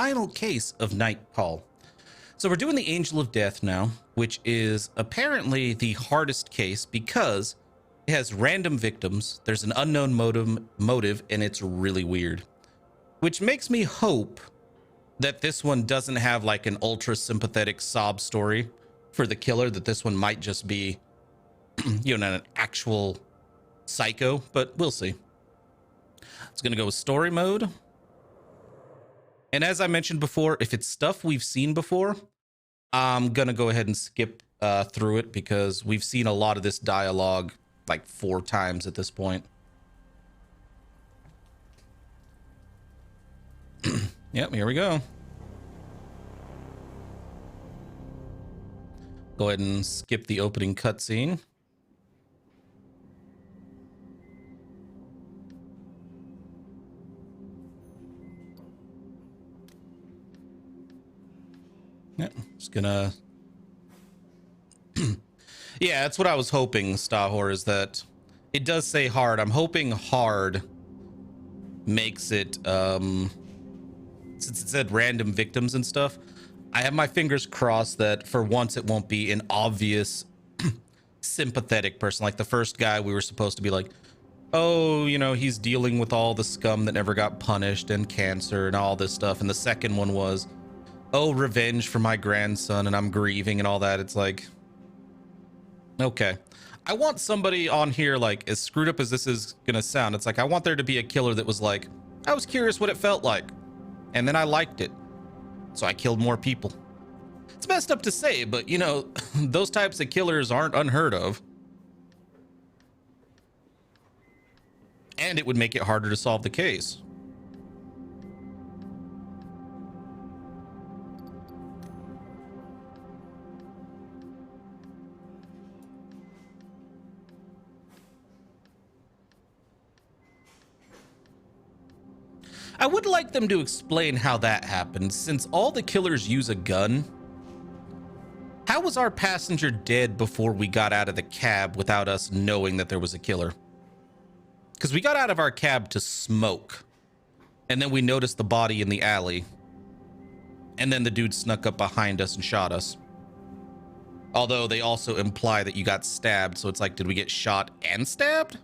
final case of Night Call. So we're doing the Angel of Death now, which is apparently the hardest case because it has random victims, there's an unknown motive, and it's really weird. Which makes me hope that this one doesn't have like an ultra sympathetic sob story for the killer, that this one might just be, you know, not an actual psycho, but we'll see. It's gonna go with story mode. And as I mentioned before, if it's stuff we've seen before, I'm gonna go ahead and skip through it because we've seen a lot of this dialogue like 4 times at this point. Yep, here we go. Go ahead and skip the opening cutscene. Yep, just gonna... Yeah, that's what I was hoping, Stahor, is that it does say hard. I'm hoping hard makes it, since it said random victims and stuff, I have my fingers crossed that for once it won't be an obvious sympathetic person. Like the first guy, we were supposed to be like, oh, you know, he's dealing with all the scum that never got punished and cancer and all this stuff. And the second one was, oh, revenge for my grandson and I'm grieving and all that. It's like, okay. I want somebody on here, like, as screwed up as this is gonna sound, it's like I want there to be a killer that was like, I was curious what it felt like, and then I liked it, so I killed more people. It's messed up to say, but you know, those types of killers aren't unheard of. And it would make it harder to solve the case. I would like them to explain how that happened, since all the killers use a gun. How was our passenger dead before we got out of the cab without us knowing that there was a killer? Because we got out of our cab to smoke, and then we noticed the body in the alley, and then the dude snuck up behind us and shot us. Although they also imply that you got stabbed, so it's like, did we get shot and stabbed?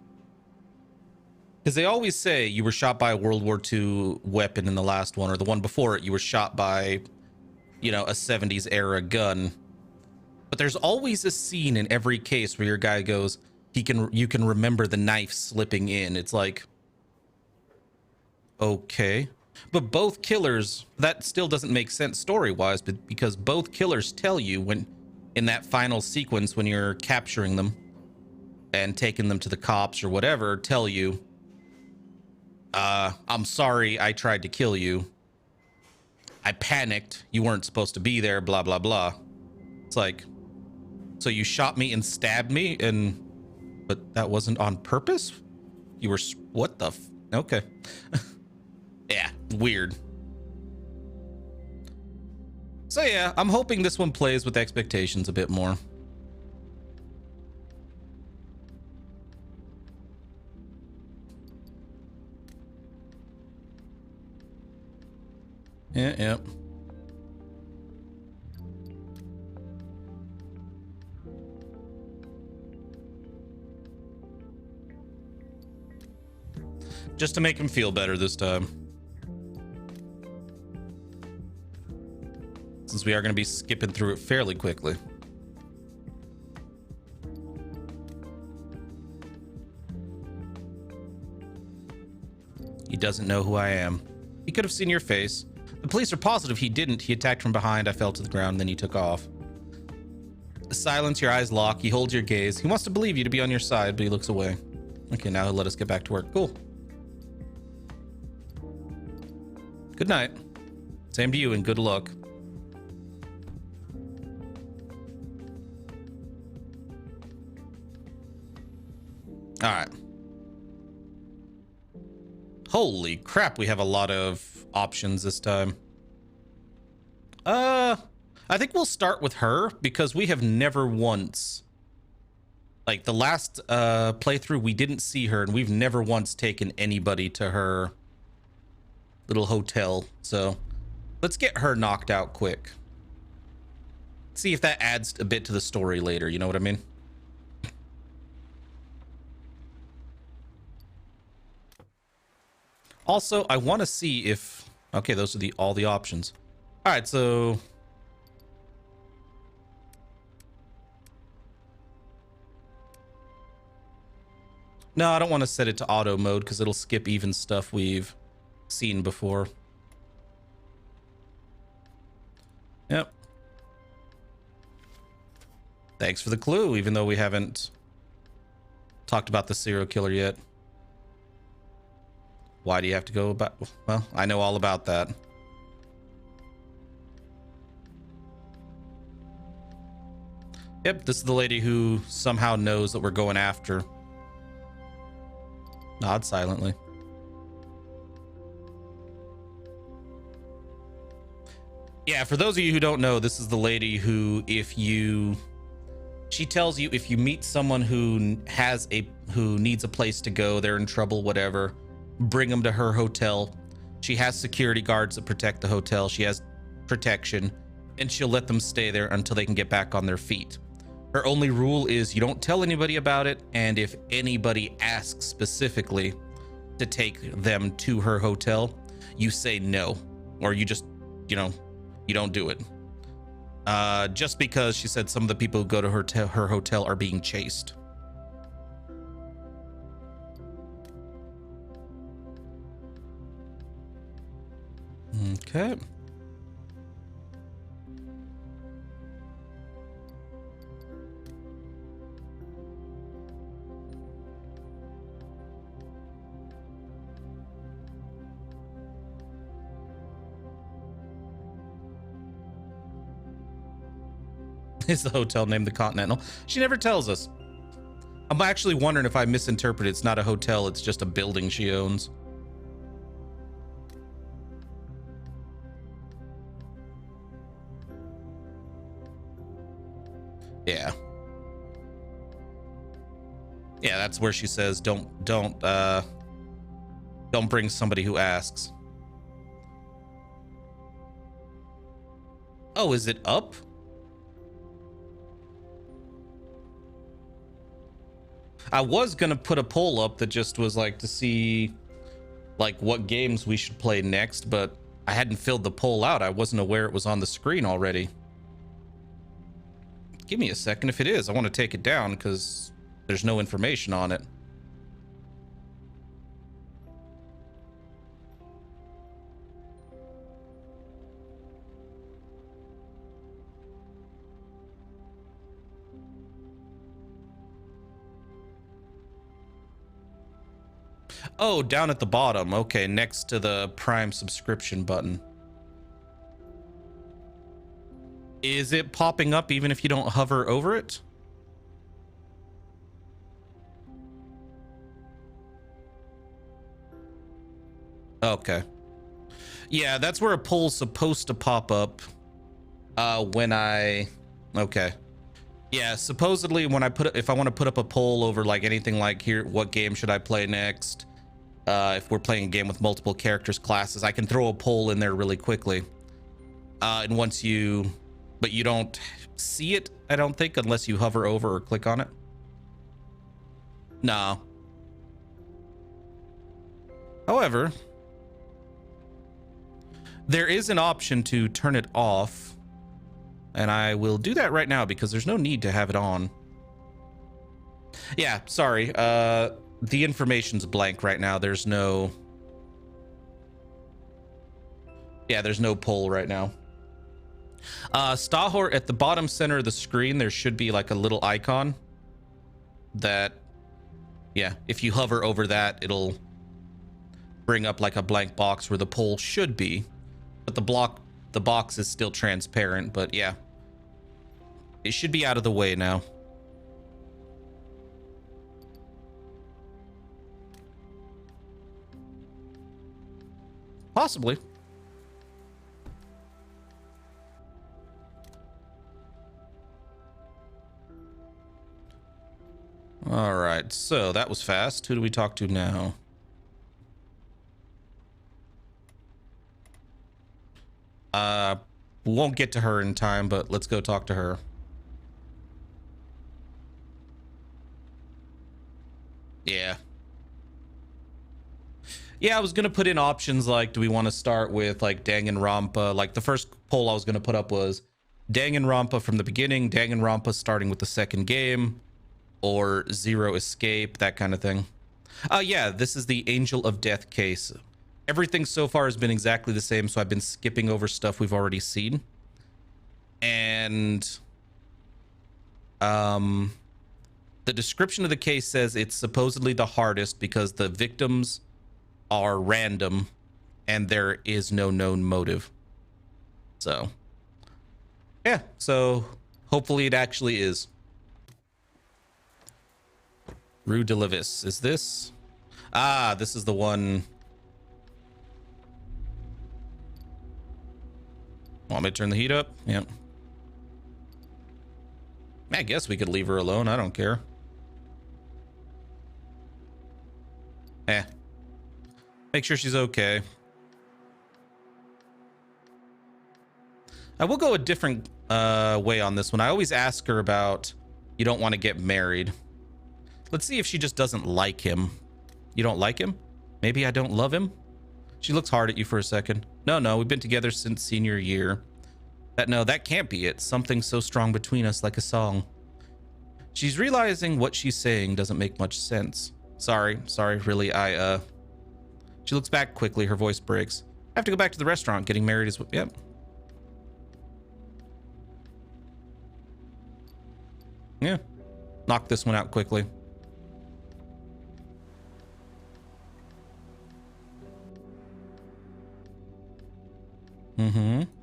Because they always say you were shot by a World War II weapon in the last one, or the one before it, you were shot by, you know, a 70s era gun. But there's always a scene in every case where your guy goes, you can remember the knife slipping in. It's like, okay. But both killers, that still doesn't make sense story-wise, but because both killers tell you when, in that final sequence, when you're capturing them and taking them to the cops or whatever, tell you, I'm sorry I tried to kill you. I panicked. You weren't supposed to be there, blah, blah, blah. It's like, so you shot me and stabbed me, but that wasn't on purpose? You were, what the okay. Yeah, weird. So yeah, I'm hoping this one plays with expectations a bit more. Yeah. Just to make him feel better this time. Since we are going to be skipping through it fairly quickly. He doesn't know who I am. He could have seen your face. The police are positive he didn't. He attacked from behind. I fell to the ground, then he took off. Silence, your eyes lock. He holds your gaze. He wants to believe you to be on your side, but he looks away. Okay, now he'll let us get back to work. Cool. Good night. Same to you, and good luck. All right. Holy crap, we have a lot of options this time. I think we'll start with her because we have never once, like the last playthrough, we didn't see her, and we've never once taken anybody to her little hotel. So Let's get her knocked out quick. See if that adds a bit to the story later, you know what I mean? Also, I want to see if... Okay, those are all the options. All right, so... No, I don't want to set it to auto mode because it'll skip even stuff we've seen before. Yep. Thanks for the clue, even though we haven't talked about the serial killer yet. Why do you have to go about... Well, I know all about that. Yep, this is the lady who somehow knows that we're going after. Nod silently. Yeah, for those of you who don't know, this is the lady who, she tells you if you meet someone who needs a place to go, they're in trouble, whatever, bring them to her hotel. She has security guards that protect the hotel. She has protection, and she'll let them stay there until they can get back on their feet. Her only rule is you don't tell anybody about it, and if anybody asks specifically to take them to her hotel, you say no, or you just, you don't do it. Just because she said some of the people who go to her hotel are being chased. Okay. Is the hotel named the Continental? She never tells us. I'm actually wondering if I misinterpreted. It's not a hotel, it's just a building she owns. Yeah. Yeah, that's where she says don't bring somebody who asks. Oh, is it up? I was gonna put a poll up that just was like to see like what games we should play next, but I hadn't filled the poll out. I wasn't aware it was on the screen already. Give me a second. If it is, I want to take it down because there's no information on it. Oh, down at the bottom. Okay, next to the Prime subscription button. Is it popping up even if you don't hover over it? Okay. Yeah, that's where a poll's supposed to pop up when I... Okay. Yeah, supposedly when if I want to put up a poll over like anything like here, what game should I play next? If we're playing a game with multiple characters, classes, I can throw a poll in there really quickly. And once you... But you don't see it, I don't think, unless you hover over or click on it. No. However, there is an option to turn it off, and I will do that right now because there's no need to have it on. Yeah, sorry. The information's blank right now. There's no... Yeah, there's no poll right now. Stahor, at the bottom center of the screen, there should be like a little icon that, yeah, if you hover over that, it'll bring up like a blank box where the poll should be, but the box is still transparent. But yeah, it should be out of the way now. Possibly. All right, so that was fast. Who do we talk to now? We won't get to her in time, but let's go talk to her. Yeah. Yeah, I was gonna put in options like, do we want to start with like Danganronpa? Like the first poll I was gonna put up was Danganronpa from the beginning, Danganronpa starting with the second game, or Zero Escape, that kind of thing. Yeah, this is the Angel of Death case. Everything so far has been exactly the same, so I've been skipping over stuff we've already seen. And the description of the case says it's supposedly the hardest because the victims are random and there is no known motive. So yeah, so hopefully it actually is. Rue de Levis, is this? Ah, this is the one. Want me to turn the heat up? Yep. I guess we could leave her alone. I don't care. Make sure she's okay. I will go a different way on this one. I always ask her about, you don't want to get married. Let's see if she just doesn't like him. You don't like him? Maybe I don't love him? She looks hard at you for a second. No, we've been together since senior year. No, that can't be it. Something so strong between us, like a song. She's realizing what she's saying doesn't make much sense. Sorry, really, She looks back quickly, her voice breaks. I have to go back to the restaurant. Getting married is... Yep. Yeah. Knock this one out quickly.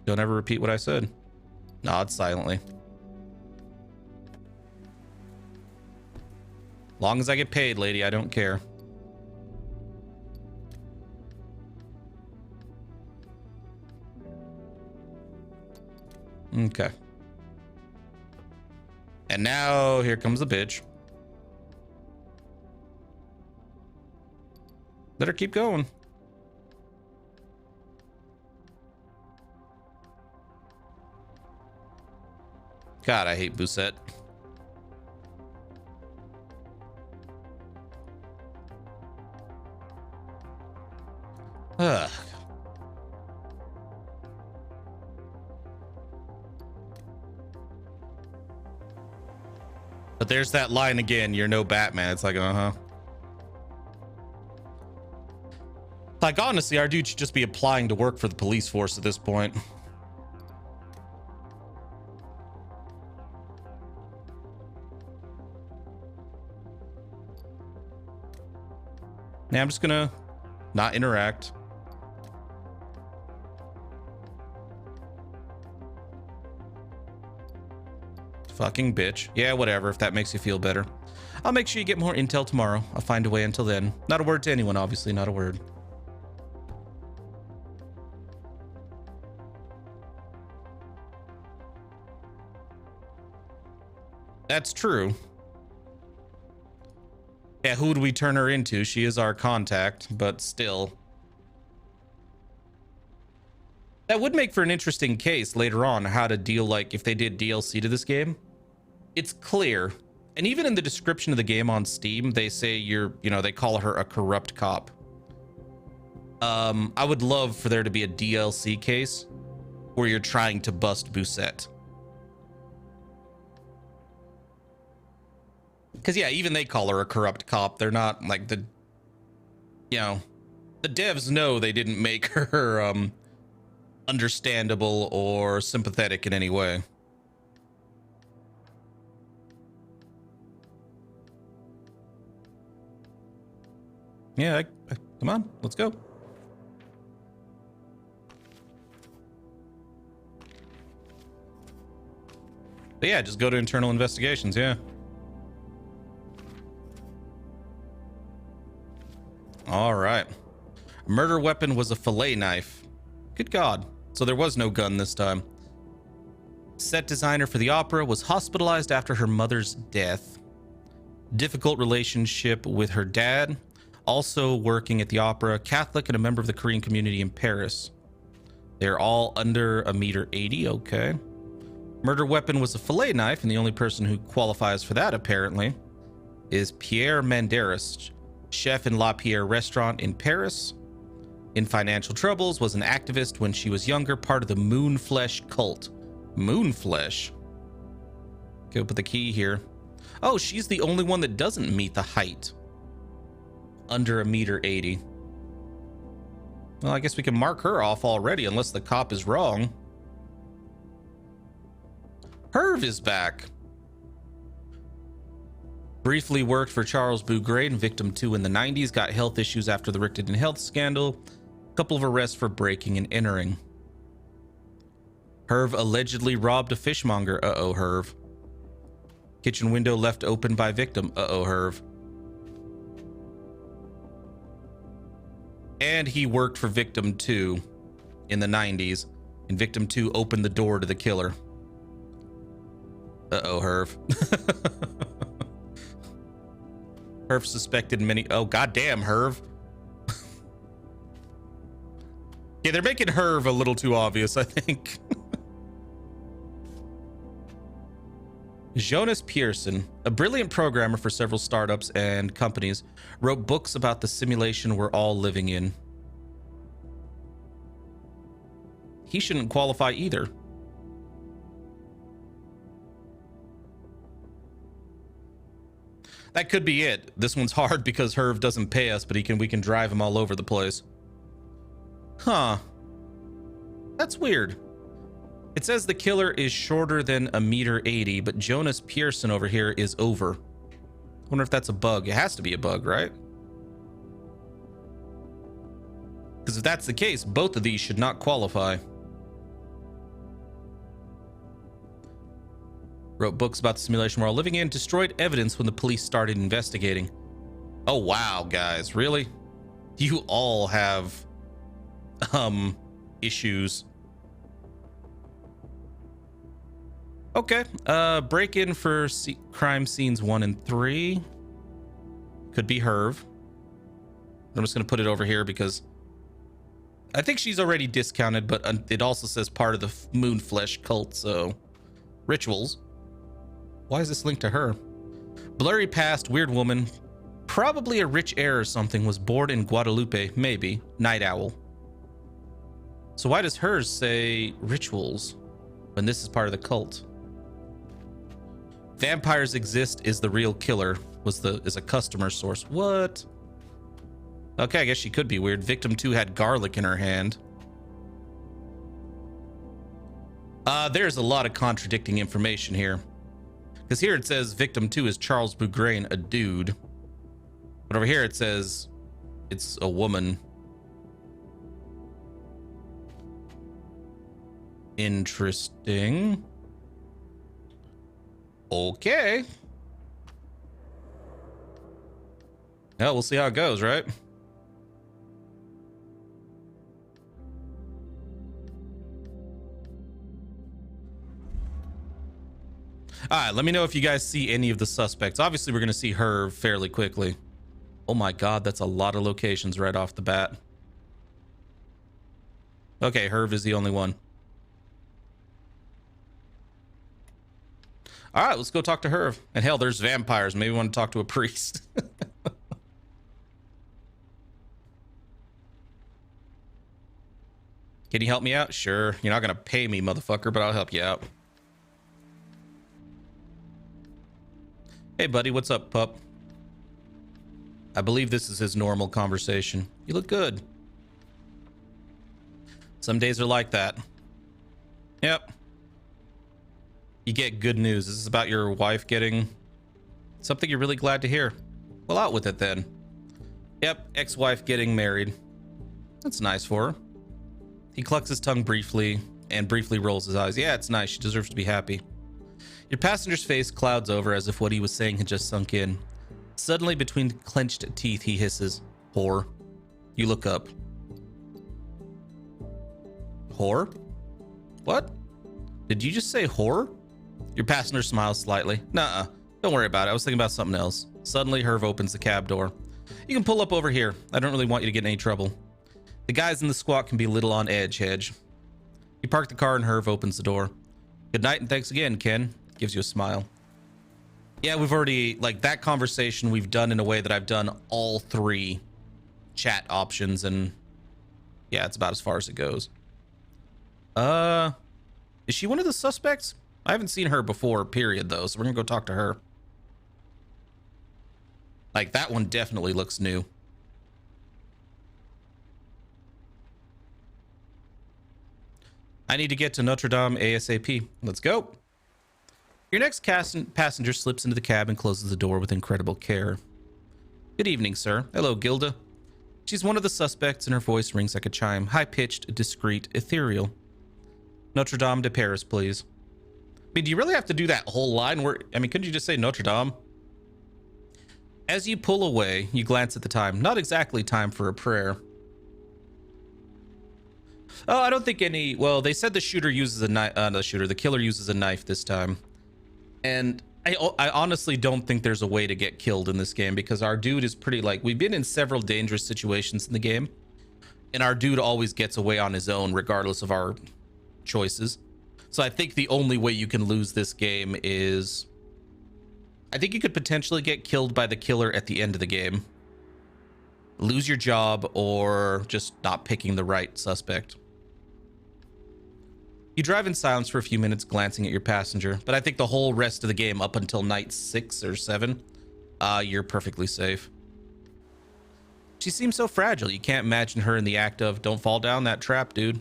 Don't ever repeat what I said. Nod silently. Long as I get paid, lady, I don't care. Okay. And now here comes the bitch. Let her keep going. God, I hate Busette. Ugh. But there's that line again, you're no Batman. It's like, Like, honestly, our dude should just be applying to work for the police force at this point. Yeah, I'm just gonna not interact. Fucking bitch. Yeah, whatever, if that makes you feel better. I'll make sure you get more intel tomorrow. I'll find a way until then. Not a word to anyone, obviously, not a word. That's true. Yeah, who would we turn her into? She is our contact, but still. That would make for an interesting case later on, how to deal, like, if they did DLC to this game. It's clear. And even in the description of the game on Steam, they say they call her a corrupt cop. I would love for there to be a DLC case where you're trying to bust Busette. Because, yeah, even they call her a corrupt cop. They're not like the devs know they didn't make her understandable or sympathetic in any way. Yeah, come on, let's go. But yeah, just go to internal investigations, yeah. All right. Murder weapon was a fillet knife. Good God. So there was no gun this time. Set designer for the opera was hospitalized after her mother's death. Difficult relationship with her dad. Also working at the opera, Catholic and a member of the Korean community in Paris. They're all under 1.80 m. Okay. Murder weapon was a fillet knife, and the only person who qualifies for that, apparently, is Pierre Manderis, chef in La Pierre restaurant in Paris. In financial troubles, was an activist when she was younger, part of the Moonflesh cult. Moonflesh? Okay, put the key here. Oh, she's the only one that doesn't meet the height. Under 1.80 m. Well, I guess we can mark her off already, unless the cop is wrong. Herv is back. Briefly worked for Charles Bougrain, victim 2 in the 90s. Got health issues after the Richtenden health scandal. Couple of arrests for breaking and entering. Herv allegedly robbed a fishmonger. Uh-oh, Herv. Kitchen window left open by victim. Uh-oh, Herv. And he worked for victim 2 in the 90s. And victim 2 opened the door to the killer. Uh-oh, Herv. Herv suspected many... Oh, goddamn, Herv. Yeah, they're making Herv a little too obvious, I think. Jonas Pearson, a brilliant programmer for several startups and companies, wrote books about the simulation we're all living in. He shouldn't qualify either. That could be it. This one's hard because Herv doesn't pay us, but we can drive him all over the place. Huh. That's weird. It says the killer is shorter than 1.80 m, but Jonas Pearson over here is over. I wonder if that's a bug. It has to be a bug, right? Because if that's the case, both of these should not qualify. Wrote books about the simulation we're all living in. Destroyed evidence when the police started investigating. Oh, wow, guys. Really? You all have, issues. Okay. Break-in for crime scenes 1 and 3. Could be Herv. I'm just going to put it over here because I think she's already discounted, but it also says part of the Moonflesh cult, so... Rituals. Why is this linked to her? Blurry past, weird woman. Probably a rich heir or something. Was born in Guadalupe, maybe. Night owl. So why does hers say rituals when this is part of the cult? Vampires exist is the real killer. Is a customer source. What? Okay, I guess she could be weird. Victim 2 had garlic in her hand. There's a lot of contradicting information here. Because here it says victim 2 is Charles Bougrain, a dude. But over here it says it's a woman. Interesting. Okay. Yeah, we'll see how it goes, right? All right, let me know if you guys see any of the suspects. Obviously, we're going to see her fairly quickly. Oh my God, that's a lot of locations right off the bat. Okay, Herv is the only one. All right, let's go talk to Herv. And hell, there's vampires. Maybe we want to talk to a priest. Can you help me out? Sure. You're not going to pay me, motherfucker, but I'll help you out. Hey, buddy, what's up, pup? I believe this is his normal conversation. You look good. Some days are like that. Yep. You get good news. This is about your wife getting something you're really glad to hear. Well, out with it then. Yep, ex-wife getting married. That's nice for her. He clucks his tongue briefly and briefly rolls his eyes. Yeah, it's nice. She deserves to be happy. Your passenger's face clouds over as if what he was saying had just sunk in. Suddenly, between clenched teeth, he hisses, "Whore." You look up. Whore? What? Did you just say whore? Your passenger smiles slightly. Nuh-uh. Don't worry about it. I was thinking about something else. Suddenly, Herv opens the cab door. You can pull up over here. I don't really want you to get in any trouble. The guys in the squat can be a little on edge, Hedge. You park the car and Herv opens the door. Good night and thanks again, Ken. Gives you a smile. Yeah, we've already, like, that conversation we've done in a way that I've done all 3 chat options, and yeah, it's about as far as it goes. Is she one of the suspects? I haven't seen her before, period, though, so we're gonna go talk to her. Like, that one definitely looks new. I need to get to Notre Dame ASAP. Let's go. Your next passenger slips into the cab and closes the door with incredible care. Good evening, sir. Hello, Gilda. She's one of the suspects, and her voice rings like a chime, high-pitched, discreet, ethereal. Notre Dame de Paris, please. I mean, do you really have to do that whole line? Couldn't you just say Notre Dame? As you pull away, you glance at the time. Not exactly time for a prayer. Oh, I don't think any... Well, they said the shooter uses a knife... the killer uses a knife this time. And I honestly don't think there's a way to get killed in this game, because our dude is pretty, like... We've been in several dangerous situations in the game, and our dude always gets away on his own, regardless of our choices. So I think the only way you can lose this game is... I think you could potentially get killed by the killer at the end of the game. Lose your job, or just not picking the right suspect. You drive in silence for a few minutes, glancing at your passenger, but I think the whole rest of the game, up until night 6 or 7, you're perfectly safe. She seems so fragile, you can't imagine her in the act of, don't fall down that trap, dude.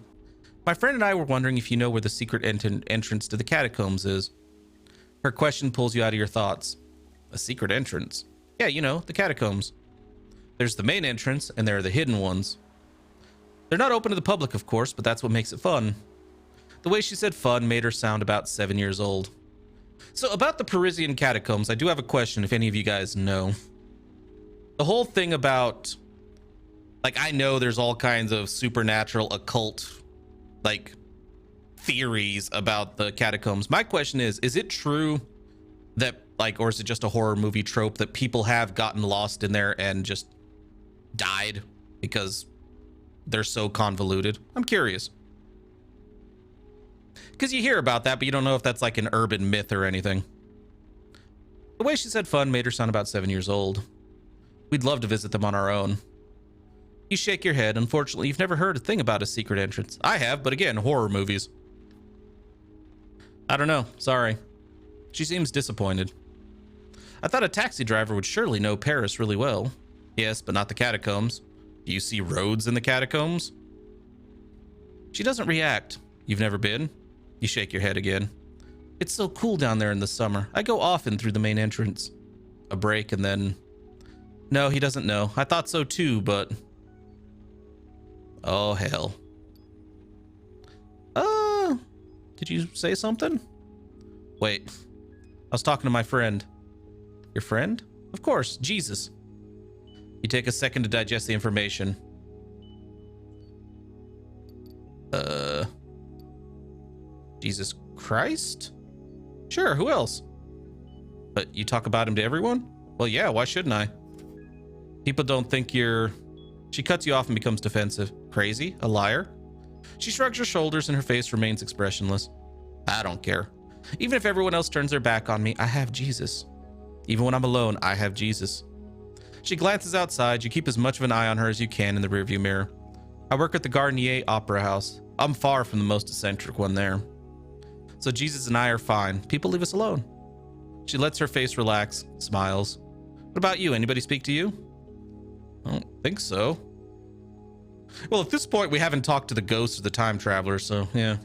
My friend and I were wondering if you know where the secret entrance to the catacombs is. Her question pulls you out of your thoughts. A secret entrance? Yeah, you know, the catacombs. There's the main entrance, and there are the hidden ones. They're not open to the public, of course, but that's what makes it fun. The way she said fun made her sound about 7 years old. So about the Parisian catacombs, I do have a question if any of you guys know. The whole thing about, like, I know there's all kinds of supernatural, occult, like, theories about the catacombs. My question is it true that, like, or is it just a horror movie trope that people have gotten lost in there and just died because they're so convoluted? I'm curious. Because you hear about that, but you don't know if that's like an urban myth or anything. The way she said fun made her sound about 7 years old. We'd love to visit them on our own. You shake your head. Unfortunately, you've never heard a thing about a secret entrance. I have, but again, horror movies. I don't know. Sorry. She seems disappointed. I thought a taxi driver would surely know Paris really well. Yes, but not the catacombs. Do you see roads in the catacombs? She doesn't react. You've never been? You shake your head again. It's so cool down there in the summer. I go often through the main entrance. A break and then... No, he doesn't know. I thought so too, but... Oh, hell. Did you say something? Wait. I was talking to my friend. Your friend? Of course, Jesus. You take a second to digest the information. Jesus Christ? Sure, who else? But you talk about him to everyone? Well, yeah, why shouldn't I? People don't think you're... She cuts you off and becomes defensive. Crazy? A liar? She shrugs her shoulders and her face remains expressionless. I don't care. Even if everyone else turns their back on me, I have Jesus. Even when I'm alone, I have Jesus. She glances outside. You keep as much of an eye on her as you can in the rearview mirror. I work at the Garnier Opera House. I'm far from the most eccentric one there. So Jesus and I are fine. People leave us alone. She lets her face relax, smiles. What about you? Anybody speak to you? I don't think so. Well, at this point, we haven't talked to the ghosts or the time travelers, so yeah.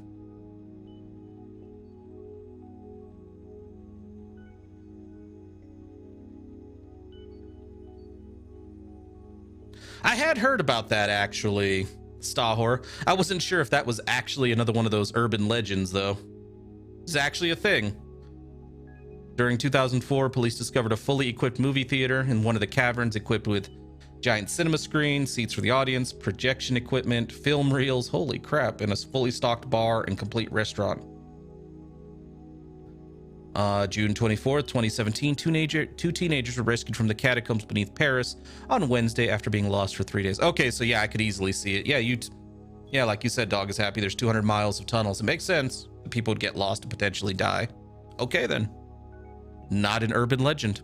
I had heard about that, actually, Stahor. I wasn't sure if that was actually another one of those urban legends, though. It's actually a thing. During 2004, police discovered a fully equipped movie theater in one of the caverns, equipped with giant cinema screen, seats for the audience, projection equipment, film reels, holy crap, and a fully stocked bar and complete restaurant. June 24th, 2017, two teenagers were rescued from the catacombs beneath Paris on Wednesday after being lost for 3 days. Okay, so yeah, I could easily see it. Yeah, Yeah, like you said, dog is happy. There's 200 miles of tunnels. It makes sense that people would get lost and potentially die. Okay, then. Not an urban legend.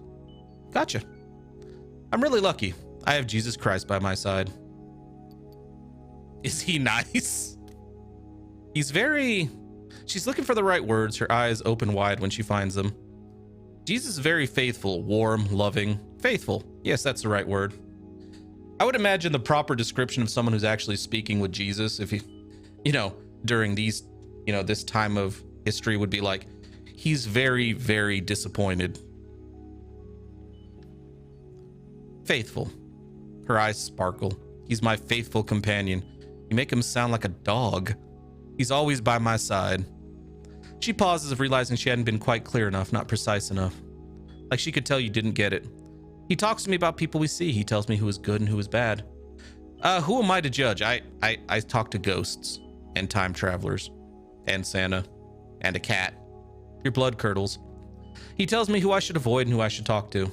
Gotcha. I'm really lucky. I have Jesus Christ by my side. Is he nice? He's very... She's looking for the right words, her eyes open wide when she finds them. Jesus is very faithful, warm, loving, faithful. Yes, that's the right word. I would imagine the proper description of someone who's actually speaking with Jesus, if he, during these, this time of history would be like, he's very, very disappointed. Faithful. Her eyes sparkle. He's my faithful companion. You make him sound like a dog. He's always by my side. She pauses, realizing she hadn't been quite clear enough, not precise enough. Like she could tell you didn't get it. He talks to me about people we see. He tells me who is good and who is bad. Who am I to judge? I talk to ghosts and time travelers and Santa and a cat. Your blood curdles. He tells me who I should avoid and who I should talk to.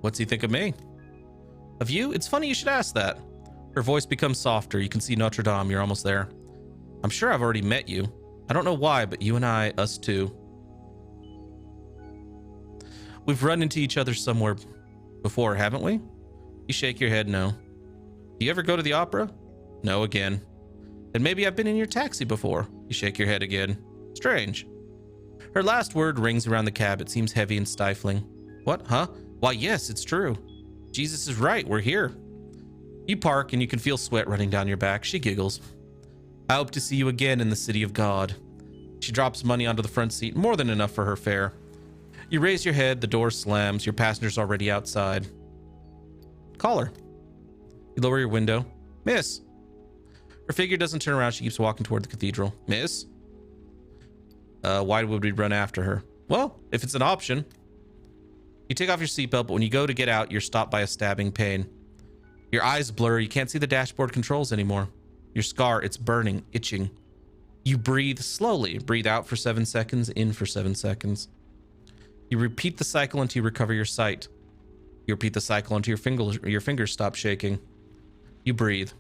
What's he think of me? Of you? It's funny you should ask that. Her voice becomes softer. You can see Notre Dame. You're almost there. I'm sure I've already met you. I don't know why, but you and I, us too. We've run into each other somewhere before, haven't we? You shake your head, no. Do you ever go to the opera? No, again. Then maybe I've been in your taxi before. You shake your head again. Strange. Her last word rings around the cab. It seems heavy and stifling. What, huh? Why, yes, it's true. Jesus is right. We're here. You park and you can feel sweat running down your back. She giggles. I hope to see you again in the city of God. She drops money onto the front seat, more than enough for her fare. You raise your head, the door slams, your passenger's already outside. Call her. You lower your window. Miss. Her figure doesn't turn around, she keeps walking toward the cathedral. Miss? Why would we run after her? Well, if it's an option. You take off your seatbelt, but when you go to get out, you're stopped by a stabbing pain. Your eyes blur, you can't see the dashboard controls anymore. Your scar, it's burning, itching. You breathe slowly. Breathe out for 7 seconds, in for 7 seconds. You repeat the cycle until you recover your sight. You repeat the cycle until your fingers stop shaking. You breathe.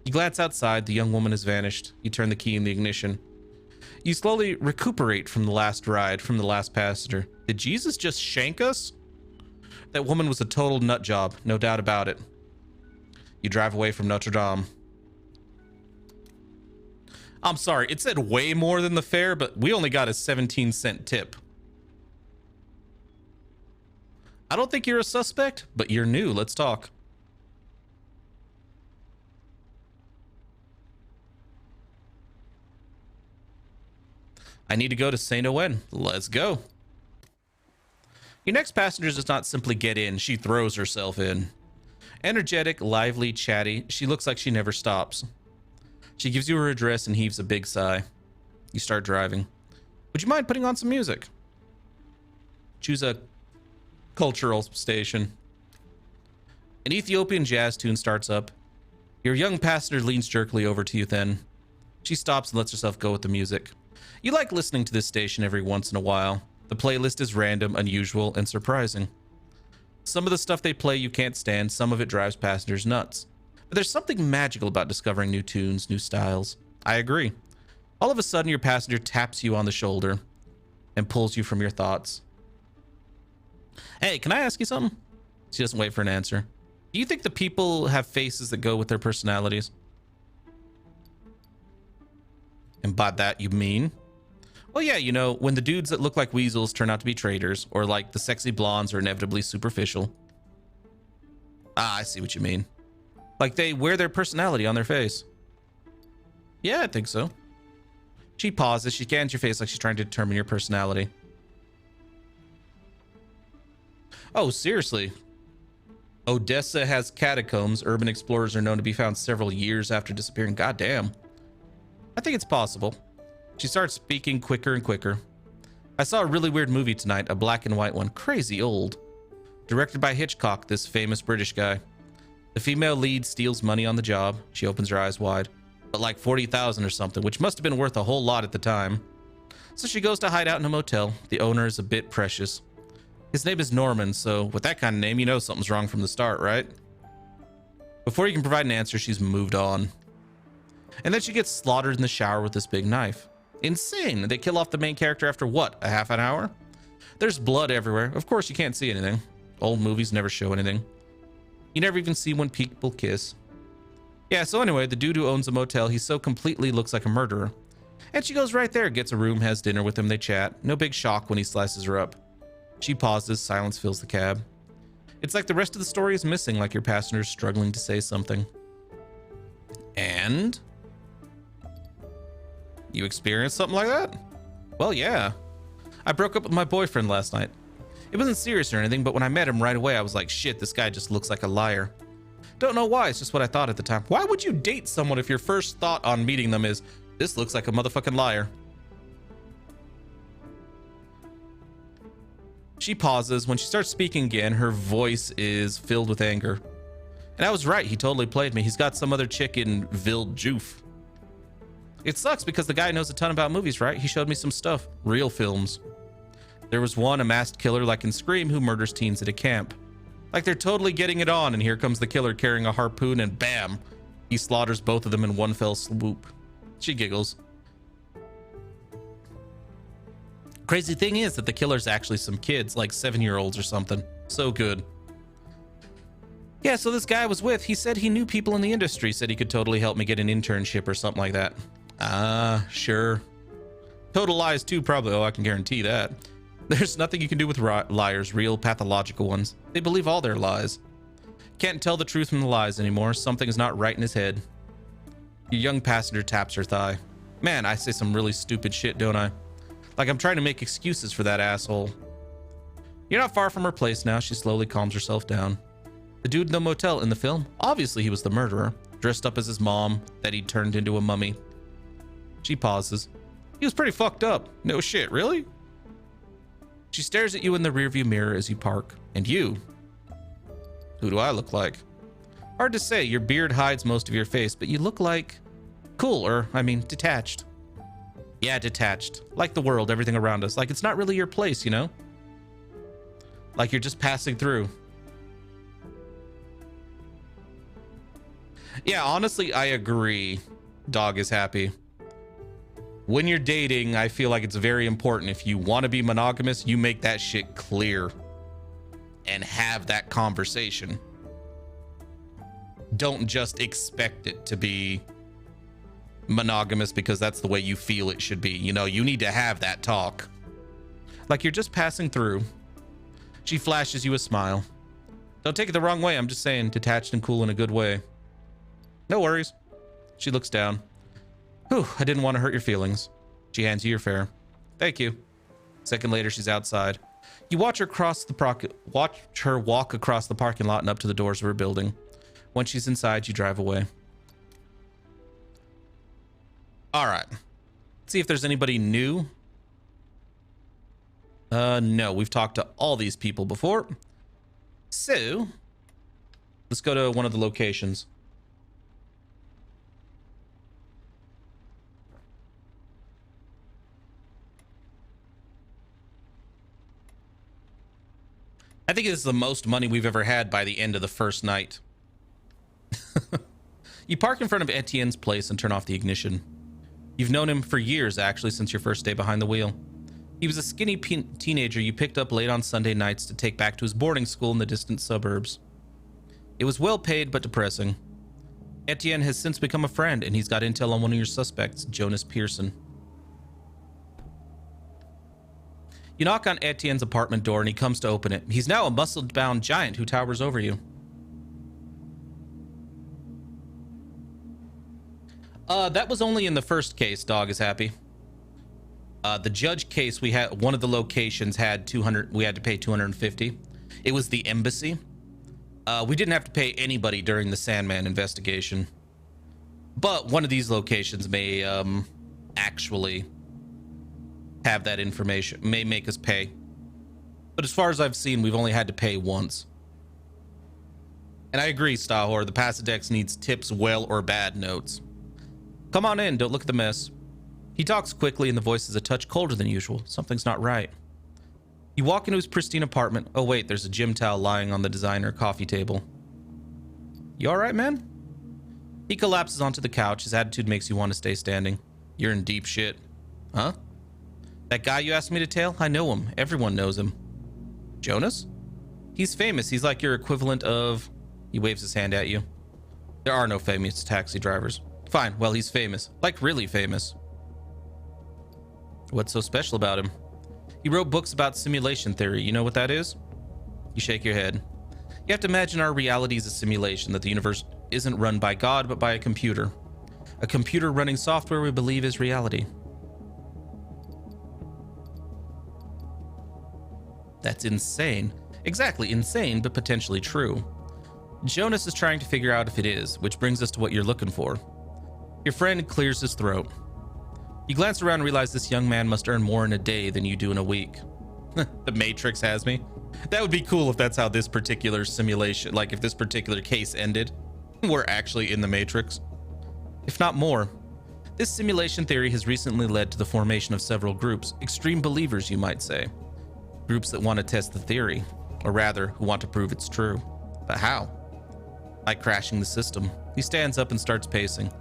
You glance outside. The young woman has vanished. You turn the key in the ignition. You slowly recuperate from the last ride, from the last passenger. Did Jesus just shank us? That woman was a total nut job, no doubt about it. You drive away from Notre Dame. I'm sorry, it said way more than the fare, but we only got a 17-cent tip. I don't think you're a suspect, but you're new. Let's talk. I need to go to Saint Ouen. Let's go. Your next passenger does not simply get in. She throws herself in. Energetic, lively, chatty. She looks like she never stops. She gives you her address and heaves a big sigh. You start driving. Would you mind putting on some music? Choose a cultural station. An Ethiopian jazz tune starts up. Your young passenger leans jerkily over to you then. She stops and lets herself go with the music. You like listening to this station every once in a while. The playlist is random, unusual, and surprising. Some of the stuff they play you can't stand, some of it drives passengers nuts. But there's something magical about discovering new tunes, new styles. I agree. All of a sudden, your passenger taps you on the shoulder and pulls you from your thoughts. Hey, can I ask you something? She doesn't wait for an answer. Do you think the people have faces that go with their personalities? And by that, you mean? Well, yeah, you know, when the dudes that look like weasels turn out to be traitors, or like the sexy blondes are inevitably superficial. Ah, I see what you mean. Like they wear their personality on their face. Yeah, I think so. She pauses. She scans your face like she's trying to determine your personality. Oh, seriously? Odessa has catacombs. Urban explorers are known to be found several years after disappearing. Goddamn. I think it's possible. She starts speaking quicker and quicker. I saw a really weird movie tonight, a black and white one. Crazy old. Directed by Hitchcock, this famous British guy. The female lead steals money on the job. She opens her eyes wide. But like 40,000 or something, which must have been worth a whole lot at the time. So she goes to hide out in a motel. The owner is a bit precious. His name is Norman, so with that kind of name, you know something's wrong from the start, right? Before you can provide an answer, she's moved on. And then she gets slaughtered in the shower with this big knife. Insane. They kill off the main character after what, a half an hour? There's blood everywhere. Of course, you can't see anything. Old movies never show anything. You never even see when people kiss. Yeah, so anyway, the dude who owns a motel, he so completely looks like a murderer. And she goes right there, gets a room, has dinner with him, they chat. No big shock when he slices her up. She pauses, silence fills the cab. It's like the rest of the story is missing, like your passenger's struggling to say something. And? You experienced something like that? Well, yeah. I broke up with my boyfriend last night. It wasn't serious or anything, but when I met him right away, I was like, shit, this guy just looks like a liar. Don't know why, it's just what I thought at the time. Why would you date someone if your first thought on meeting them is, this looks like a motherfucking liar? She pauses. When she starts speaking again, her voice is filled with anger. And I was right, he totally played me. He's got some other chick in Vildjuf. It sucks because the guy knows a ton about movies, right? He showed me some stuff, real films. There was one, a masked killer like in Scream, who murders teens at a camp. Like they're totally getting it on, and here comes the killer carrying a harpoon, and bam, he slaughters both of them in one fell swoop. She giggles. Crazy thing is that the killer's actually some kids, like 7-year-olds or something. So good. Yeah, so this guy I was with, he said he knew people in the industry, said he could totally help me get an internship or something like that. Ah, sure. Total lies too, probably. Oh, I can guarantee that. There's nothing you can do with liars, real pathological ones. They believe all their lies. Can't tell the truth from the lies anymore. Something's not right in his head. Your young passenger taps her thigh. Man, I say some really stupid shit, don't I? Like I'm trying to make excuses for that asshole. You're not far from her place now. She slowly calms herself down. The dude in the motel in the film, obviously he was the murderer, dressed up as his mom that he turned into a mummy. She pauses. He was pretty fucked up. No shit, really? She stares at you in the rearview mirror as you park. And you? Who do I look like? Hard to say. Your beard hides most of your face, but you look like cool, or I mean, detached. Yeah, detached. Like the world, everything around us. Like it's not really your place, you know? Like you're just passing through. Yeah, honestly, I agree. Dog is happy. When you're dating, I feel like it's very important. If you want to be monogamous, you make that shit clear and have that conversation. Don't just expect it to be monogamous because that's the way you feel it should be. You know, you need to have that talk. Like you're just passing through. She flashes you a smile. Don't take it the wrong way. I'm just saying detached and cool in a good way. No worries. She looks down. Whew, I didn't want to hurt your feelings. She hands you your fare. Thank you. Second later, she's outside. You watch her walk across the parking lot and up to the doors of her building. Once she's inside, you drive away. All right. Let's see if there's anybody new. No, we've talked to all these people before. So, let's go to one of the locations. I think this is the most money we've ever had by the end of the first night. You park in front of Etienne's place and turn off the ignition. You've known him for years, actually, since your first day behind the wheel. He was a skinny teenager you picked up late on Sunday nights to take back to his boarding school in the distant suburbs. It was well paid, but depressing. Etienne has since become a friend, and he's got intel on one of your suspects, Jonas Pearson. You knock on Etienne's apartment door and he comes to open it. He's now a muscle-bound giant who towers over you. That was only in the first case, Dog is happy. The judge case, we had one of the locations had 200, we had to pay 250. It was the embassy. We didn't have to pay anybody during the Sandman investigation. But one of these locations may actually have that information, may make us pay. But as far as I've seen, we've only had to pay once. And I agree, Stahor, the Passadex needs tips, well or bad notes. Come on in, don't look at the mess. He talks quickly and the voice is a touch colder than usual. Something's not right. You walk into his pristine apartment. Oh wait, there's a gym towel lying on the designer coffee table. You all right, man? He collapses onto the couch. His attitude makes you want to stay standing. You're in deep shit. Huh? That guy you asked me to tail? I know him. Everyone knows him. Jonas? He's famous. He's like your equivalent of... He waves his hand at you. There are no famous taxi drivers. Fine. Well, he's famous. Like really famous. What's so special about him? He wrote books about simulation theory. You know what that is? You shake your head. You have to imagine our reality is a simulation, that the universe isn't run by God, but by a computer. A computer running software we believe is reality. That's insane. Exactly, insane, but potentially true. Jonas is trying to figure out if it is, which brings us to what you're looking for. Your friend clears his throat. You glance around and realize this young man must earn more in a day than you do in a week. The Matrix has me. That would be cool if that's how this particular simulation, like if this particular case ended. We're actually in the Matrix. If not more. This simulation theory has recently led to the formation of several groups, extreme believers, you might say. Groups that want to test the theory, or rather, who want to prove it's true. But how? By crashing the system. He stands up and starts pacing.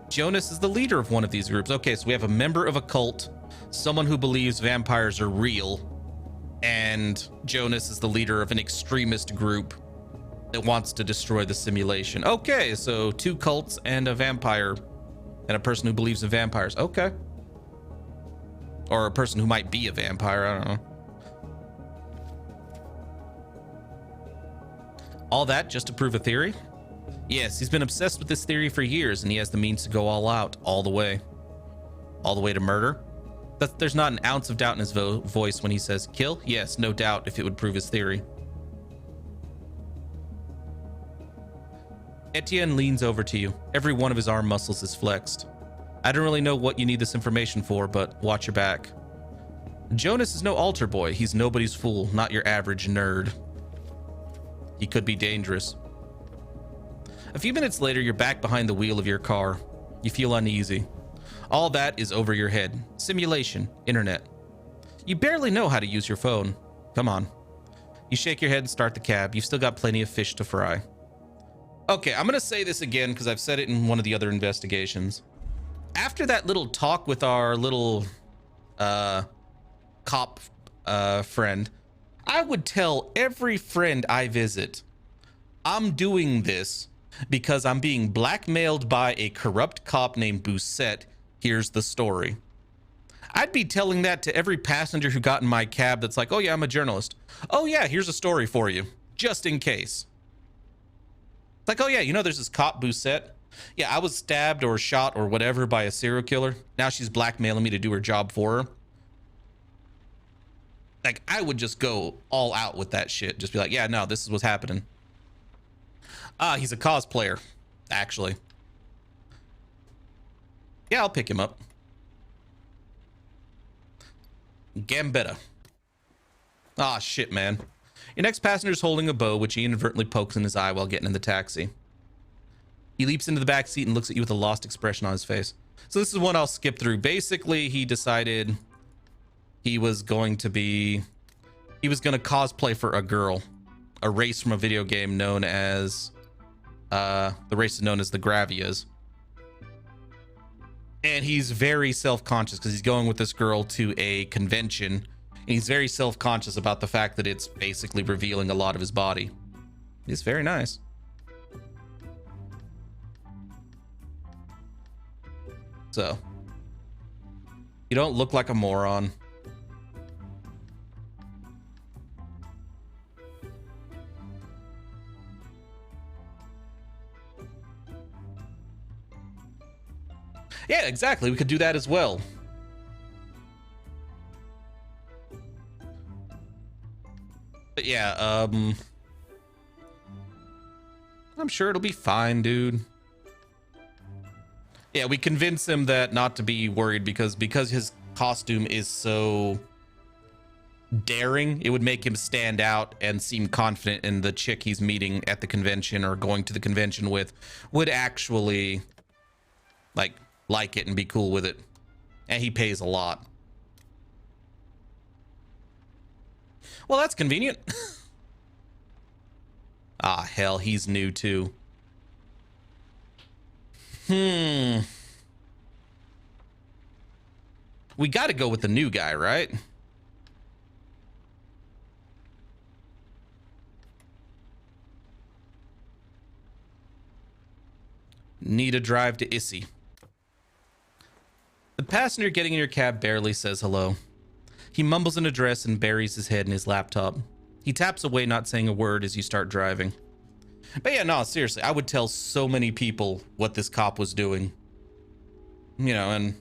Jonas is the leader of one of these groups. Okay, so we have a member of a cult, someone who believes vampires are real, and Jonas is the leader of an extremist group that wants to destroy the simulation. Okay, so 2 cults and a vampire, and a person who believes in vampires. Okay. Or a person who might be a vampire, I don't know. All that just to prove a theory? Yes, he's been obsessed with this theory for years, and he has the means to go all out, all the way. All the way to murder? There's not an ounce of doubt in his voice when he says, kill? Yes, no doubt, if it would prove his theory. Etienne leans over to you. Every one of his arm muscles is flexed. I don't really know what you need this information for, but watch your back. Jonas is no altar boy. He's nobody's fool, not your average nerd. He could be dangerous. A few minutes later, you're back behind the wheel of your car. You feel uneasy. All that is over your head. Simulation, internet. You barely know how to use your phone. Come on. You shake your head and start the cab. You've still got plenty of fish to fry. Okay, I'm going to say this again because I've said it in one of the other investigations. After that little talk with our little cop friend, I would tell every friend I visit, I'm doing this because I'm being blackmailed by a corrupt cop named Bousset. Here's the story. I'd be telling that to every passenger who got in my cab that's like, oh yeah, I'm a journalist. Oh yeah, here's a story for you, just in case. Like, oh yeah, you know there's this cop Bousset? Yeah, I was stabbed or shot or whatever by a serial killer. Now she's blackmailing me to do her job for her. Like, I would just go all out with that shit. Just be like, yeah, no, this is what's happening. He's a cosplayer, actually. Yeah, I'll pick him up. Gambetta. Ah, shit, man. Your next passenger's holding a bow, which he inadvertently pokes in his eye while getting in the taxi. He leaps into the back seat and looks at you with a lost expression on his face. So this is one I'll skip through. Basically, he decided he was going to cosplay for a girl, a race from a video game known as, the race is known as the Gravias. And he's very self-conscious because he's going with this girl to a convention, and he's very self-conscious about the fact that it's basically revealing a lot of his body. It's very nice. So, you don't look like a moron. Yeah, exactly. We could do that as well. But yeah, I'm sure it'll be fine, dude. Yeah, we convince him that not to be worried because his costume is so daring, it would make him stand out and seem confident, and the chick he's meeting at the convention or going to the convention with would actually like it and be cool with it. And he pays a lot. Well, that's convenient. Ah, hell, he's new too. We got to go with the new guy, right? Need a drive to Issy. The passenger getting in your cab barely says hello. He mumbles an address and buries his head in his laptop. He taps away, not saying a word as you start driving. But yeah, no, seriously, I would tell so many people what this cop was doing. You know, and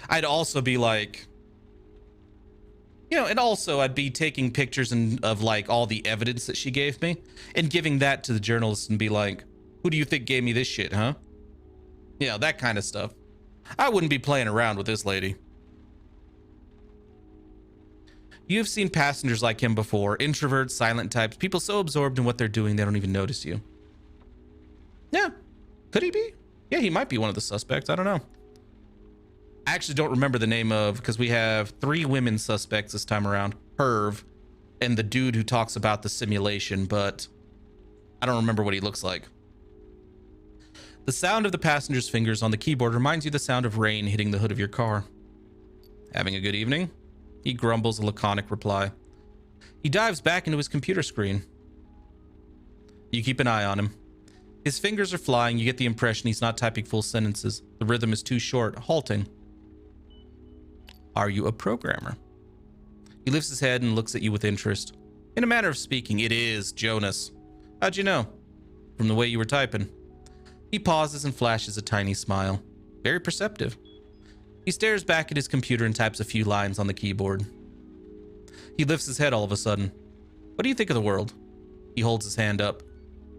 I'd also be like, you know, and also I'd be taking pictures of like all the evidence that she gave me and giving that to the journalist and be like, who do you think gave me this shit, huh? You know, that kind of stuff. I wouldn't be playing around with this lady. You've seen passengers like him before. Introverts, silent types, people so absorbed in what they're doing they don't even notice you. Yeah. Could he be? Yeah, he might be one of the suspects. I don't know. I actually don't remember the name of, because we have 3 women suspects this time around. Herv and the dude who talks about the simulation, but I don't remember what he looks like. The sound of the passenger's fingers on the keyboard reminds you of the sound of rain hitting the hood of your car. Having a good evening? He grumbles a laconic reply. He dives back into his computer screen. You keep an eye on him. His fingers are flying. You get the impression he's not typing full sentences. The rhythm is too short, halting. Are you a programmer? He lifts his head and looks at you with interest. In a manner of speaking, it is Jonas. How'd you know? From the way you were typing. He pauses and flashes a tiny smile. Very perceptive. He stares back at his computer and types a few lines on the keyboard. He lifts his head all of a sudden. What do you think of the world? He holds his hand up.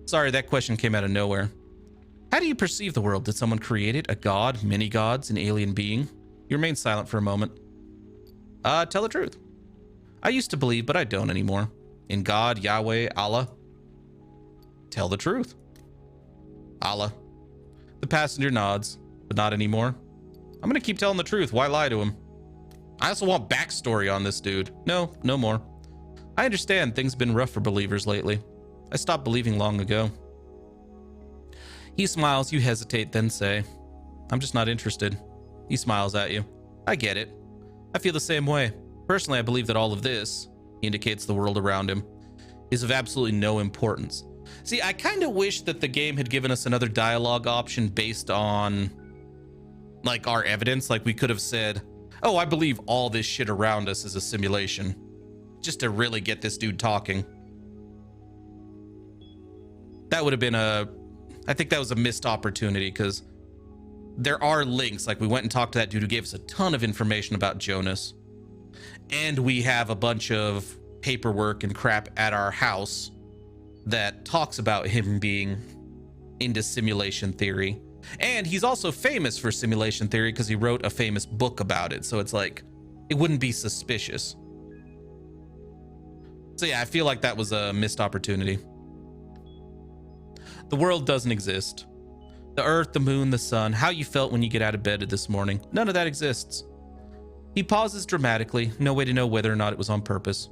Sorry, that question came out of nowhere. How do you perceive the world? Did someone create it? A god? Many gods? An alien being? You remain silent for a moment. Tell the truth. I used to believe, but I don't anymore. In God, Yahweh, Allah. Tell the truth. Allah. The passenger nods, but not anymore. I'm gonna keep telling the truth. Why lie to him? I also want backstory on this dude. No, no more. I understand things have been rough for believers lately. I stopped believing long ago. He smiles. You hesitate, then say, I'm just not interested. He smiles at you. I get it. I feel the same way. Personally, I believe that all of this, he indicates the world around him, is of absolutely no importance. See, I kind of wish that the game had given us another dialogue option based on, like, our evidence. Like, we could have said, oh, I believe all this shit around us is a simulation. Just to really get this dude talking. That would have been I think that was a missed opportunity, because there are links. Like, we went and talked to that dude who gave us a ton of information about Jonas. And we have a bunch of paperwork and crap at our house that talks about him being into simulation theory. And he's also famous for simulation theory because he wrote a famous book about it. So it's like, it wouldn't be suspicious. So yeah, I feel like that was a missed opportunity. The world doesn't exist. The earth, the moon, the sun, how you felt when you get out of bed this morning, none of that exists. He pauses dramatically, no way to know whether or not it was on purpose.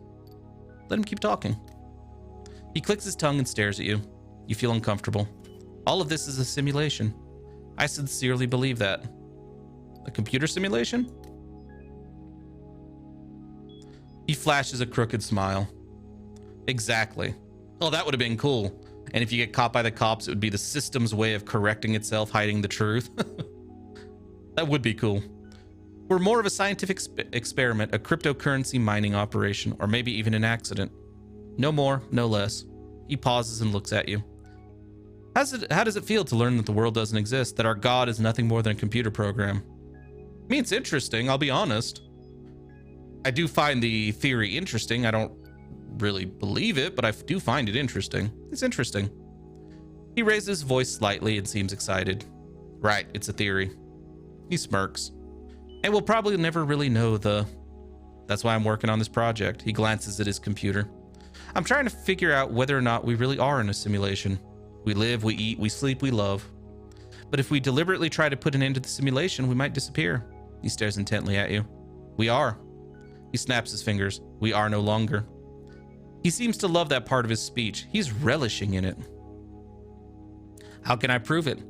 Let him keep talking. He clicks his tongue and stares at you. You feel uncomfortable. All of this is a simulation. I sincerely believe that. A computer simulation? He flashes a crooked smile. Exactly. Oh, that would have been cool. And if you get caught by the cops, it would be the system's way of correcting itself, hiding the truth. That would be cool. We're more of a scientific experiment, a cryptocurrency mining operation, or maybe even an accident. No more, no less. He pauses and looks at you. How does it feel to learn that the world doesn't exist, that our God is nothing more than a computer program? I mean, it's interesting, I'll be honest. I do find the theory interesting. I don't really believe it, but I do find it interesting. It's interesting. He raises his voice slightly and seems excited. Right, it's a theory. He smirks. And we'll probably never really know That's why I'm working on this project. He glances at his computer. I'm trying to figure out whether or not we really are in a simulation. We live, we eat, we sleep, we love. But if we deliberately try to put an end to the simulation, we might disappear. He stares intently at you. We are. He snaps his fingers. We are no longer. He seems to love that part of his speech. He's relishing in it. How can I prove it?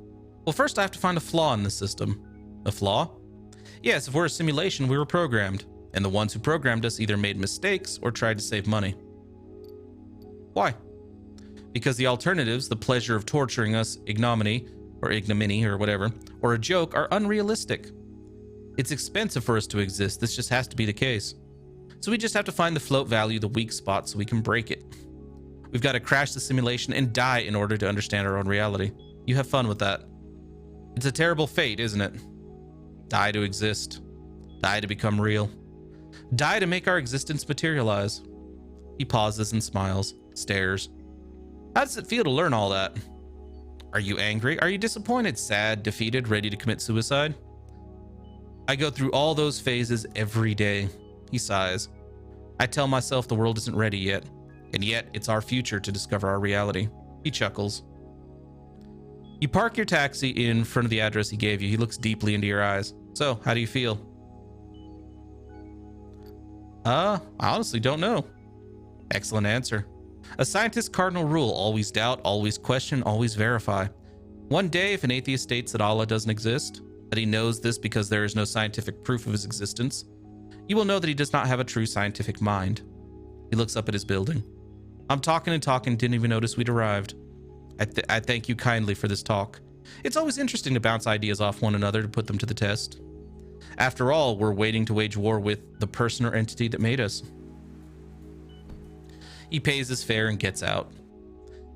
Well, first I have to find a flaw in the system. A flaw? Yes, if we're a simulation, we were programmed. And the ones who programmed us either made mistakes or tried to save money. Why? Because the alternatives, the pleasure of torturing us, ignominy or whatever, or a joke, are unrealistic. It's expensive for us to exist. This just has to be the case. So we just have to find the float value, the weak spot, so we can break it. We've got to crash the simulation and die in order to understand our own reality. You have fun with that. It's a terrible fate, isn't it? Die to exist. Die to become real. Die to make our existence materialize. He pauses and smiles, stares. How does it feel to learn all that? Are you angry? Are you disappointed, sad, defeated, ready to commit suicide? I go through all those phases every day. He sighs. I tell myself the world isn't ready yet, and yet it's our future to discover our reality. He chuckles. You park your taxi in front of the address he gave you. He looks deeply into your eyes. So, how do you feel? I honestly don't know. Excellent answer. A scientist's cardinal rule: always doubt, always question, always verify. One day, if an atheist states that Allah doesn't exist, that he knows this because there is no scientific proof of his existence, you will know that he does not have a true scientific mind. He looks up at his building. I'm talking and talking, didn't even notice we'd arrived. I thank you kindly for this talk. It's always interesting to bounce ideas off one another to put them to the test. After all, we're waiting to wage war with the person or entity that made us. He pays his fare and gets out.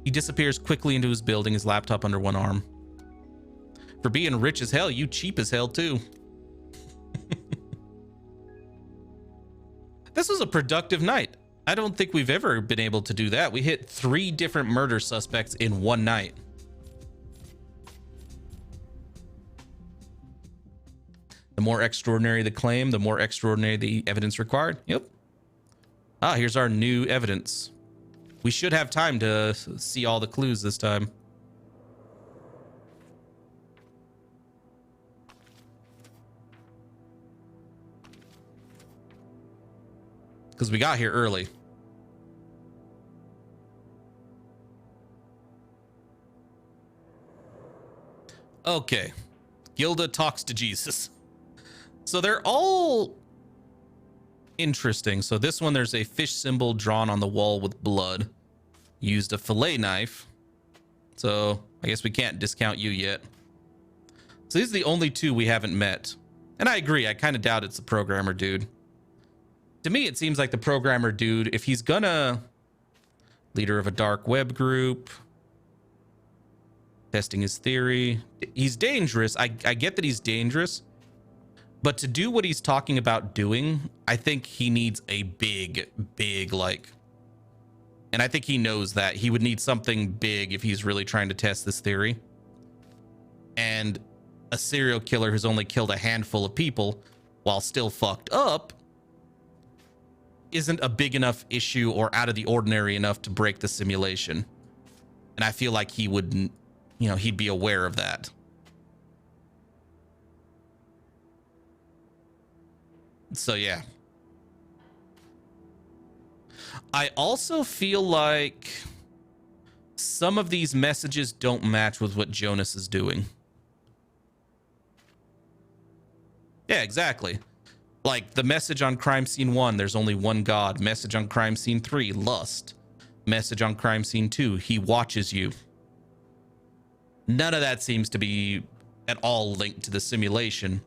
He disappears quickly into his building, his laptop under one arm. For being rich as hell, you cheap as hell too. This was a productive night. I don't think we've ever been able to do that. We hit 3 different murder suspects in one night. The more extraordinary the claim, the more extraordinary the evidence required. Yep. Ah, here's our new evidence. We should have time to see all the clues this time. Because we got here early. Okay. Gilda talks to Jesus. So they're all interesting. So this one, there's a fish symbol drawn on the wall with blood. Used a fillet knife. So I guess we can't discount you yet. So these are the only 2 we haven't met. And I agree, I kind of doubt it's the programmer dude. To me, it seems like the programmer dude, if he's gonna... Leader of a dark web group. Testing his theory. He's dangerous. I get that he's dangerous. But to do what he's talking about doing, I think he needs a big, like... And I think he knows that. He would need something big if he's really trying to test this theory. And a serial killer who's only killed a handful of people while still fucked up isn't a big enough issue or out of the ordinary enough to break the simulation. And I feel like he would, you know, he'd be aware of that. So yeah. I also feel like some of these messages don't match with what Jonas is doing. Yeah, exactly. Like the message on crime scene 1, there's only one God. Message on crime scene 3, lust. Message on crime scene 2, he watches you. None of that seems to be at all linked to the simulation.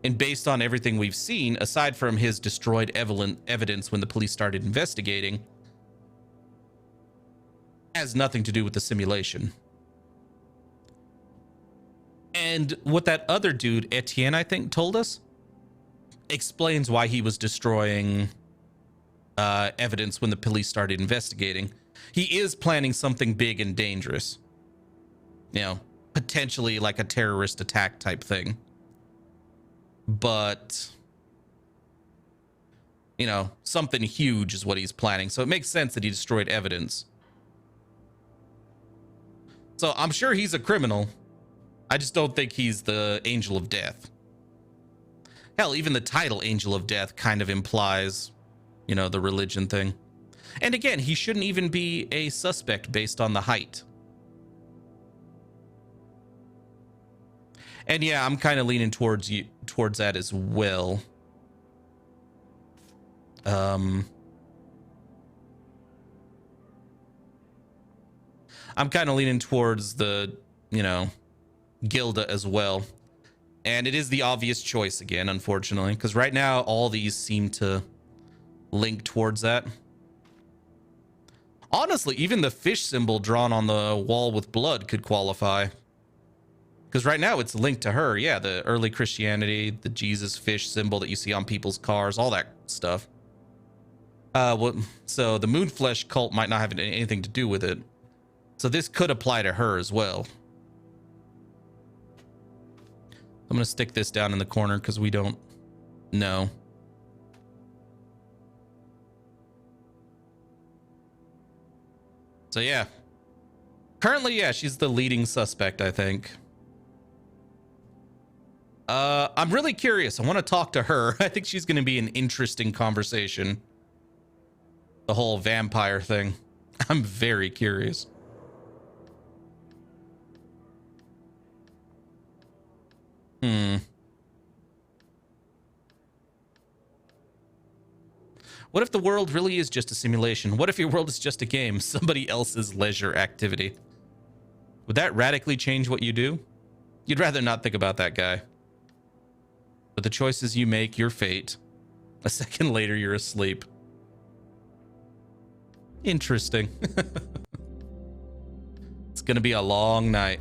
And based on everything we've seen, aside from his destroyed evidence when the police started investigating, has nothing to do with the simulation. And what that other dude, Etienne, I think, told us, explains why he was destroying evidence when the police started investigating. He is planning something big and dangerous. You know, potentially like a terrorist attack type thing. But, you know, something huge is what he's planning. So it makes sense that he destroyed evidence. So I'm sure he's a criminal. I just don't think he's the Angel of Death. Hell, even the title Angel of Death kind of implies, you know, the religion thing. And again, he shouldn't even be a suspect based on the height. And yeah, I'm kind of leaning towards that as well. I'm kind of leaning towards the, Gilda as well. And it is the obvious choice again, unfortunately, because right now all these seem to link towards that. Honestly, even the fish symbol drawn on the wall with blood could qualify. Because right now it's linked to her. Yeah, the early Christianity, the Jesus fish symbol that you see on people's cars, all that stuff. So the Moonflesh cult might not have anything to do with it. So this could apply to her as well. I'm going to stick this down in the corner because we don't know. So yeah. Currently, yeah, she's the leading suspect, I think. I'm really curious. I want to talk to her. I think she's going to be an interesting conversation. The whole vampire thing. I'm very curious. What if the world really is just a simulation? What if your world is just a game, somebody else's leisure activity? Would that radically change what you do? You'd rather not think about that guy. But the choices you make, your fate. A second later, you're asleep. Interesting. It's gonna be a long night.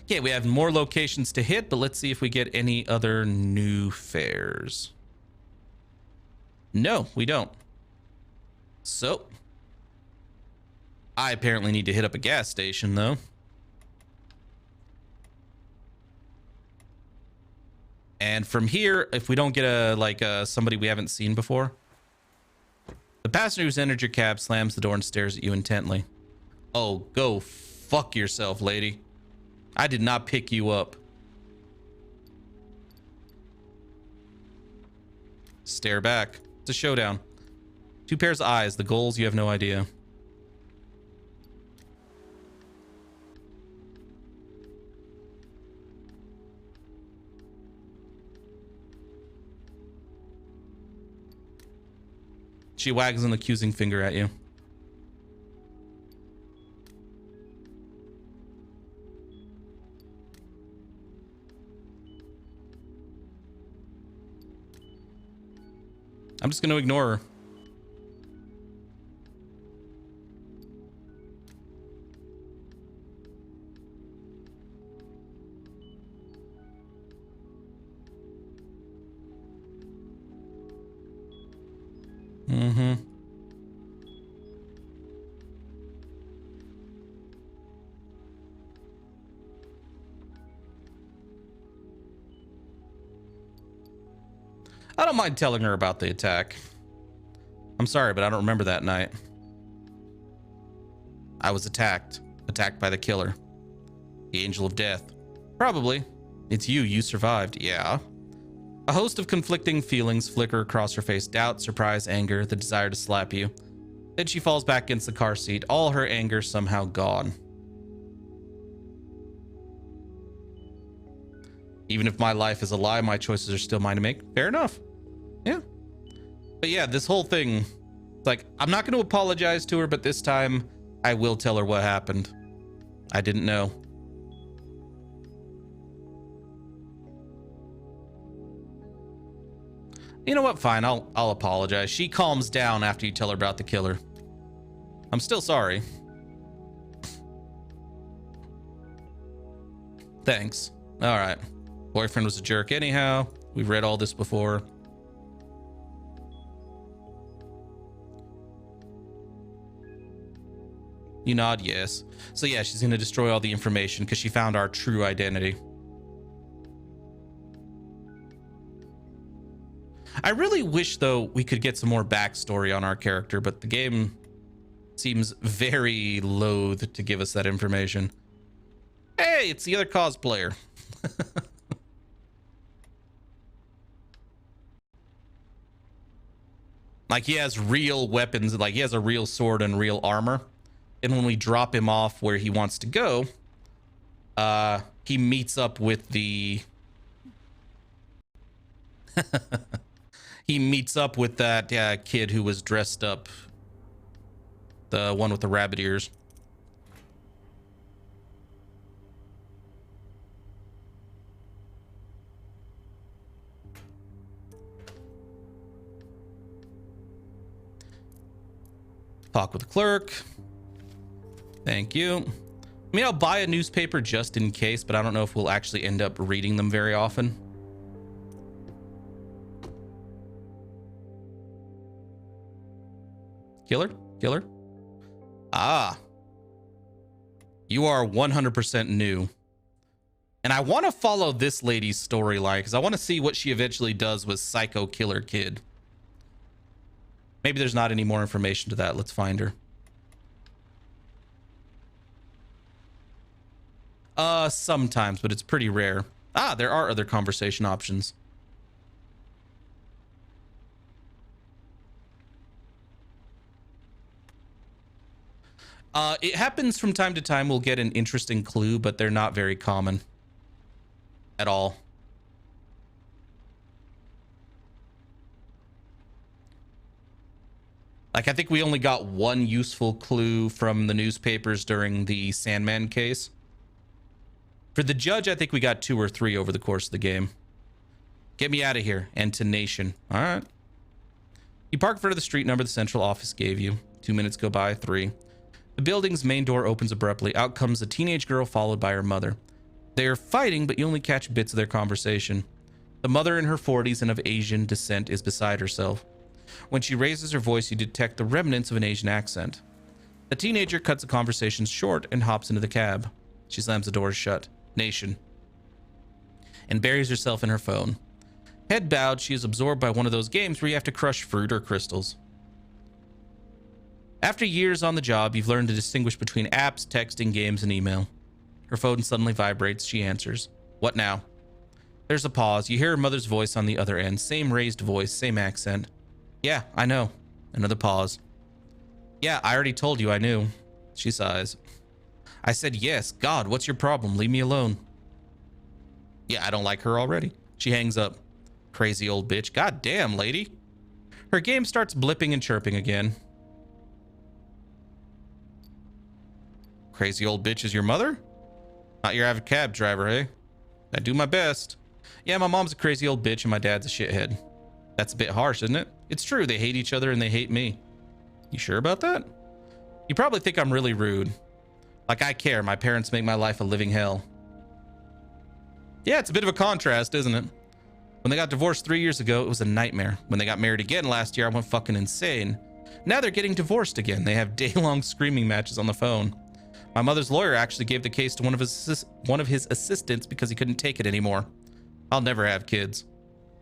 Okay, we have more locations to hit, but let's see if we get any other new fares. No, we don't. So, I apparently need to hit up a gas station, though. And from here, if we don't get somebody we haven't seen before, the passenger who's entered your cab slams the door and stares at you intently. Oh, go fuck yourself, lady. I did not pick you up. Stare back. It's a showdown. Two pairs of eyes. The goals, you have no idea. She wags an accusing finger at you. I'm just going to ignore her. I don't mind telling her about the attack. I'm sorry, but I don't remember that night. I was attacked by the killer. The Angel of Death. Probably. It's you. You survived. Yeah. A host of conflicting feelings flicker across her face. Doubt, surprise, anger, the desire to slap you. Then she falls back against the car seat. All her anger somehow gone. Even if my life is a lie, my choices are still mine to make. Fair enough. Yeah. But yeah, this whole thing, it's like, I'm not going to apologize to her, but this time I will tell her what happened. I didn't know. You know what? Fine. I'll apologize. She calms down after you tell her about the killer. I'm still sorry. Thanks. All right. Boyfriend was a jerk anyhow. We've read all this before. You nod yes. So yeah, she's going to destroy all the information because she found our true identity. I really wish, though, we could get some more backstory on our character, but the game seems very loath to give us that information. Hey, it's the other cosplayer. Like, he has real weapons, like he has a real sword and real armor. And when we drop him off where he wants to go, he meets up with the... he meets up with that kid who was dressed up. The one with the rabbit ears. Talk with the clerk. Thank you. I mean, I'll buy a newspaper just in case, but I don't know if we'll actually end up reading them very often. Killer? Ah. You are 100% new. And I want to follow this lady's storyline because I want to see what she eventually does with Psycho Killer Kid. Maybe there's not any more information to that. Let's find her. Sometimes, but it's pretty rare. Ah, there are other conversation options. It happens from time to time. We'll get an interesting clue, but they're not very common at all. Like, I think we only got one useful clue from the newspapers during the Sandman case. For the judge, I think we got 2 or 3 over the course of the game. Get me out of here. And to Nation. All right. You park in front of the street number the central office gave you. 2 minutes go by, 3. The building's main door opens abruptly. Out comes a teenage girl followed by her mother. They are fighting, but you only catch bits of their conversation. The mother in her 40s and of Asian descent is beside herself. When she raises her voice, you detect the remnants of an Asian accent. The teenager cuts the conversation short and hops into the cab. She slams the doors shut. Nation. And buries herself in her phone. Head bowed, she is absorbed by one of those games where you have to crush fruit or crystals. After years on the job, you've learned to distinguish between apps, texting, games, and email. Her phone suddenly vibrates. She answers. What now? There's a pause. You hear her mother's voice on the other end. Same raised voice, same accent. Yeah, I know. Another pause. Yeah, I already told you I knew. She sighs. I said yes. God, what's your problem? Leave me alone. Yeah, I don't like her already. She hangs up. Crazy old bitch. God damn, lady. Her game starts blipping and chirping again. Crazy old bitch is your mother? Not your average cab driver, eh? I do my best. Yeah, my mom's a crazy old bitch and my dad's a shithead. That's a bit harsh, isn't it? It's true. They hate each other and they hate me. You sure about that? You probably think I'm really rude. Like I care. My parents make my life a living hell. Yeah, it's a bit of a contrast, isn't it? When they got divorced 3 years ago, it was a nightmare. When they got married again last year, I went fucking insane. Now they're getting divorced again. They have day-long screaming matches on the phone. My mother's lawyer actually gave the case to one of his assistants because he couldn't take it anymore. I'll never have kids.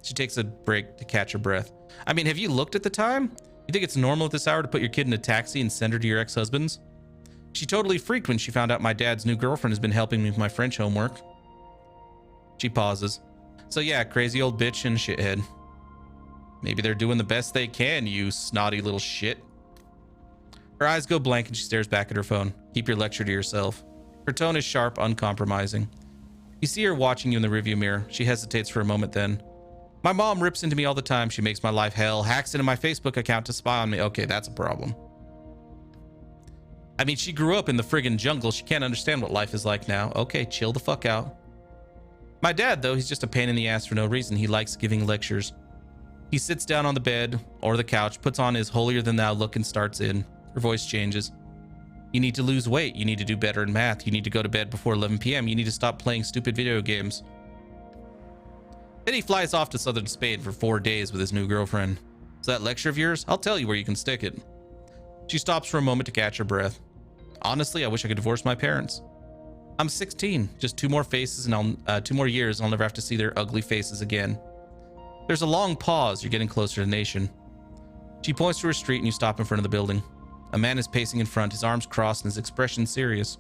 She takes a break to catch her breath. I mean, have you looked at the time? You think it's normal at this hour to put your kid in a taxi and send her to your ex-husband's? She totally freaked when she found out my dad's new girlfriend has been helping me with my French homework. She pauses. So yeah, crazy old bitch and shithead. Maybe they're doing the best they can, you snotty little shit. Her eyes go blank and she stares back at her phone. Keep your lecture to yourself. Her tone is sharp, uncompromising. You see her watching you in the rearview mirror. She hesitates for a moment then. My mom rips into me all the time. She makes my life hell, hacks into my Facebook account to spy on me. Okay, that's a problem. I mean, she grew up in the friggin' jungle. She can't understand what life is like now. Okay, chill the fuck out. My dad, though, he's just a pain in the ass for no reason. He likes giving lectures. He sits down on the bed or the couch, puts on his holier-than-thou look and starts in. Her voice changes. You need to lose weight. You need to do better in math. You need to go to bed before 11 p.m. You need to stop playing stupid video games. Then he flies off to southern Spain for 4 days with his new girlfriend. Is that lecture of yours? I'll tell you where you can stick it. She stops for a moment to catch her breath. Honestly, I wish I could divorce my parents. I'm 16. Just 2 more faces and 2 more years and I'll never have to see their ugly faces again. There's a long pause. You're getting closer to Nation. She points to her street and you stop in front of the building. A man is pacing in front, his arms crossed and his expression serious.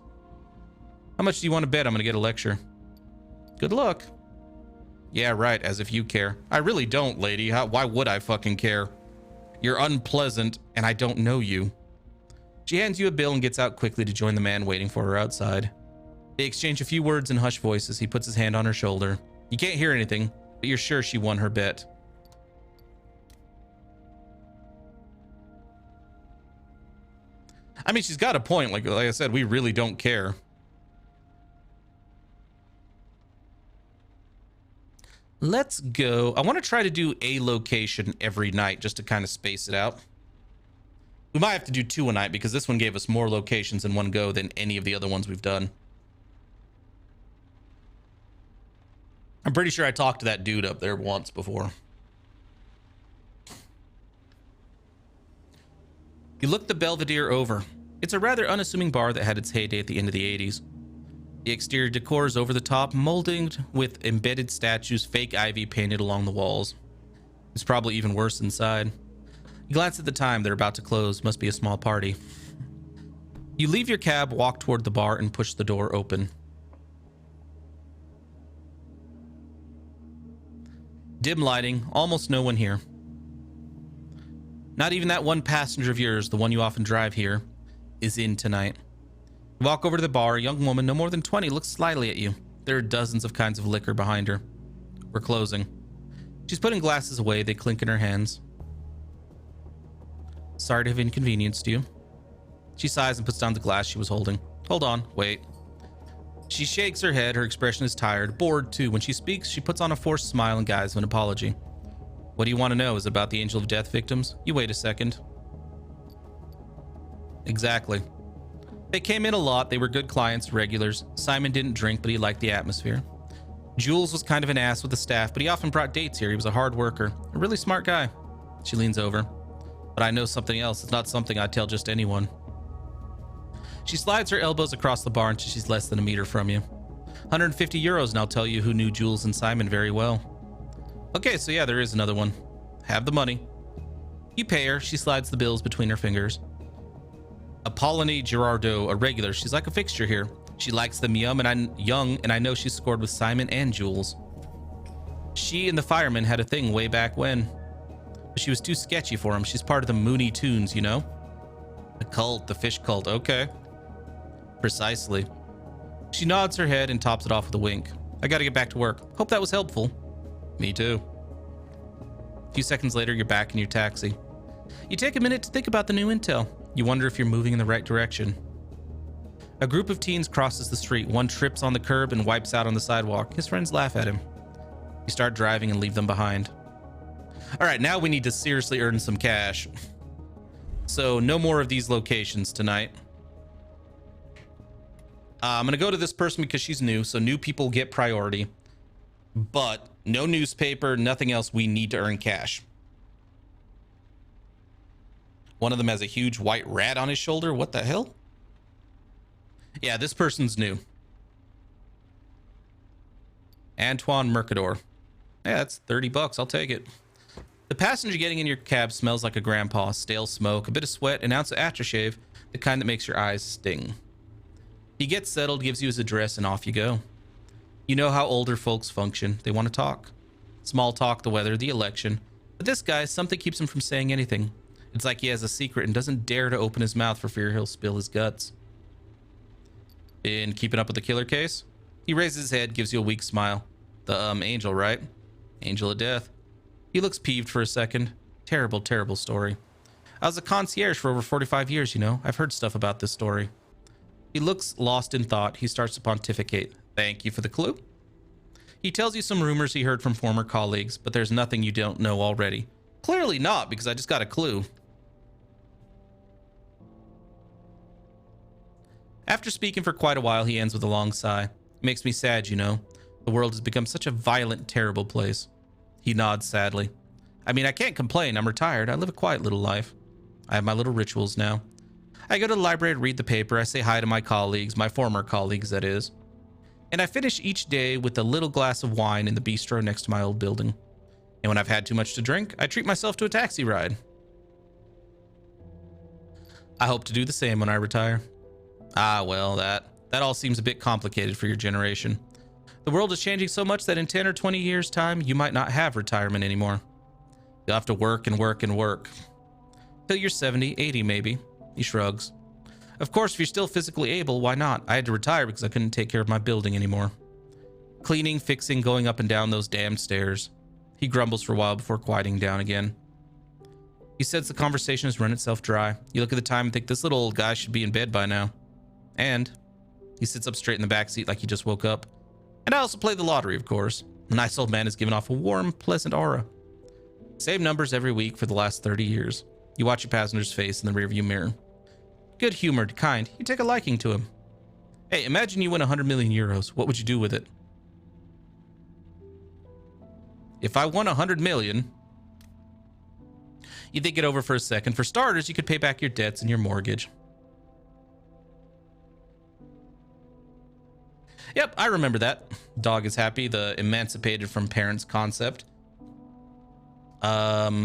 How much do you want to bet I'm going to get a lecture? Good luck. Yeah, right, as if you care. I really don't, lady. Why would I fucking care? You're unpleasant and I don't know you. She hands you a bill and gets out quickly to join the man waiting for her outside. They exchange a few words in hushed voices. He puts his hand on her shoulder. You can't hear anything, but you're sure she won her bet. I mean, she's got a point. Like I said, we really don't care. Let's go. I want to try to do a location every night just to kind of space it out. We might have to do 2 a night because this one gave us more locations in one go than any of the other ones we've done. I'm pretty sure I talked to that dude up there once before. You look the Belvedere over. It's a rather unassuming bar that had its heyday at the end of the 80s. The exterior decor is over the top, molded with embedded statues, fake ivy painted along the walls. It's probably even worse inside. You glance at the time. They're about to close. Must be a small party. You leave your cab, walk toward the bar, and push the door open. Dim lighting, almost no one here. Not even that one passenger of yours, the one you often drive here, is in tonight. You walk over to the bar. A young woman, no more than 20, looks slyly at you. There are dozens of kinds of liquor behind her. We're closing. She's putting glasses away. They clink in her hands. Sorry to have inconvenienced you. She sighs and puts down the glass she was holding. Hold on, wait. She shakes her head. Her expression is tired, bored too. When she speaks, she puts on a forced smile and guise of an apology. What do you want to know? Is it about the Angel of Death victims? You wait a second. Exactly. They came in a lot. They were good clients, regulars. Simon didn't drink, but he liked the atmosphere. Jules was kind of an ass with the staff, but he often brought dates here. He was a hard worker, a really smart guy. She leans over. But I know something else. It's not something I'd tell just anyone. She slides her elbows across the bar until she's less than a meter from you. 150 euros, and I'll tell you who knew Jules and Simon very well. Okay, so yeah, there is another one. Have the money. You pay her. She slides the bills between her fingers. Apollonie Girardot, a regular. She's like a fixture here. She likes them young, and I know she's scored with Simon and Jules. She and the fireman had a thing way back when. But she was too sketchy for him. She's part of the Mooney Tunes, you know? The cult, the fish cult. Okay. Precisely. She nods her head and tops it off with a wink. I gotta get back to work. Hope that was helpful. Me too. A few seconds later, you're back in your taxi. You take a minute to think about the new intel. You wonder if you're moving in the right direction. A group of teens crosses the street. One trips on the curb and wipes out on the sidewalk. His friends laugh at him. You start driving and leave them behind. All right, now we need to seriously earn some cash. So no more of these locations tonight. I'm going to go to this person because she's new. So new people get priority. But no newspaper, nothing else. We need to earn cash. One of them has a huge white rat on his shoulder. What the hell? Yeah, this person's new. Antoine Mercador. Yeah, that's $30. I'll take it. The passenger getting in your cab smells like a grandpa. Stale smoke, a bit of sweat, an ounce of aftershave, the kind that makes your eyes sting. He gets settled, gives you his address, and off you go. You know how older folks function. They want to talk. Small talk, the weather, the election. But this guy, something keeps him from saying anything. It's like he has a secret and doesn't dare to open his mouth for fear he'll spill his guts. Been keeping up with the killer case? He raises his head, gives you a weak smile. The, Angel, right? Angel of Death. He looks peeved for a second. Terrible, terrible story. I was a concierge for over 45 years, you know. I've heard stuff about this story. He looks lost in thought. He starts to pontificate. Thank you for the clue. He tells you some rumors he heard from former colleagues, but there's nothing you don't know already. Clearly not, because I just got a clue. After speaking for quite a while, he ends with a long sigh. It makes me sad, you know. The world has become such a violent, terrible place. He nods sadly. I mean, I can't complain. I'm retired. I live a quiet little life. I have my little rituals now. I go to the library to read the paper. I say hi to my colleagues, my former colleagues, that is. And I finish each day with a little glass of wine in the bistro next to my old building. And when I've had too much to drink, I treat myself to a taxi ride. I hope to do the same when I retire. Ah, well, that all seems a bit complicated for your generation. The world is changing so much that in 10 or 20 years' time, you might not have retirement anymore. You'll have to work and work and work. Till you're 70, 80 maybe. He shrugs. Of course, if you're still physically able, why not? I had to retire because I couldn't take care of my building anymore. Cleaning, fixing, going up and down those damned stairs. He grumbles for a while before quieting down again. He says the conversation has run itself dry. You look at the time and think this little old guy should be in bed by now. And he sits up straight in the back seat like he just woke up. And I also play the lottery, of course. The nice old man is giving off a warm, pleasant aura. Same numbers every week for the last 30 years. You watch your passenger's face in the rearview mirror. Good-humored, kind. You take a liking to him. Hey, imagine you win 100 million euros. What would you do with it? If I won 100 million, you think it over for a second. For starters, you could pay back your debts and your mortgage. Yep, I remember that. Dog is happy. The emancipated from parents concept. Yeah,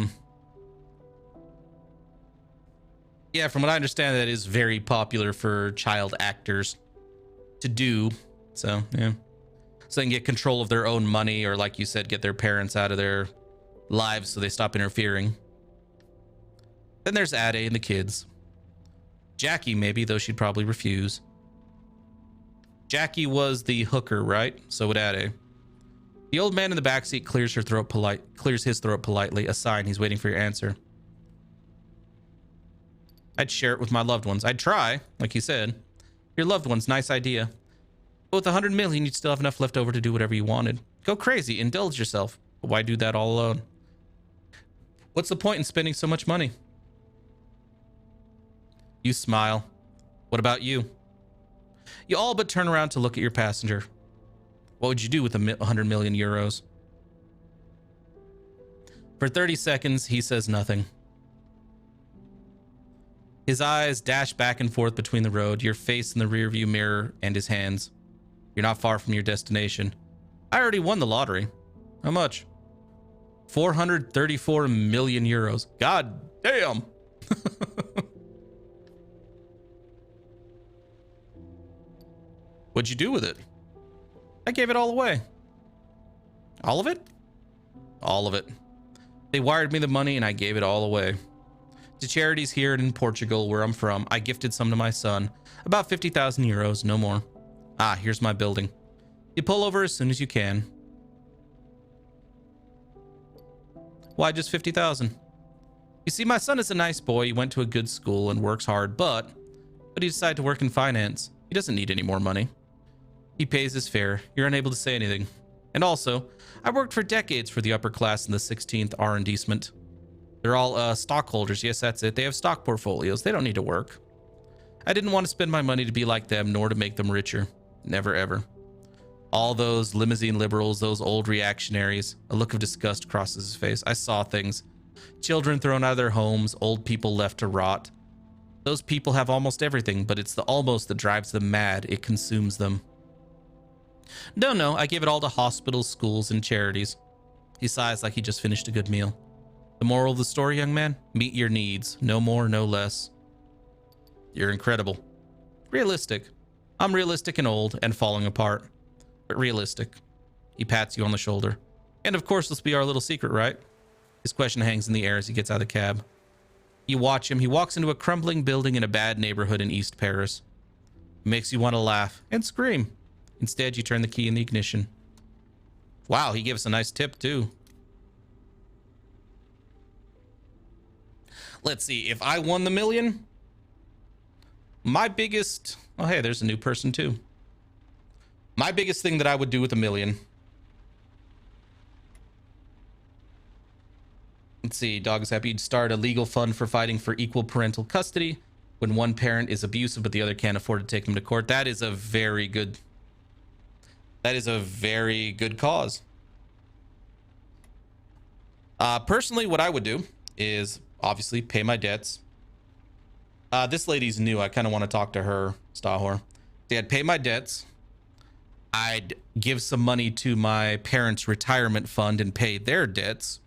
from what I understand, that is very popular for child actors to do. So, yeah. So they can get control of their own money, or like you said, get their parents out of their lives so they stop interfering. Then there's Ade and the kids. Jackie, maybe, though she'd probably refuse. Jackie was the hooker, right? So would Ade. The old man in the backseat clears his throat politely, a sign he's waiting for your answer. I'd share it with my loved ones. I'd try, like he said. Your loved ones, nice idea. But with 100 million, you'd still have enough left over to do whatever you wanted. Go crazy, indulge yourself. But why do that all alone? What's the point in spending so much money? You smile. What about you? You all but turn around to look at your passenger. What would you do with 100 million euros? For 30 seconds, he says nothing. His eyes dash back and forth between the road, your face in the rearview mirror, and his hands. You're not far from your destination. I already won the lottery. How much? 434 million euros. God damn. What'd you do with it? I gave it all away. All of it? All of it. They wired me the money and I gave it all away. To charities here and in Portugal, where I'm from. I gifted some to my son. About 50,000 euros, no more. Ah, here's my building. You pull over as soon as you can. Why just 50,000? You see, my son is a nice boy. He went to a good school and works hard, but he decided to work in finance. He doesn't need any more money. He pays his fare. You're unable to say anything. And also, I worked for decades for the upper class in the 16th arrondissement. They're all stockholders. Yes, that's it. They have stock portfolios. They don't need to work. I didn't want to spend my money to be like them, nor to make them richer. Never, ever. All those limousine liberals, those old reactionaries. A look of disgust crosses his face. I saw things. Children thrown out of their homes, old people left to rot. Those people have almost everything, but it's the almost that drives them mad. It consumes them. No, I gave it all to hospitals, schools, and charities. He sighs like he just finished a good meal. The moral of the story, young man? Meet your needs. No more, no less. You're incredible. Realistic. I'm realistic and old and falling apart. But realistic. He pats you on the shoulder. And of course, this will be our little secret, right? His question hangs in the air as he gets out of the cab. You watch him. He walks into a crumbling building in a bad neighborhood in East Paris. It makes you want to laugh and scream. Instead, you turn the key in the ignition. Wow, he gave us a nice tip, too. Let's see. If I won the million, my biggest... Oh, hey, there's a new person, too. My biggest thing that I would do with a million... Let's see. Dog is happy. You'd start a legal fund for fighting for equal parental custody when one parent is abusive but the other can't afford to take them to court. That is a very good... That is a very good cause. Personally, what I would do is obviously pay my debts. This lady's new. I kind of want to talk to her, Stahor. I'd pay my debts. I'd give some money to my parents' retirement fund and pay their debts.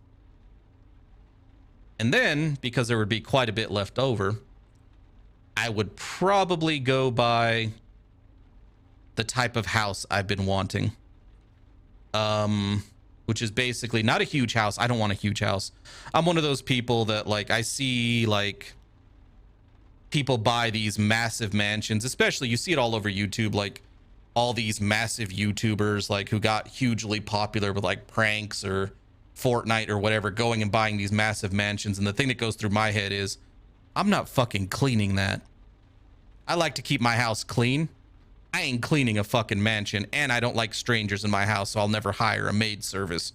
And then, because there would be quite a bit left over, I would probably go buy the type of house I've been wanting. Which is basically not a huge house. I don't want a huge house. I'm one of those people that, like, I see, like, people buy these massive mansions, especially you see it all over YouTube, like all these massive YouTubers like who got hugely popular with like pranks or Fortnite or whatever, going and buying these massive mansions. And the thing that goes through my head is, I'm not fucking cleaning that. I like to keep my house clean. I ain't cleaning a fucking mansion, and I don't like strangers in my house, so I'll never hire a maid service.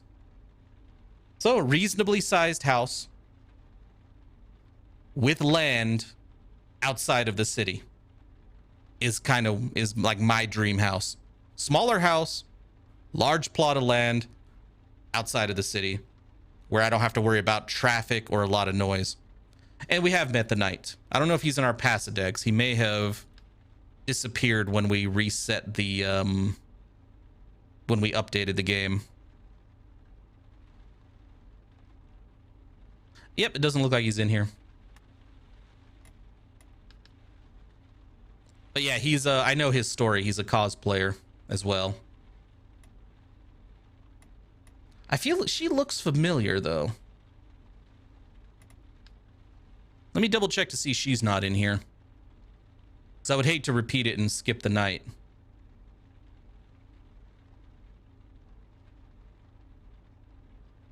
So a reasonably sized house with land outside of the city is like my dream house. Smaller house, large plot of land outside of the city where I don't have to worry about traffic or a lot of noise. And we have met the knight. I don't know if he's in our Passadex. He may have disappeared when we reset the when we updated the game. Yep, it doesn't look like he's in here. But yeah, he's I know his story. He's a cosplayer as well. I feel she looks familiar though. Let me double check to see she's not in here, because I would hate to repeat it and skip the night.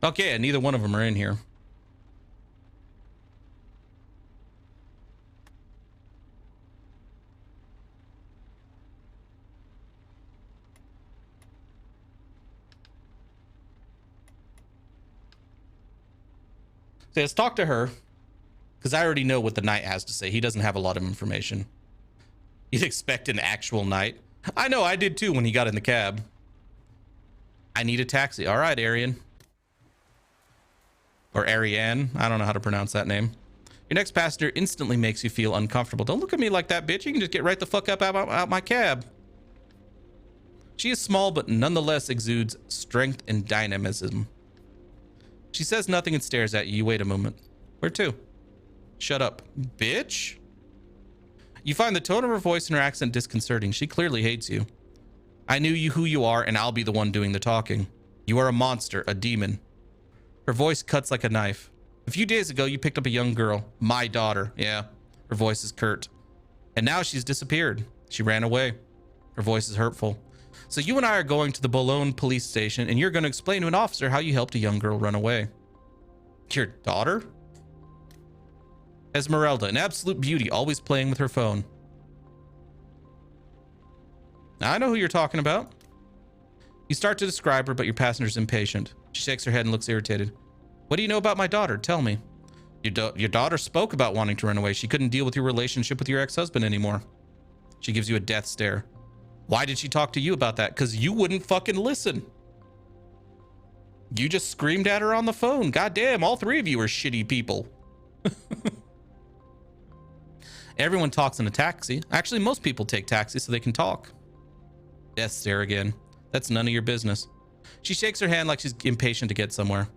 Okay, neither one of them are in here. So let's talk to her, because I already know what the knight has to say. He doesn't have a lot of information. You'd expect an actual knight. I know, I did too when he got in the cab. I need a taxi. All right, Arian. Or Ariane. I don't know how to pronounce that name. Your next passenger instantly makes you feel uncomfortable. Don't look at me like that, bitch. You can just get right the fuck up out my cab. She is small, but nonetheless exudes strength and dynamism. She says nothing and stares at you. You wait a moment. Where to? Shut up, bitch. You find the tone of her voice and her accent disconcerting. She clearly hates you. I knew you who you are, and I'll be the one doing the talking. You are a monster, a demon. Her voice cuts like a knife. A few days ago, you picked up a young girl, my daughter. Yeah, her voice is curt. And now she's disappeared. She ran away. Her voice is hurtful. So you and I are going to the Boulogne police station, and you're going to explain to an officer how you helped a young girl run away. Your daughter? Esmeralda, an absolute beauty, always playing with her phone. Now, I know who you're talking about. You start to describe her, but your passenger's impatient. She shakes her head and looks irritated. What do you know about my daughter? Tell me. Your daughter spoke about wanting to run away. She couldn't deal with your relationship with your ex-husband anymore. She gives you a death stare. Why did she talk to you about that? Because you wouldn't fucking listen. You just screamed at her on the phone. Goddamn, all three of you are shitty people. Everyone talks in a taxi. Actually, most people take taxis so they can talk. Death stare again. That's none of your business. She shakes her hand like she's impatient to get somewhere.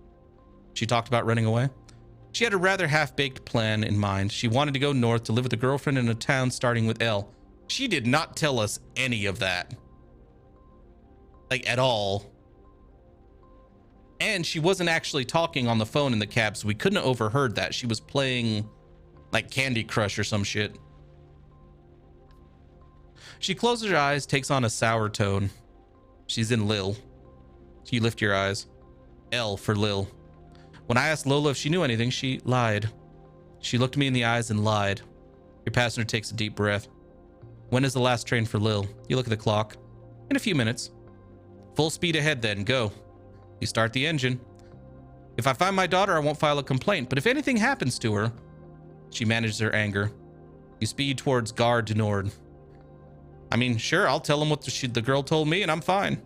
She talked about running away. She had a rather half-baked plan in mind. She wanted to go north to live with a girlfriend in a town starting with L. She did not tell us any of that. Like, at all. And she wasn't actually talking on the phone in the cab, so we couldn't have overheard that. She was playing, like, Candy Crush or some shit. She closes her eyes, takes on a sour tone. She's in Lil. You lift your eyes. L for Lil. When I asked Lola if she knew anything, she lied. She looked me in the eyes and lied. Your passenger takes a deep breath. When is the last train for Lil? You look at the clock. In a few minutes. Full speed ahead then, go. You start the engine. If I find my daughter, I won't file a complaint, but if anything happens to her... She manages her anger. You speed towards Gare du Nord. I mean, sure, I'll tell him what the girl told me and I'm fine.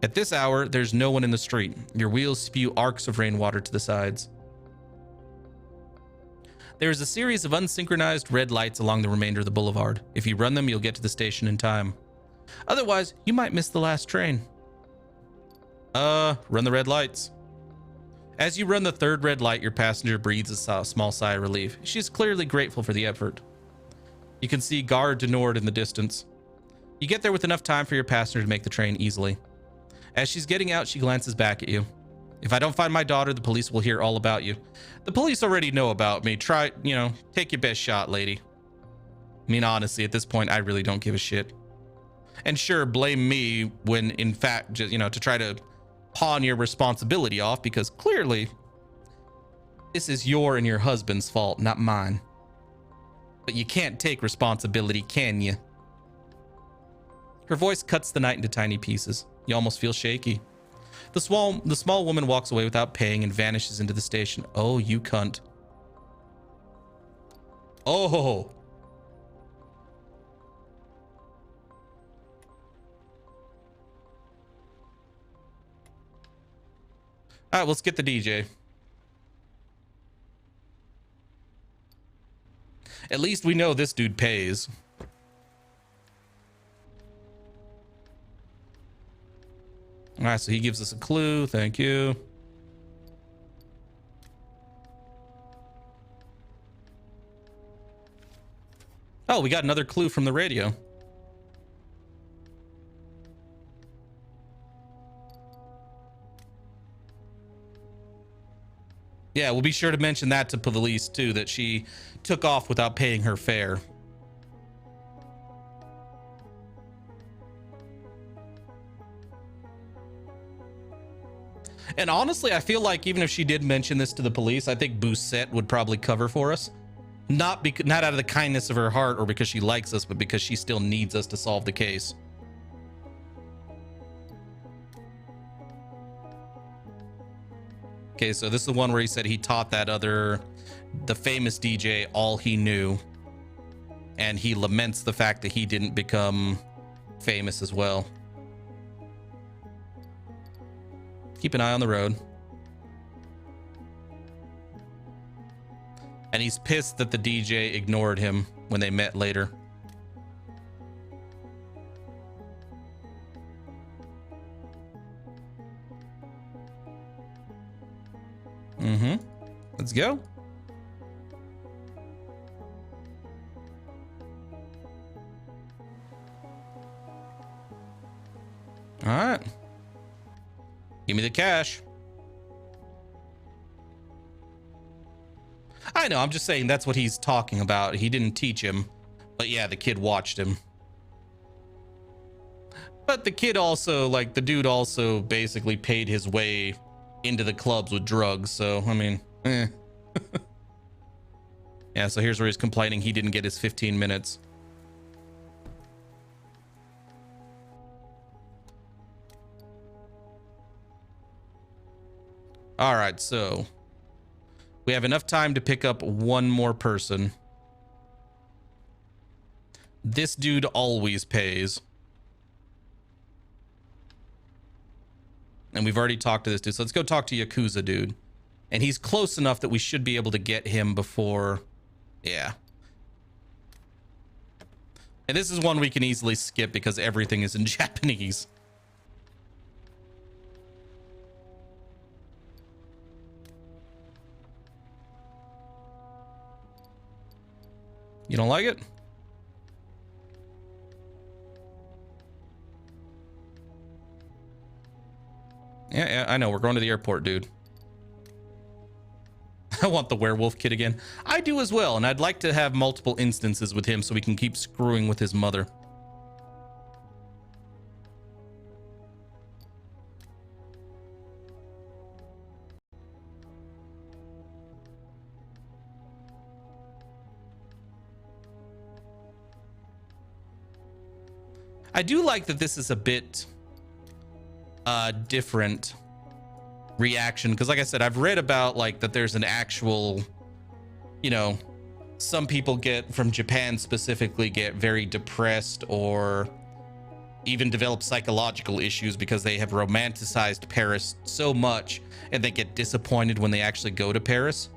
At this hour, there's no one in the street. Your wheels spew arcs of rainwater to the sides. There is a series of unsynchronized red lights along the remainder of the boulevard. If you run them, you'll get to the station in time. Otherwise, you might miss the last train. Run the red lights. As you run the third red light, your passenger breathes a small sigh of relief. She's clearly grateful for the effort. You can see Gare du Nord in the distance. You get there with enough time for your passenger to make the train easily. As she's getting out, she glances back at you. If I don't find my daughter, the police will hear all about you. The police already know about me. Take your best shot, lady. mean, honestly, at this point, I really don't give a shit. And sure, blame me when, in fact, just, you know, to try to pawn your responsibility off, because clearly this is your and your husband's fault, not mine. But you can't take responsibility, can you? Her voice cuts the night into tiny pieces. You almost feel shaky. The small woman walks away without paying and vanishes into the station. Oh, you cunt. Oh. All right, let's get the DJ. At least we know this dude pays. All right, so he gives us a clue. Thank you. Oh, we got another clue from the radio. Yeah, we'll be sure to mention that to police too, that she took off without paying her fare. And honestly, I feel like even if she did mention this to the police, I think Bousset would probably cover for us. Not out of the kindness of her heart or because she likes us, but because she still needs us to solve the case. Okay, so this is the one where he said he taught the famous DJ all he knew. And he laments the fact that he didn't become famous as well. Keep an eye on the road. And he's pissed that the DJ ignored him when they met later. Let's go. All right. Give me the cash. I know, I'm just saying that's what he's talking about. He didn't teach him, but yeah, the kid watched him. But the kid also, like, the dude also basically paid his way into the clubs with drugs, so, I mean, eh. Yeah, so here's where he's complaining he didn't get his 15 minutes. All right, so we have enough time to pick up one more person. This dude always pays. And we've already talked to this dude, so let's go talk to Yakuza dude. And he's close enough that we should be able to get him before... Yeah. And this is one we can easily skip because everything is in Japanese. You don't like it? Yeah, I know. We're going to the airport, dude. I want the werewolf kid again. I do as well, and I'd like to have multiple instances with him so we can keep screwing with his mother. I do like that this is a bit different reaction, because like I said, I've read about like that there's an actual, you know, some people get from Japan specifically get very depressed or even develop psychological issues because they have romanticized Paris so much and they get disappointed when they actually go to Paris.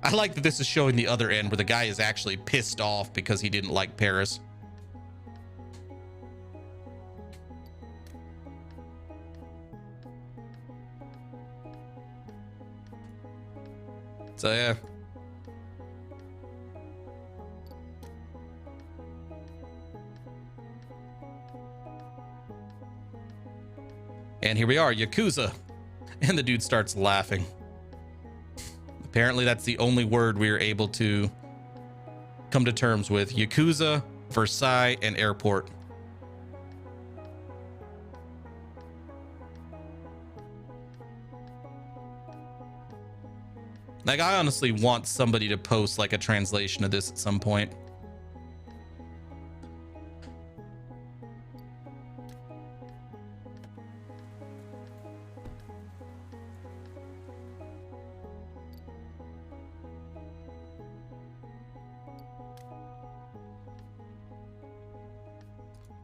I like that this is showing the other end where the guy is actually pissed off because he didn't like Paris. So yeah. And here we are, Yakuza. And the dude starts laughing. Apparently that's the only word we were able to come to terms with: Yakuza, Versailles, and airport. Like, I honestly want somebody to post like a translation of this at some point.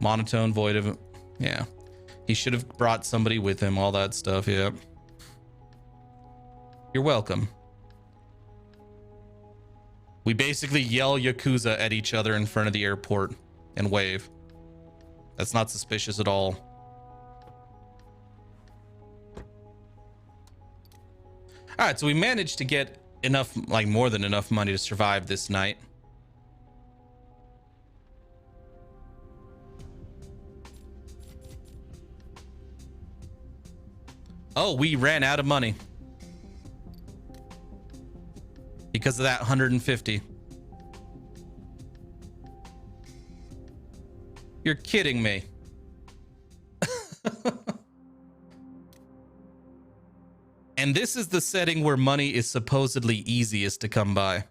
Monotone, void of, yeah. He should have brought somebody with him, all that stuff, yeah. You're welcome. We basically yell Yakuza at each other in front of the airport and wave. That's not suspicious at all. All right, so we managed to get enough, like more than enough money to survive this night. Oh, we ran out of money because of that 150. You're kidding me. And this is the setting where money is supposedly easiest to come by.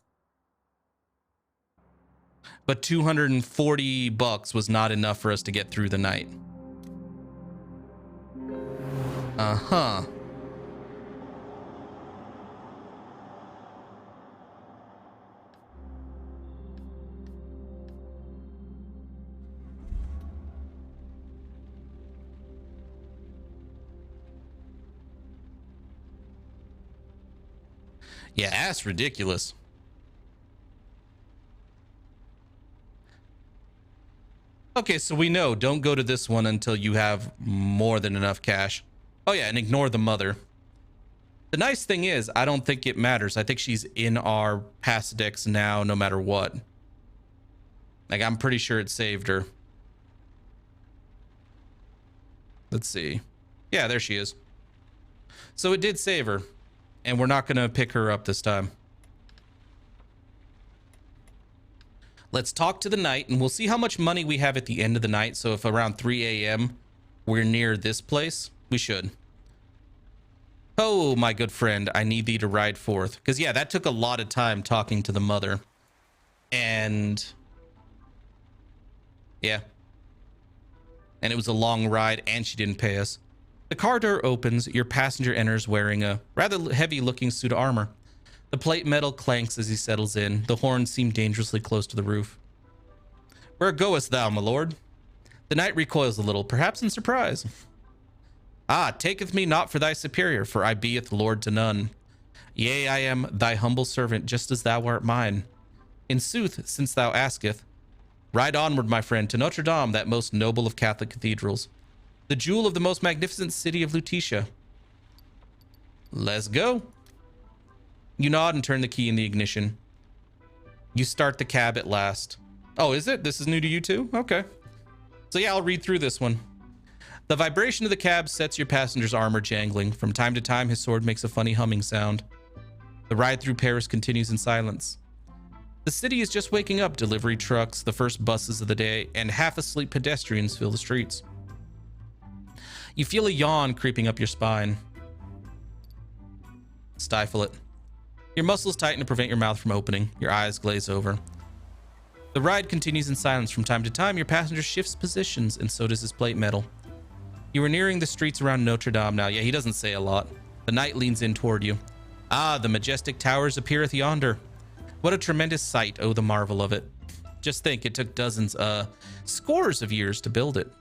But $240 was not enough for us to get through the night. Uh-huh. Yeah, that's ridiculous. Okay, so we know don't go to this one until you have more than enough cash. Oh yeah, and ignore the mother. The nice thing is, I don't think it matters. I think she's in our past decks now, no matter what. Like, I'm pretty sure it saved her. Let's see. Yeah, there she is. So it did save her. And we're not going to pick her up this time. Let's talk to the knight, and we'll see how much money we have at the end of the night. So if around 3 a.m. we're near this place, we should. Oh, my good friend, I need thee to ride forth. Because, yeah, that took a lot of time talking to the mother. And... yeah. And it was a long ride, and she didn't pay us. The car door opens. Your passenger enters wearing a rather heavy-looking suit of armor. The plate metal clanks as he settles in. The horns seem dangerously close to the roof. Where goest thou, my lord? The knight recoils a little, perhaps in surprise. Ah, taketh me not for thy superior, for I beeth lord to none. Yea, I am thy humble servant, just as thou art mine. In sooth, since thou asketh, ride onward, my friend, to Notre Dame, that most noble of Catholic cathedrals, the jewel of the most magnificent city of Lutetia. Let's go. You nod and turn the key in the ignition. You start the cab at last. Oh, is it? This is new to you too? Okay. So yeah, I'll read through this one. The vibration of the cab sets your passenger's armor jangling. From time to time, his sword makes a funny humming sound. The ride through Paris continues in silence. The city is just waking up. Delivery trucks, the first buses of the day, and half-asleep pedestrians fill the streets. You feel a yawn creeping up your spine. Stifle it. Your muscles tighten to prevent your mouth from opening. Your eyes glaze over. The ride continues in silence. From time to time, your passenger shifts positions, and so does his plate metal. You are nearing the streets around Notre Dame now. Yeah, he doesn't say a lot. The knight leans in toward you. Ah, the majestic towers appeareth yonder. What a tremendous sight, oh, the marvel of it. Just think, it took dozens, scores of years to build it.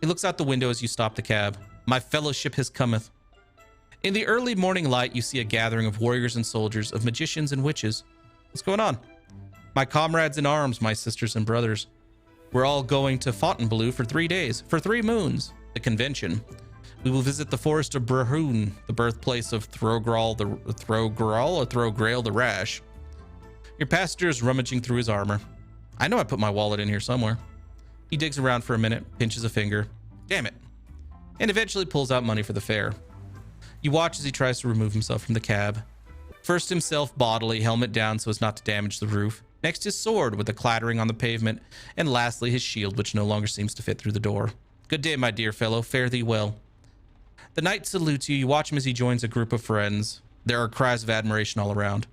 He looks out the window as you stop the cab. My fellowship has cometh. In the early morning light, you see a gathering of warriors and soldiers, of magicians and witches. What's going on? My comrades in arms, my sisters and brothers. We're all going to Fontainebleau for 3 days, for 3 moons, the convention. We will visit the forest of Brehun, the birthplace of Thrograil the Rash. Your passenger is rummaging through his armor. I know I put my wallet in here somewhere. He digs around for a minute, pinches a finger. Damn it. And eventually pulls out money for the fare. You watch as he tries to remove himself from the cab. First himself bodily, helmet down so as not to damage the roof. Next, his sword with a clattering on the pavement. And lastly, his shield, which no longer seems to fit through the door. Good day, my dear fellow. Fare thee well. The knight salutes you. You watch him as he joins a group of friends. There are cries of admiration all around.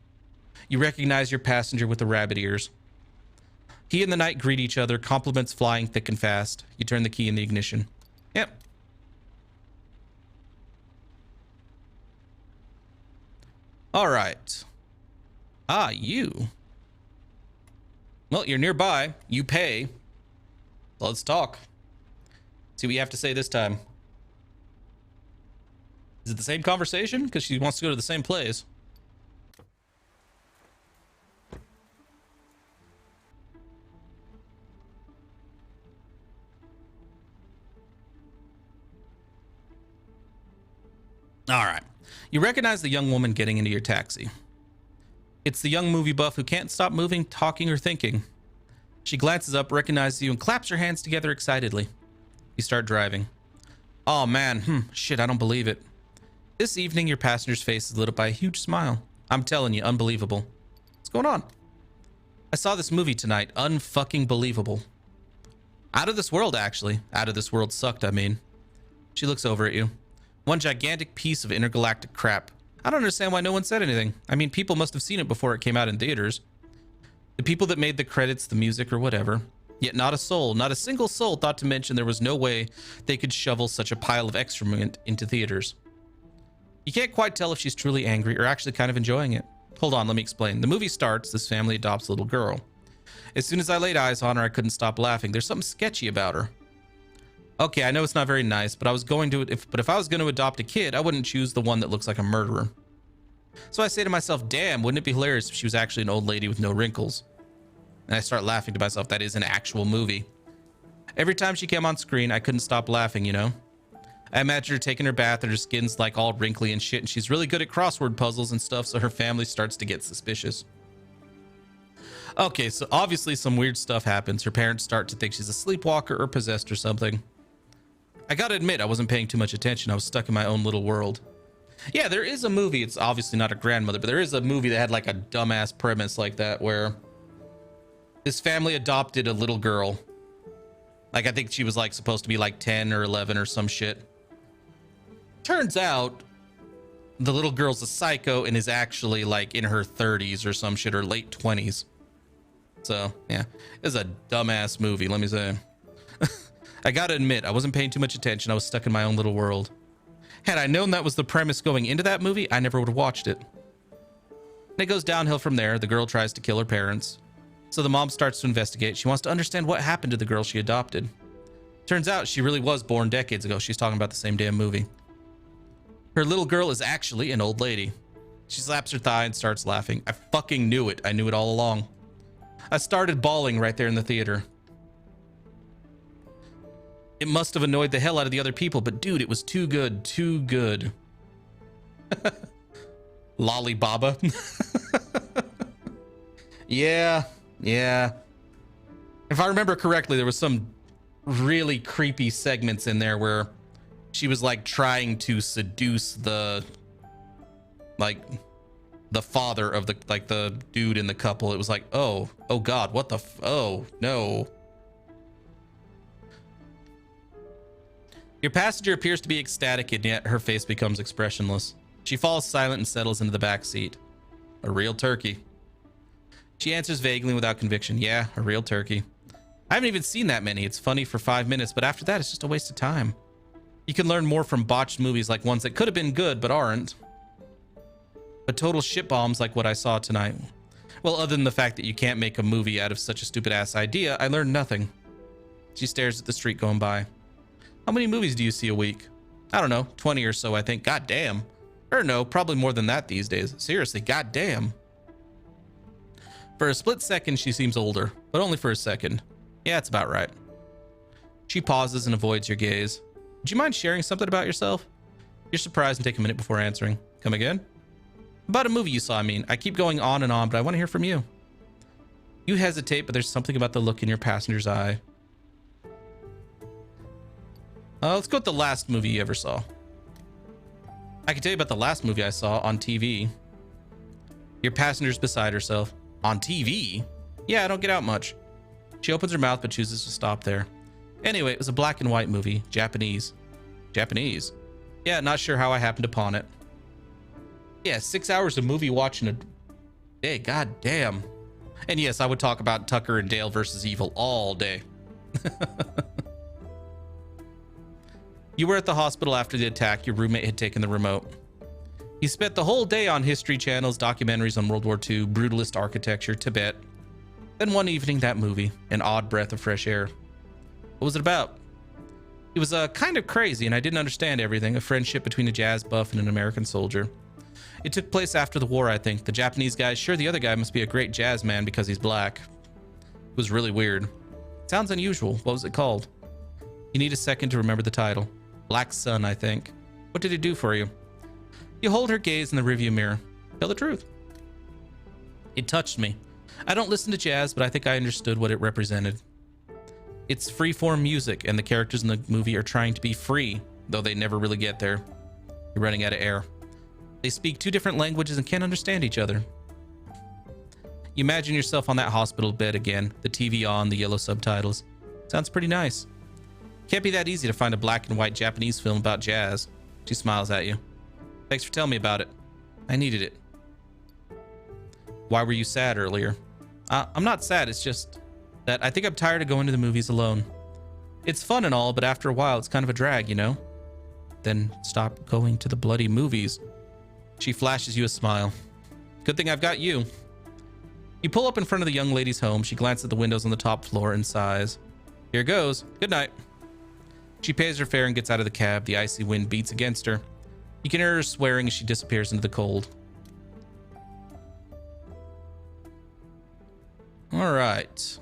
You recognize your passenger with the rabbit ears. He and the knight greet each other, compliments flying thick and fast. You turn the key in the ignition. Yep. All right. Ah, you. Well, you're nearby. You pay. Let's talk. See what you have to say this time. Is it the same conversation? Because she wants to go to the same place. All right. You recognize the young woman getting into your taxi. It's the young movie buff who can't stop moving, talking, or thinking. She glances up, recognizes you, and claps her hands together excitedly. You start driving. Oh man, shit, I don't believe it. This evening, your passenger's face is lit up by a huge smile. I'm telling you, unbelievable. What's going on? I saw this movie tonight. Unfucking believable. Out of this world, actually. Out of this world sucked, I mean. She looks over at you. One gigantic piece of intergalactic crap. I don't understand why no one said anything. I mean, people must have seen it before it came out in theaters. The people that made the credits, the music, or whatever. Yet not a soul, not a single soul thought to mention there was no way they could shovel such a pile of excrement into theaters. You can't quite tell if she's truly angry or actually kind of enjoying it. Hold on, let me explain. The movie starts, this family adopts a little girl. As soon as I laid eyes on her, I couldn't stop laughing. There's something sketchy about her. Okay, I know it's not very nice, but if I was going to adopt a kid, I wouldn't choose the one that looks like a murderer. So I say to myself, damn, wouldn't it be hilarious if she was actually an old lady with no wrinkles? And I start laughing to myself. That is an actual movie. Every time she came on screen, I couldn't stop laughing, you know? I imagine her taking her bath and her skin's like all wrinkly and shit, and she's really good at crossword puzzles and stuff, so her family starts to get suspicious. Okay, so obviously some weird stuff happens. Her parents start to think she's a sleepwalker or possessed or something. I gotta admit, I wasn't paying too much attention. I was stuck in my own little world. Yeah, there is a movie. It's obviously not a grandmother, but there is a movie that had like a dumbass premise like that where this family adopted a little girl. Like, I think she was like supposed to be like 10 or 11 or some shit. Turns out the little girl's a psycho and is actually like in her 30s or some shit, or late 20s. So, yeah, it's a dumbass movie, let me say. I gotta admit, I wasn't paying too much attention. I was stuck in my own little world. Had I known that was the premise going into that movie, I never would have watched it. And it goes downhill from there. The girl tries to kill her parents. So the mom starts to investigate. She wants to understand what happened to the girl she adopted. Turns out she really was born decades ago. She's talking about the same damn movie. Her little girl is actually an old lady. She slaps her thigh and starts laughing. I fucking knew it. I knew it all along. I started bawling right there in the theater. It must have annoyed the hell out of the other people, but dude, it was too good. Too good. Lolly Baba. Yeah. If I remember correctly, there was some really creepy segments in there where she was like trying to seduce the father of the dude in the couple. It was like, oh God, what the oh no. Your passenger appears to be ecstatic, and yet her face becomes expressionless. She falls silent and settles into the back seat. A real turkey. She answers vaguely without conviction. Yeah, a real turkey. I haven't even seen that many. It's funny for 5 minutes, but after that, it's just a waste of time. You can learn more from botched movies like ones that could have been good, but aren't. But total shit bombs like what I saw tonight. Well, other than the fact that you can't make a movie out of such a stupid ass idea, I learned nothing. She stares at the street going by. How many movies do you see a week? I don't know, 20 or so, I think. God damn. Or no, probably more than that these days. Seriously, god damn. For a split second, she seems older, but only for a second. Yeah, it's about right. She pauses and avoids your gaze. Would you mind sharing something about yourself? You're surprised and take a minute before answering. Come again? About a movie you saw, I mean. I keep going on and on, but I want to hear from you. You hesitate, but there's something about the look in your passenger's eye. Let's go with the last movie you ever saw. I can tell you about the last movie I saw on TV. Your passenger's beside herself. On TV? Yeah, I don't get out much. She opens her mouth but chooses to stop there. Anyway, it was a black and white movie. Japanese. Japanese? Yeah, not sure how I happened upon it. Yeah, 6 hours of movie watching a day. God damn. And yes, I would talk about Tucker and Dale versus Evil all day. You were at the hospital after the attack. Your roommate had taken the remote. He spent the whole day on History Channel's documentaries on World War II, brutalist architecture, Tibet. Then one evening, that movie, an odd breath of fresh air. What was it about? It was kind of crazy, and I didn't understand everything. A friendship between a jazz buff and an American soldier. It took place after the war, I think. The Japanese guy, sure, the other guy must be a great jazz man because he's black. It was really weird. Sounds unusual. What was it called? You need a second to remember the title. Black Sun, I think. What did it do for you? You hold her gaze in the rearview mirror. Tell the truth. It touched me. I don't listen to jazz, but I think I understood what it represented. It's free-form music, and the characters in the movie are trying to be free, though they never really get there. You're running out of air. They speak two different languages and can't understand each other. You imagine yourself on that hospital bed again, the TV on, the yellow subtitles. Sounds pretty nice. Can't be that easy to find a black and white Japanese film about jazz. She smiles at you. Thanks for telling me about it. I needed it. Why were you sad earlier? I'm not sad, it's just that I think I'm tired of going to the movies alone. It's fun and all, but after a while, it's kind of a drag, you know? Then stop going to the bloody movies. She flashes you a smile. Good thing I've got you. You pull up in front of the young lady's home. She glances at the windows on the top floor and sighs. Here goes. Good night. She pays her fare and gets out of the cab. The icy wind beats against her. You can hear her swearing as she disappears into the cold. All right.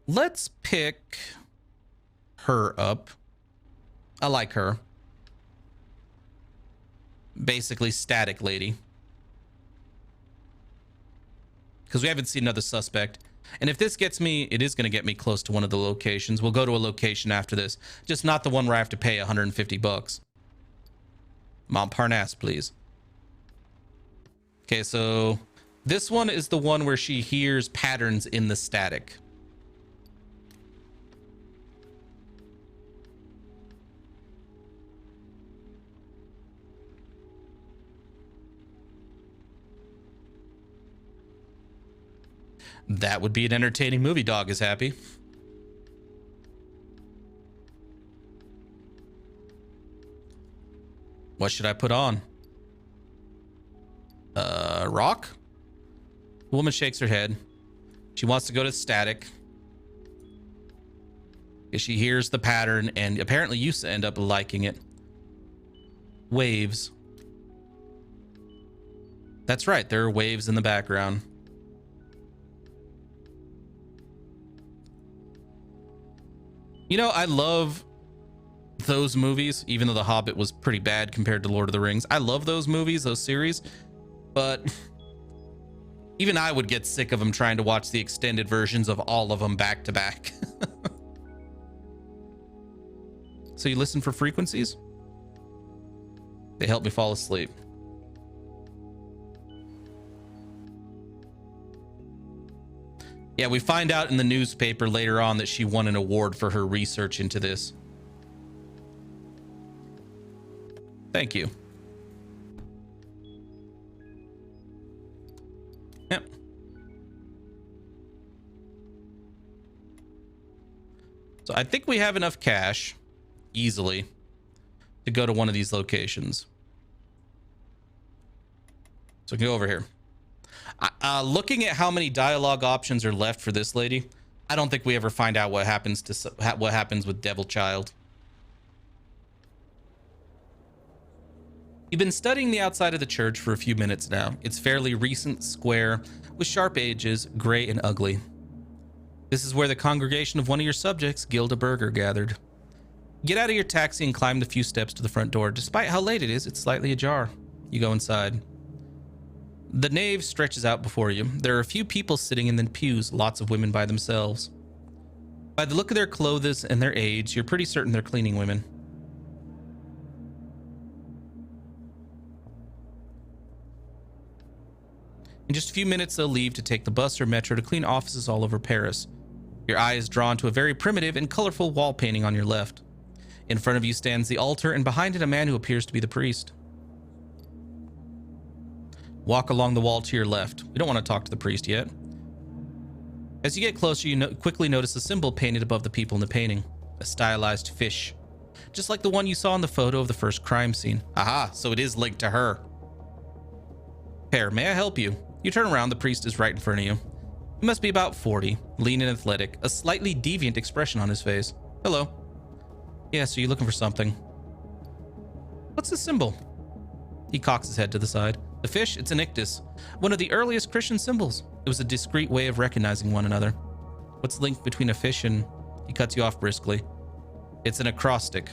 Let's pick her up. I like her. Basically, static lady. Because we haven't seen another suspect. And if this gets me, it is going to get me close to one of the locations. We'll go to a location after this. Just not the one where I have to pay 150 bucks. Montparnasse, please. Okay, so this one is the one where she hears patterns in the static. That would be an entertaining movie. Dog is happy. What should I put on? Rock? The woman shakes her head. She wants to go to static. Because she hears the pattern and apparently used to end up liking it. Waves. That's right, there are waves in the background. You know, I love those movies, even though The Hobbit was pretty bad compared to Lord of the Rings. I love those movies, those series, but even I would get sick of them trying to watch the extended versions of all of them back to back. So you listen for frequencies? They help me fall asleep. Yeah, we find out in the newspaper later on that she won an award for her research into this. Thank you. Yep. So I think we have enough cash, easily, to go to one of these locations. So we can go over here. Looking at how many dialogue options are left for this lady, I don't think we ever find out what happens with Devil Child. You've been studying the outside of the church for a few minutes now. It's fairly recent, square, with sharp edges, gray and ugly. This is where the congregation of one of your subjects, Gilda Berger, gathered. Get out of your taxi and climb the few steps to the front door. Despite how late it is, it's slightly ajar. You go inside. The nave stretches out before you. There are a few people sitting in the pews, lots of women by themselves. By the look of their clothes and their age, you're pretty certain they're cleaning women. In just a few minutes, they'll leave to take the bus or metro to clean offices all over Paris. Your eye is drawn to a very primitive and colorful wall painting on your left. In front of you stands the altar, and behind it a man who appears to be the priest. Walk along the wall to your left. We don't want to talk to the priest yet. As you get closer, you quickly notice a symbol painted above the people in the painting. A stylized fish. Just like the one you saw in the photo of the first crime scene. Aha, so it is linked to her. Pear, may I help you? You turn around, the priest is right in front of you. He must be about 40, lean and athletic, a slightly deviant expression on his face. Hello. Yes, are you looking for something? What's the symbol? He cocks his head to the side. The fish, it's an ictus, one of the earliest Christian symbols. It was a discreet way of recognizing one another. What's linked between a fish and... He cuts you off briskly. It's an acrostic.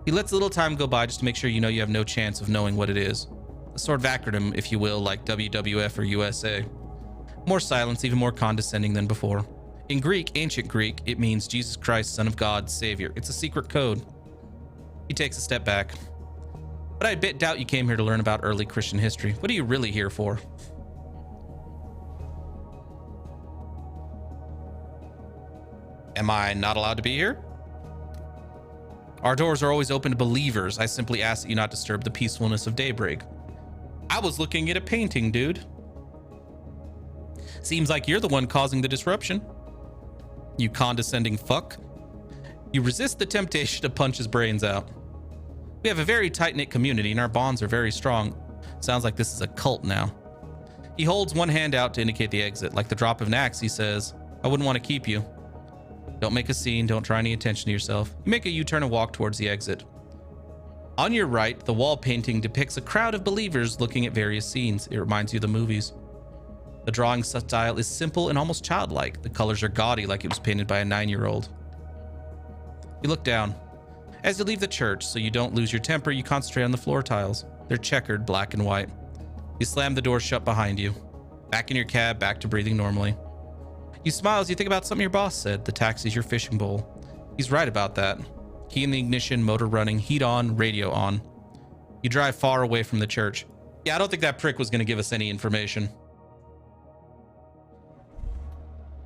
He lets a little time go by just to make sure you know you have no chance of knowing what it is. A sort of acronym, if you will, like WWF or USA. More silence, even more condescending than before. In Greek, ancient Greek, it means Jesus Christ, Son of God, Savior. It's a secret code. He takes a step back. But I bit doubt you came here to learn about early Christian history. What are you really here for? Am I not allowed to be here? Our doors are always open to believers. I simply ask that you not disturb the peacefulness of daybreak. I was looking at a painting, dude. Seems like you're the one causing the disruption. You condescending fuck. You resist the temptation to punch his brains out. We have a very tight-knit community and our bonds are very strong. Sounds like this is a cult now. He holds one hand out to indicate the exit. Like the drop of an axe, he says, I wouldn't want to keep you. Don't make a scene. Don't draw any attention to yourself. You make a U-turn and walk towards the exit. On your right, the wall painting depicts a crowd of believers looking at various scenes. It reminds you of the movies. The drawing style is simple and almost childlike. The colors are gaudy, like it was painted by a 9-year-old. You look down. As you leave the church, so you don't lose your temper, you concentrate on the floor tiles. They're checkered, black and white. You slam the door shut behind you. Back in your cab, back to breathing normally. You smile as you think about something your boss said. The taxi's your fishing bowl. He's right about that. Key in the ignition, motor running, heat on, radio on. You drive far away from the church. Yeah, I don't think that prick was going to give us any information.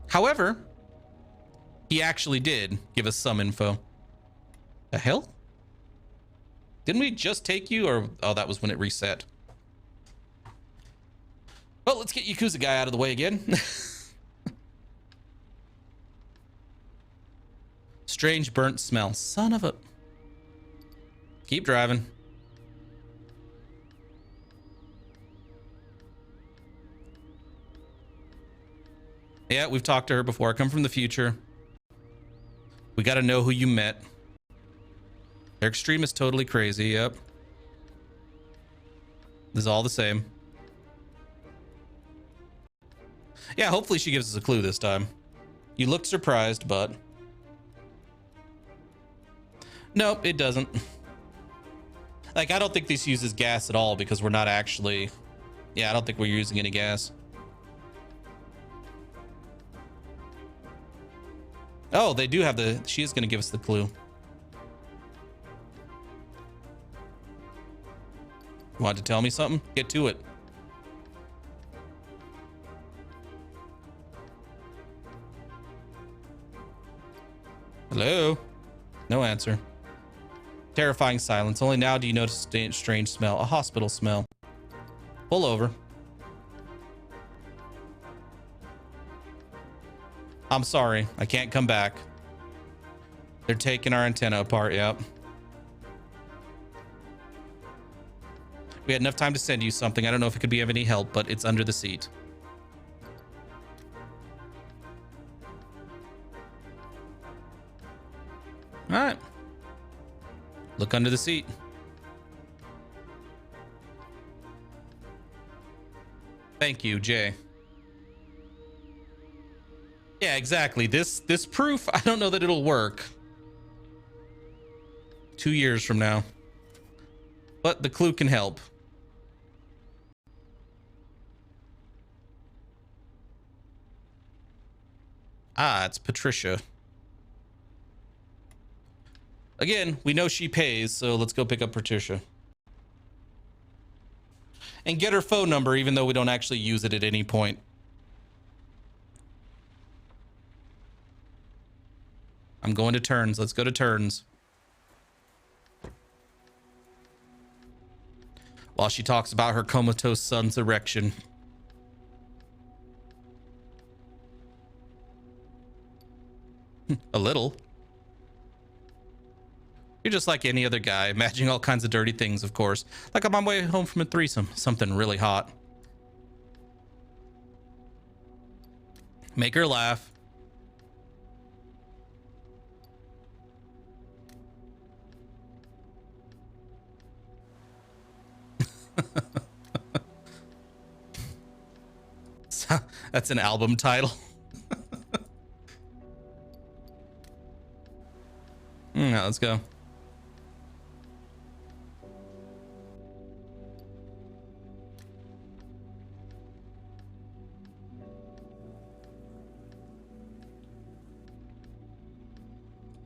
However, he actually did give us some info. The hell? Didn't we just take you? Or, oh, that was when it reset. Well, let's get Yakuza guy out of the way again. Strange burnt smell. Son of a... Keep driving. Yeah, we've talked to her before. I come from the future. We got to know who you met. Their extreme is totally crazy. Yep. This is all the same. Yeah, hopefully she gives us a clue this time. You looked surprised, but... Nope, it doesn't. Like, I don't think this uses gas at all because we're not actually... Yeah, I don't think we're using any gas. Oh, they do have the... She is going to give us the clue. You want to tell me something? Get to it. Hello? No answer. Terrifying silence. Only now do you notice a strange smell. A hospital smell. Pull over. I'm sorry. I can't come back. They're taking our antenna apart. Yep. We had enough time to send you something. I don't know if it could be of any help, but it's under the seat. All right. Look under the seat. Thank you, Jay. Yeah, exactly. This proof, I don't know that it'll work 2 years from now. But the clue can help. Ah, it's Patricia. Again, we know she pays, so let's go pick up Patricia. and get her phone number, even though we don't actually use it at any point. I'm going to turns. Let's go to turns. While she talks about her comatose son's erection. A little. You're just like any other guy, imagining all kinds of dirty things, of course. Like I'm on my way home from a threesome. Something really hot. Make her laugh. That's an album title. Yeah, let's go.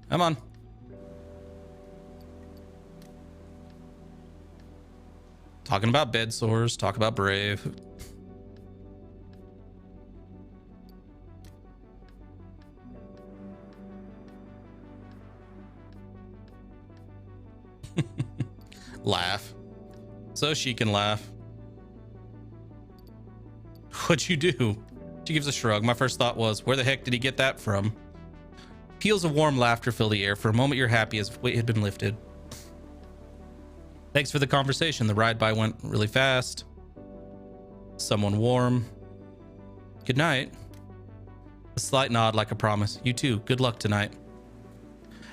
Come on. Talking about bed sores, talk about Brave. Laugh. So she can laugh. What'd you do? She gives a shrug. My first thought was, where the heck did he get that from? Peals of warm laughter fill the air. For a moment, you're happy as weight had been lifted. Thanks for the conversation. The ride by went really fast. Someone warm. Good night. A slight nod like a promise. You too. Good luck tonight.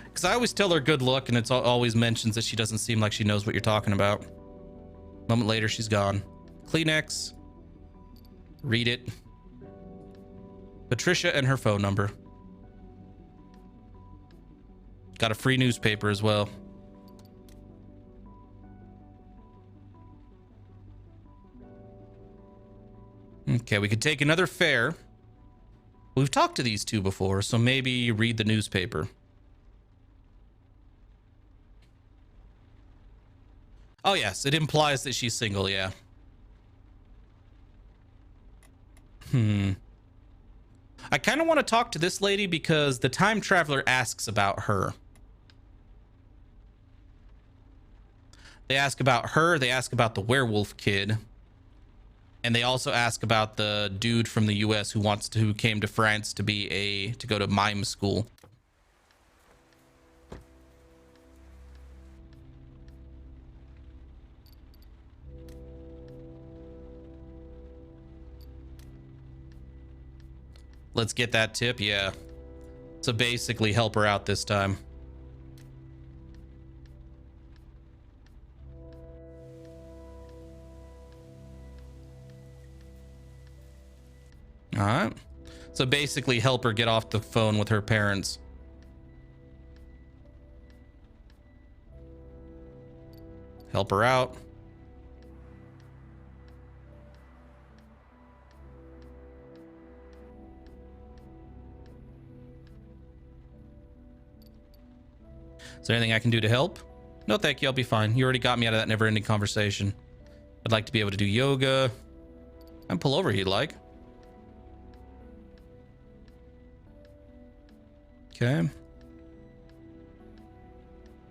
Because I always tell her good luck, and it's always mentions that she doesn't seem like she knows what you're talking about. A moment later, she's gone. Kleenex. Read it. Patricia and her phone number. Got a free newspaper as well. Okay, we could take another fare. We've talked to these two before, so maybe read the newspaper. Oh, yes, it implies that she's single, yeah. I kind of want to talk to this lady because the time traveler asks about her. They ask about her, they ask about the werewolf kid. And they also ask about the dude from the US who came to France to go to mime school. Let's get that tip, yeah. So basically help her out this time. All right. So basically help her get off the phone with her parents. Help her out. Is there anything I can do to help? No, thank you. I'll be fine. You already got me out of that never-ending conversation. I'd like to be able to do yoga. And pull over if you'd like. Okay.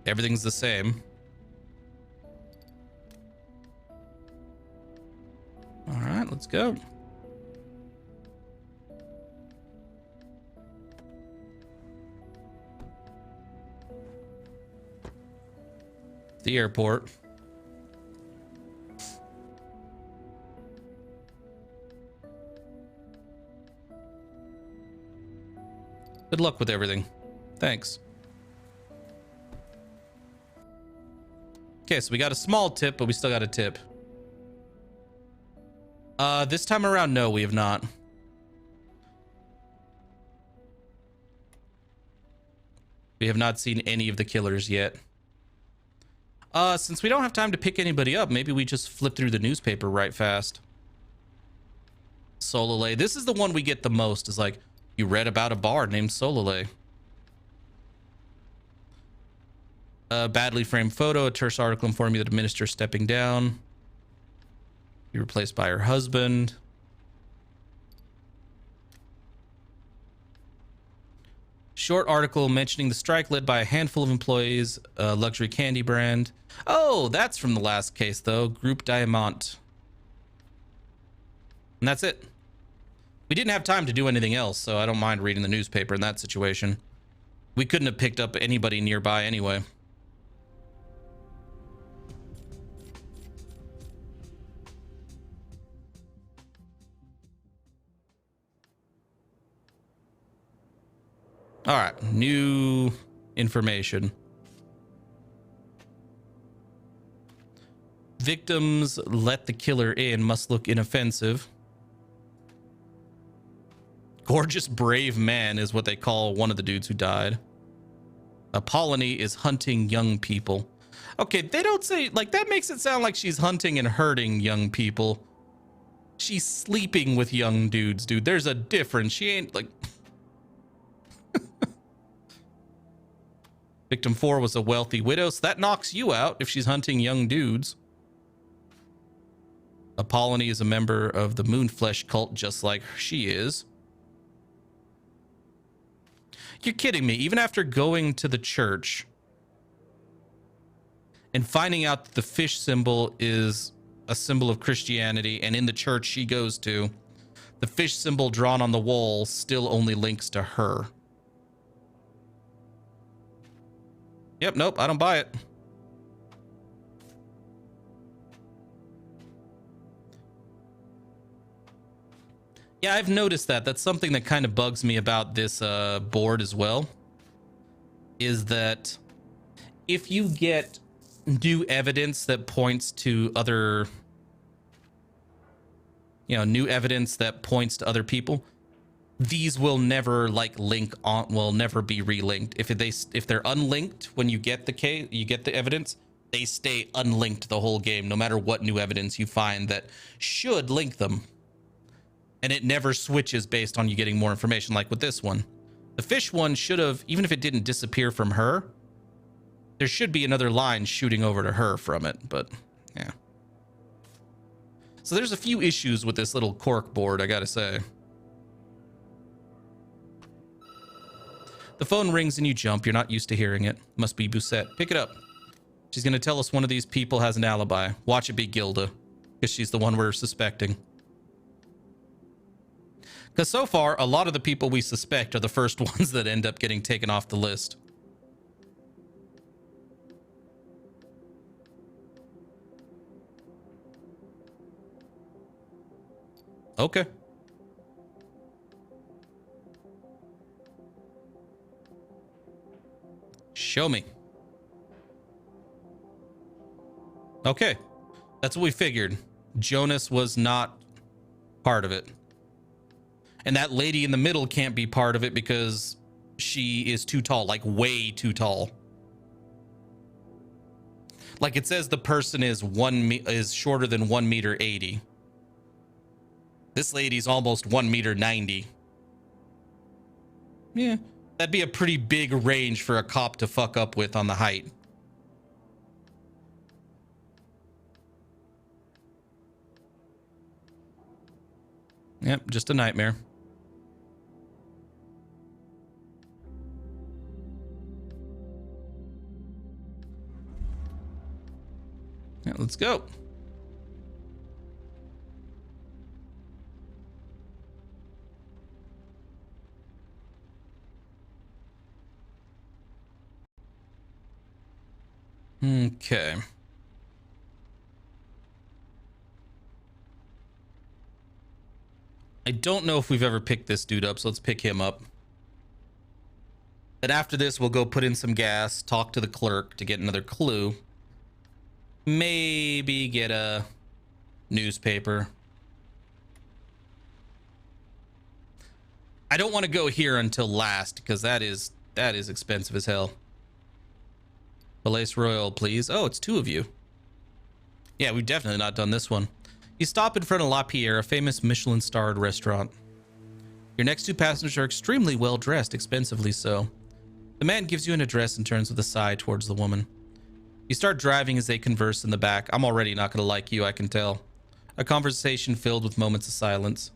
Everything's the same. All right, let's go. The airport. Good luck with everything. Thanks. Okay, so we got a small tip, but we still got a tip. This time around, no, we have not. We have not seen any of the killers yet. Since we don't have time to pick anybody up, maybe we just flip through the newspaper right fast. Sololay. This is the one we get the most, is like, you read about a bar named Sololay. A badly framed photo, a terse article informing you that a minister stepping down. Be replaced by her husband. Short article mentioning the strike led by a handful of employees, a luxury candy brand. Oh, that's from the last case, though. Groupe Diamant. And that's it. We didn't have time to do anything else, so I don't mind reading the newspaper in that situation. We couldn't have picked up anybody nearby anyway. All right, new information. Victims let the killer in must look inoffensive. Gorgeous, brave man is what they call one of the dudes who died. Apollonie is hunting young people. Okay, they don't say, like, that makes it sound like she's hunting and hurting young people. She's sleeping with young dudes, dude. There's a difference. She ain't, like... Victim 4 was a wealthy widow, so that knocks you out if she's hunting young dudes. Apollonie is a member of the Moonflesh cult, just like she is. You're kidding me. Even after going to the church and finding out that the fish symbol is a symbol of Christianity, and in the church she goes to, the fish symbol drawn on the wall still only links to her. Yep, nope, I don't buy it. Yeah, I've noticed that. That's something that kind of bugs me about this board as well. Is that if you get new evidence that points to other... You know, new evidence that points to other people... These will never link on, will never be relinked. If they're unlinked when you get the case, you get the evidence, they stay unlinked the whole game, no matter what new evidence you find that should link them. And it never switches based on you getting more information, like with this one. The fish one should have, even if it didn't disappear from her, there should be another line shooting over to her from it, but yeah. So there's a few issues with this little cork board, I gotta say. The phone rings and you jump. You're not used to hearing it. Must be Busette. Pick it up. She's going to tell us one of these people has an alibi. Watch it be Gilda, because she's the one we're suspecting. Because so far, a lot of the people we suspect are the first ones that end up getting taken off the list. Okay. Show me. Okay. That's what we figured. Jonas was not part of it. And that lady in the middle can't be part of it because she is too tall, like way too tall. Like it says the person is shorter than 1 meter 80. This lady's almost 1 meter 90. Yeah. That'd be a pretty big range for a cop to fuck up with on the height. Yep, just a nightmare. Yeah, let's go. Okay. I don't know if we've ever picked this dude up, so let's pick him up. And after this, we'll go put in some gas, talk to the clerk to get another clue. Maybe get a newspaper. I don't want to go here until last because that is expensive as hell. Palais Royal, please. Oh, it's 2 of you. Yeah, we've definitely not done this one. You stop in front of La Pierre, a famous Michelin-starred restaurant. Your next 2 passengers are extremely well dressed, expensively so. The man gives you an address and turns with a sigh towards the woman. You start driving as they converse in the back. I'm already not going to like you, I can tell. A conversation filled with moments of silence.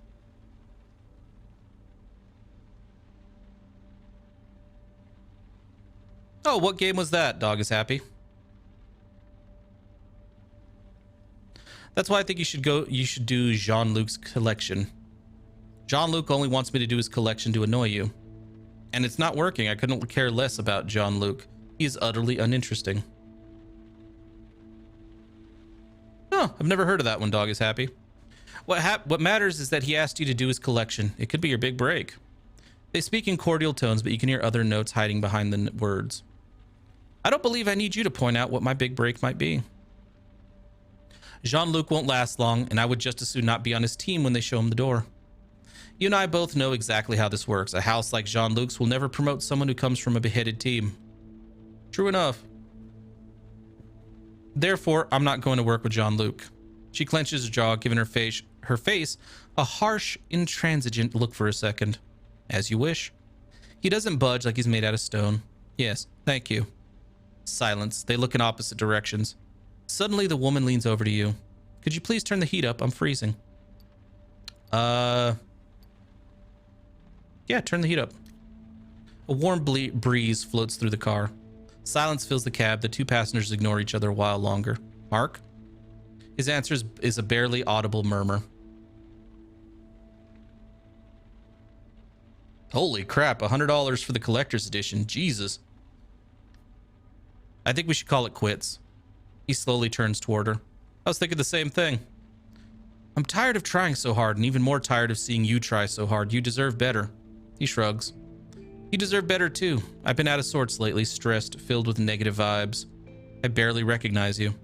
Oh, what game was that? Dog is happy. That's why I think you should do Jean-Luc's collection. Jean-Luc only wants me to do his collection to annoy you. And it's not working. I couldn't care less about Jean-Luc. He is utterly uninteresting. Oh, I've never heard of that one. Dog is happy. What matters is that he asked you to do his collection. It could be your big break. They speak in cordial tones, but you can hear other notes hiding behind the words. I don't believe I need you to point out what my big break might be. Jean-Luc won't last long, and I would just as soon not be on his team when they show him the door. You and I both know exactly how this works. A house like Jean-Luc's will never promote someone who comes from a beheaded team. True enough. Therefore, I'm not going to work with Jean-Luc. She clenches her jaw, giving her face a harsh, intransigent look for a second. As you wish. He doesn't budge like he's made out of stone. Yes, thank you. Silence. They look in opposite directions. Suddenly, the woman leans over to you. Could you please turn the heat up? I'm freezing. Yeah, turn the heat up. A warm breeze floats through the car. Silence fills the cab. The two passengers ignore each other a while longer. Mark? His answer is a barely audible murmur. Holy crap, $100 for the collector's edition. Jesus. I think we should call it quits. He slowly turns toward her. I was thinking the same thing. I'm tired of trying so hard, and even more tired of seeing you try so hard. You deserve better. He shrugs. You deserve better too. I've been out of sorts lately, stressed, filled with negative vibes. I barely recognize you.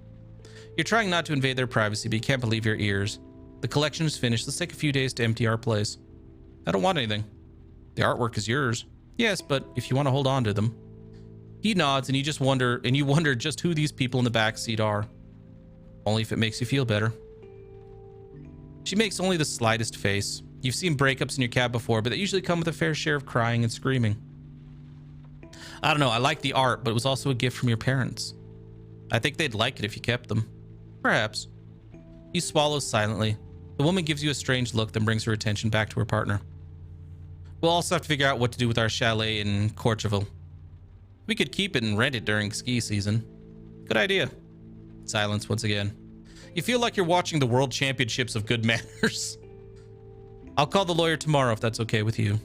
You're trying not to invade their privacy, but you can't believe your ears. The collection is finished. Let's take a few days to empty our place. I don't want anything. The artwork is yours. Yes, but if you want to hold on to them. He nods, and you wonder just who these people in the back seat are. Only if it makes you feel better. She makes only the slightest face. You've seen breakups in your cab before, but they usually come with a fair share of crying and screaming. I don't know, I like the art, but it was also a gift from your parents. I think they'd like it if you kept them. Perhaps. He swallows silently. The woman gives you a strange look, then brings her attention back to her partner. We'll also have to figure out what to do with our chalet in Courchevel. We could keep it and rent it during ski season. Good idea. Silence once again. You feel like you're watching the World Championships of good manners. I'll call the lawyer tomorrow if that's okay with you.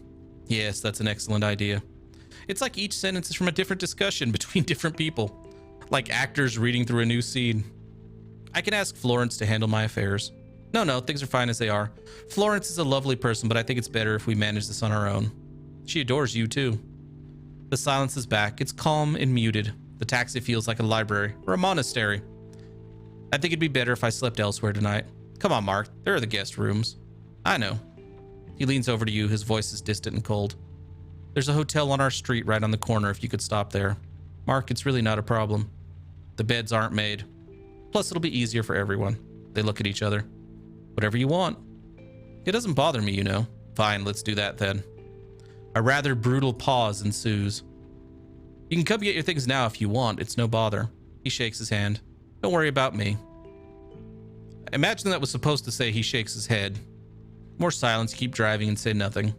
Yes, that's an excellent idea. It's like each sentence is from a different discussion between different people. Like actors reading through a new scene. I can ask Florence to handle my affairs. No, things are fine as they are. Florence is a lovely person, but I think it's better if we manage this on our own. She adores you too. The silence is back. It's calm and muted. The taxi feels like a library or a monastery. I think it'd be better if I slept elsewhere tonight. Come on, Mark. There are the guest rooms. I know. He leans over to you. His voice is distant and cold. There's a hotel on our street right on the corner if you could stop there. Mark, it's really not a problem. The beds aren't made. Plus, it'll be easier for everyone. They look at each other. Whatever you want. It doesn't bother me, you know. Fine, let's do that then. A rather brutal pause ensues. You can come get your things now if you want. It's no bother. He shakes his hand. Don't worry about me. Imagine that was supposed to say he shakes his head. More silence, keep driving and say nothing.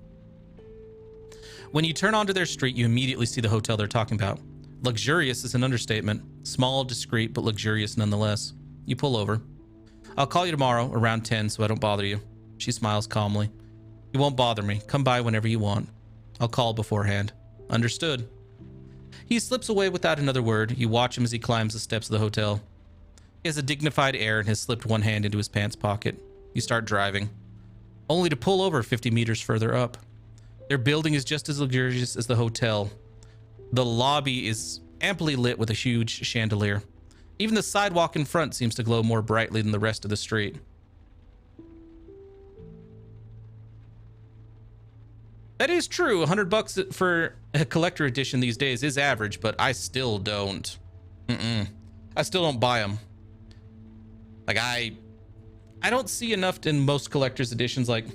When you turn onto their street, you immediately see the hotel they're talking about. Luxurious is an understatement. Small, discreet, but luxurious nonetheless. You pull over. I'll call you tomorrow around 10 so I don't bother you. She smiles calmly. You won't bother me. Come by whenever you want. I'll call beforehand. Understood. He slips away without another word. You watch him as he climbs the steps of the hotel. He has a dignified air and has slipped one hand into his pants pocket. You start driving. Only to pull over 50 meters further up. Their building is just as luxurious as the hotel. The lobby is amply lit with a huge chandelier. Even the sidewalk in front seems to glow more brightly than the rest of the street. That is true. $100 for a collector edition these days is average, but I still don't. I still don't buy them. Like I don't see enough in most collector's editions. Like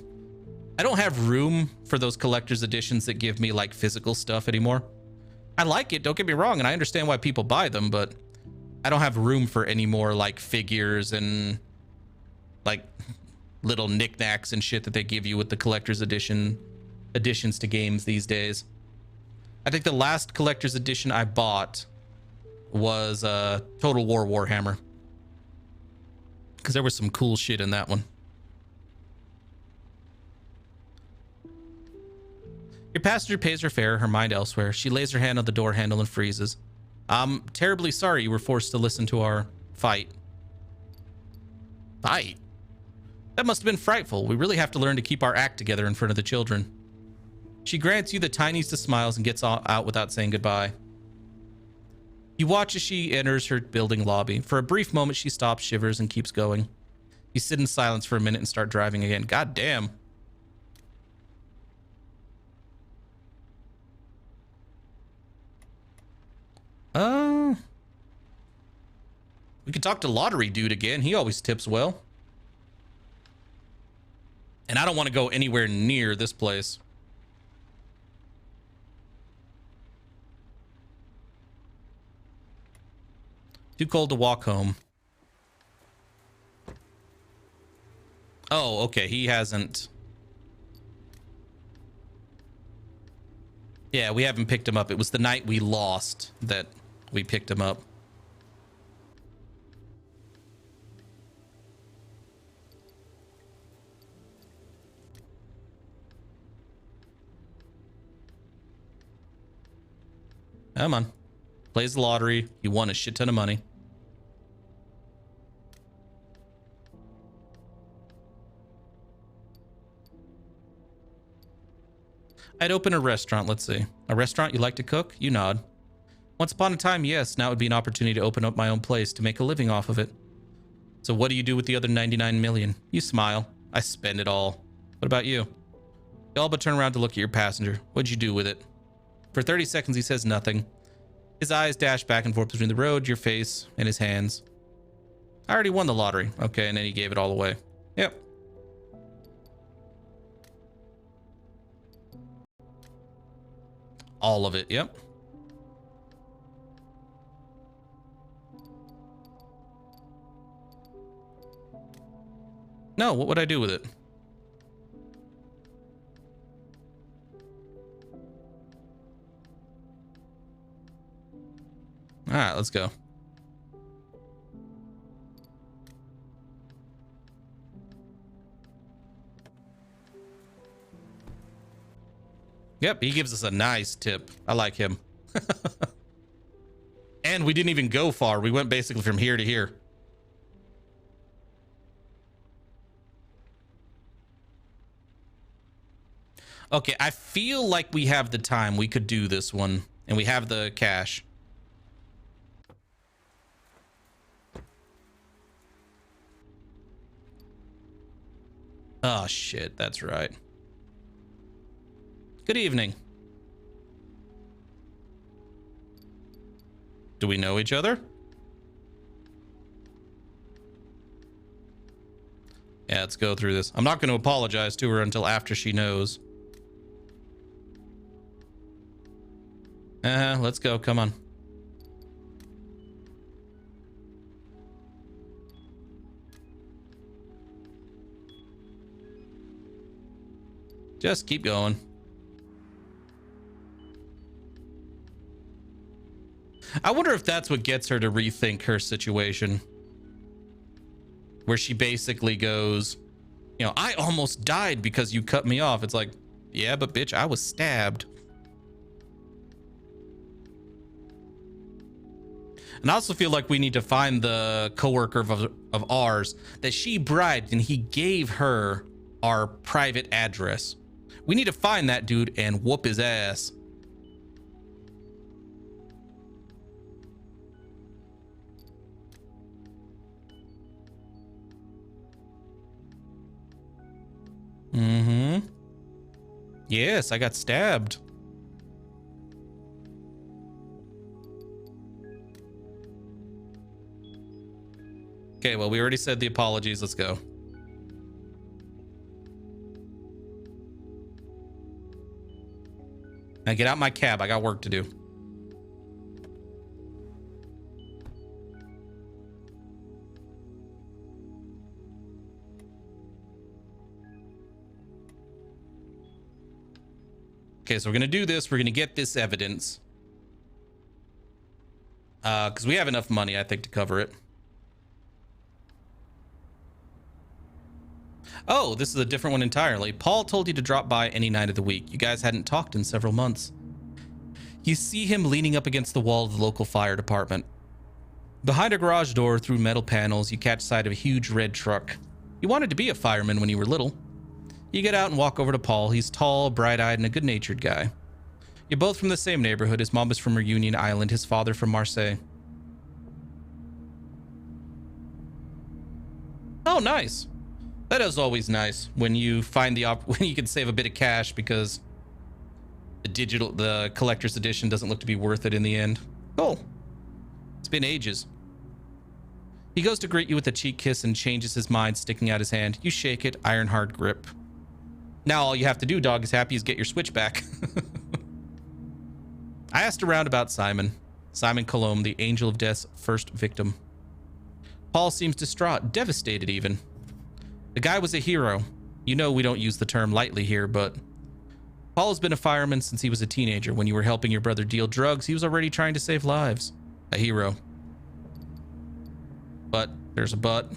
I don't have room for those collector's editions that give me like physical stuff anymore. I like it, don't get me wrong, and I understand why people buy them, but I don't have room for any more like figures and like little knickknacks and shit that they give you with the collector's additions to games these days. I think the last collector's edition I bought was Total War Warhammer, because there was some cool shit in that one. Your passenger pays her fare, her mind elsewhere. She lays her hand on the door handle and freezes. I'm terribly sorry you were forced to listen to our fight. Fight? That must have been frightful. We really have to learn to keep our act together in front of the children. She grants you the tiniest of smiles and gets out without saying goodbye. You watch as she enters her building lobby. For a brief moment, she stops, shivers, and keeps going. You sit in silence for a minute and start driving again. God damn. We could talk to Lottery Dude again. He always tips well. And I don't want to go anywhere near this place. Too cold to walk home. Oh, okay. He hasn't. Yeah, we haven't picked him up. It was the night we lost that we picked him up. Come on. Plays the lottery. You won a shit ton of money. I'd open a restaurant. Let's see. A restaurant you like to cook? You nod. Once upon a time, yes. Now would be an opportunity to open up my own place to make a living off of it. So what do you do with the other 99 million? You smile. I spend it all. What about you? You all but turn around to look at your passenger. What'd you do with it? For 30 seconds, he says nothing. His eyes dash back and forth between the road, your face, and his hands. I already won the lottery. Okay, and then he gave it all away. Yep. All of it, yep. No, what would I do with it? All right, let's go. Yep, he gives us a nice tip. I like him. And we didn't even go far. We went basically from here to here. Okay, I feel like we have the time. We could do this one. And we have the cash. Oh, shit. That's right. Good evening. Do we know each other? Yeah, let's go through this. I'm not going to apologize to her until after she knows. Let's go. Come on. Just keep going. I wonder if that's what gets her to rethink her situation. Where she basically goes, you know, I almost died because you cut me off. It's like, yeah, but bitch, I was stabbed. And I also feel like we need to find the coworker of ours that she bribed and he gave her our private address. We need to find that dude and whoop his ass. Mm-hmm. Yes, I got stabbed. Okay, well, we already said the apologies. Let's go. Now get out my cab. I got work to do. Okay, so we're gonna do this. We're gonna get this evidence. Because we have enough money, I think, to cover it. Oh, this is a different one entirely. Paul told you to drop by any night of the week. You guys hadn't talked in several months. You see him leaning up against the wall of the local fire department. Behind a garage door, through metal panels, you catch sight of a huge red truck. You wanted to be a fireman when you were little. You get out and walk over to Paul. He's tall, bright-eyed, and a good-natured guy. You're both from the same neighborhood. His mom is from Reunion Island, his father from Marseille. Oh, nice. That is always nice when you find when you can save a bit of cash because the collector's edition doesn't look to be worth it in the end. Cool. It's been ages. He goes to greet you with a cheek kiss and changes his mind, sticking out his hand. You shake it, iron hard grip. Now all you have to do, dog is happy, is get your switch back. I asked around about Simon. Simon Colomb, the Angel of Death's first victim. Paul seems distraught, devastated even. The guy was a hero. You know we don't use the term lightly here, but Paul has been a fireman since he was a teenager. When you were helping your brother deal drugs, he was already trying to save lives. A hero. But there's a but.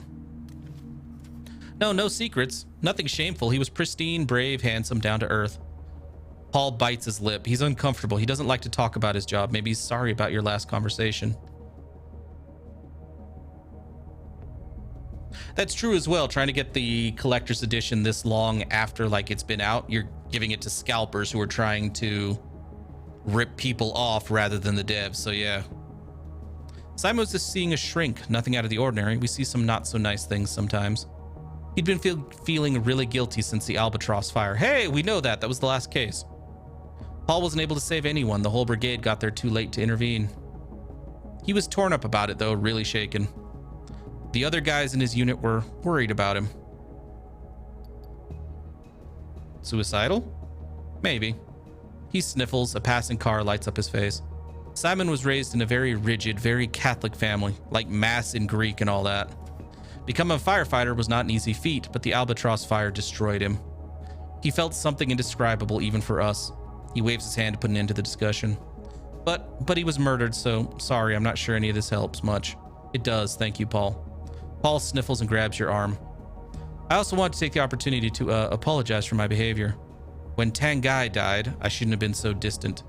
No secrets. Nothing shameful. He was pristine, brave, handsome, down to earth. Paul bites his lip. He's uncomfortable. He doesn't like to talk about his job. Maybe he's sorry about your last conversation. That's true as well. Trying to get the collector's edition this long after like it's been out, you're giving it to scalpers who are trying to rip people off rather than the devs. So yeah. Simon was just seeing a shrink, nothing out of the ordinary. We see some not so nice things sometimes. He'd been feeling really guilty since the Albatross fire. Hey, we know that. That was the last case. Paul wasn't able to save anyone. The whole brigade got there too late to intervene. He was torn up about it, though, really shaken. The other guys in his unit were worried about him. Suicidal? Maybe. He sniffles. A passing car lights up his face. Simon was raised in a very rigid, very Catholic family, like Mass in Greek and all that. Becoming a firefighter was not an easy feat, but the Albatross fire destroyed him. He felt something indescribable even for us. He waves his hand to put an end to the discussion. But he was murdered, so sorry, I'm not sure any of this helps much. It does, thank you, Paul. Paul sniffles and grabs your arm. I also want to take the opportunity to apologize for my behavior. When Tanguy died, I shouldn't have been so distant.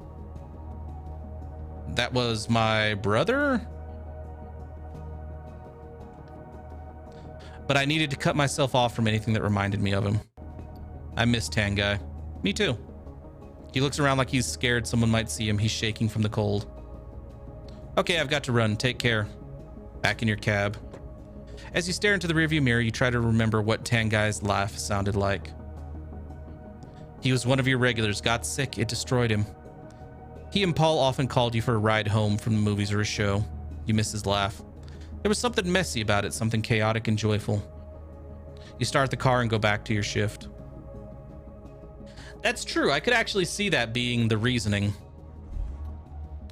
That was my brother? But I needed to cut myself off from anything that reminded me of him. I miss Tanguy. Me too. He looks around like he's scared someone might see him. He's shaking from the cold. Okay, I've got to run. Take care. Back in your cab. As you stare into the rearview mirror, you try to remember what Tanguy's laugh sounded like. He was one of your regulars. Got sick. It destroyed him. He and Paul often called you for a ride home from the movies or a show. You miss his laugh. There was something messy about it, something chaotic and joyful. You start the car and go back to your shift. That's true. I could actually see that being the reasoning.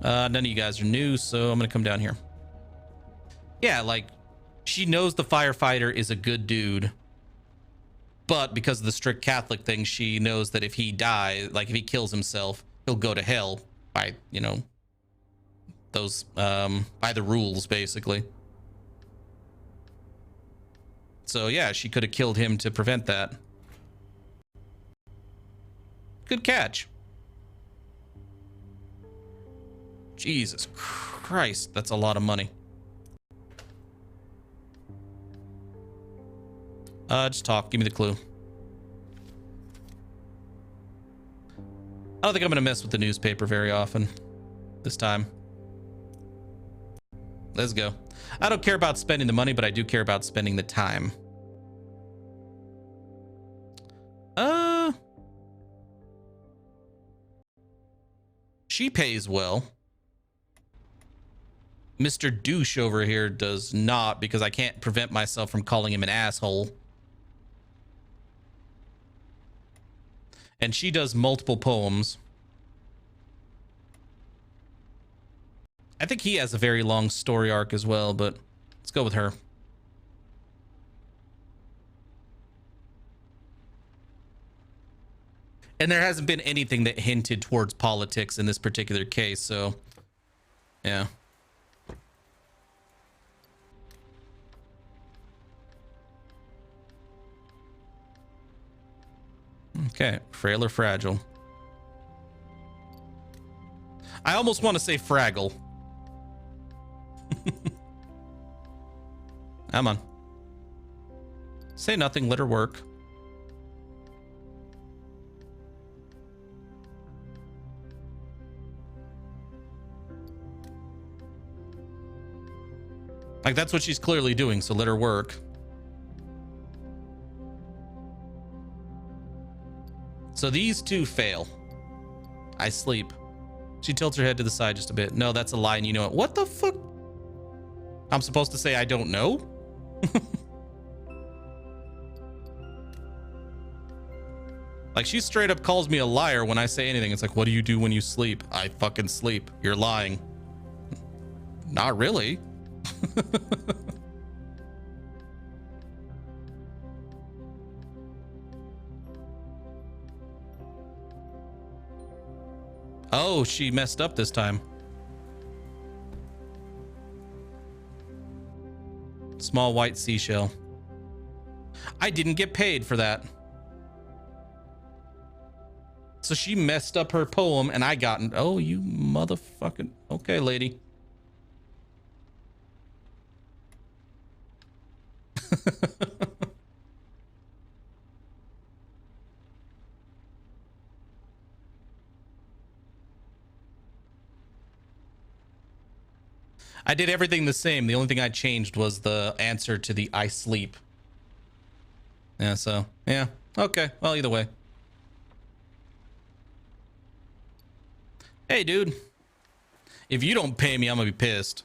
None of you guys are new, so I'm going to come down here. Yeah, like, she knows the firefighter is a good dude. But because of the strict Catholic thing, she knows that if he dies, like if he kills himself, he'll go to hell by, you know, those, by the rules, basically. So yeah, she could have killed him to prevent that. Good catch. Jesus Christ, that's a lot of money. Just talk. Give me the clue. I don't think I'm gonna mess with the newspaper very often this time. Let's go. I don't care about spending the money, but I do care about spending the time. She pays well. Mr. Douche over here does not, because I can't prevent myself from calling him an asshole. And she does multiple poems. I think he has a very long story arc as well, but let's go with her. And there hasn't been anything that hinted towards politics in this particular case, so yeah. Okay, frail or fragile. I almost want to say Fraggle. Come on. Say nothing, let her work. Like, that's what she's clearly doing, so let her work. So these two fail. I sleep. She tilts her head to the side just a bit. No, that's a lie, and you know it. What the fuck? I'm supposed to say I don't know? Like, she straight up calls me a liar when I say anything. It's like, what do you do when you sleep? I fucking sleep. You're lying. Not really. Oh, she messed up this time. Small white seashell. I didn't get paid for that. So she messed up her poem and I got... Oh, you motherfucking... Okay, lady. I did everything the same. The only thing I changed was the answer to the I sleep. Yeah, so, yeah. Okay, well, either way. Hey, dude. If you don't pay me, I'm gonna be pissed.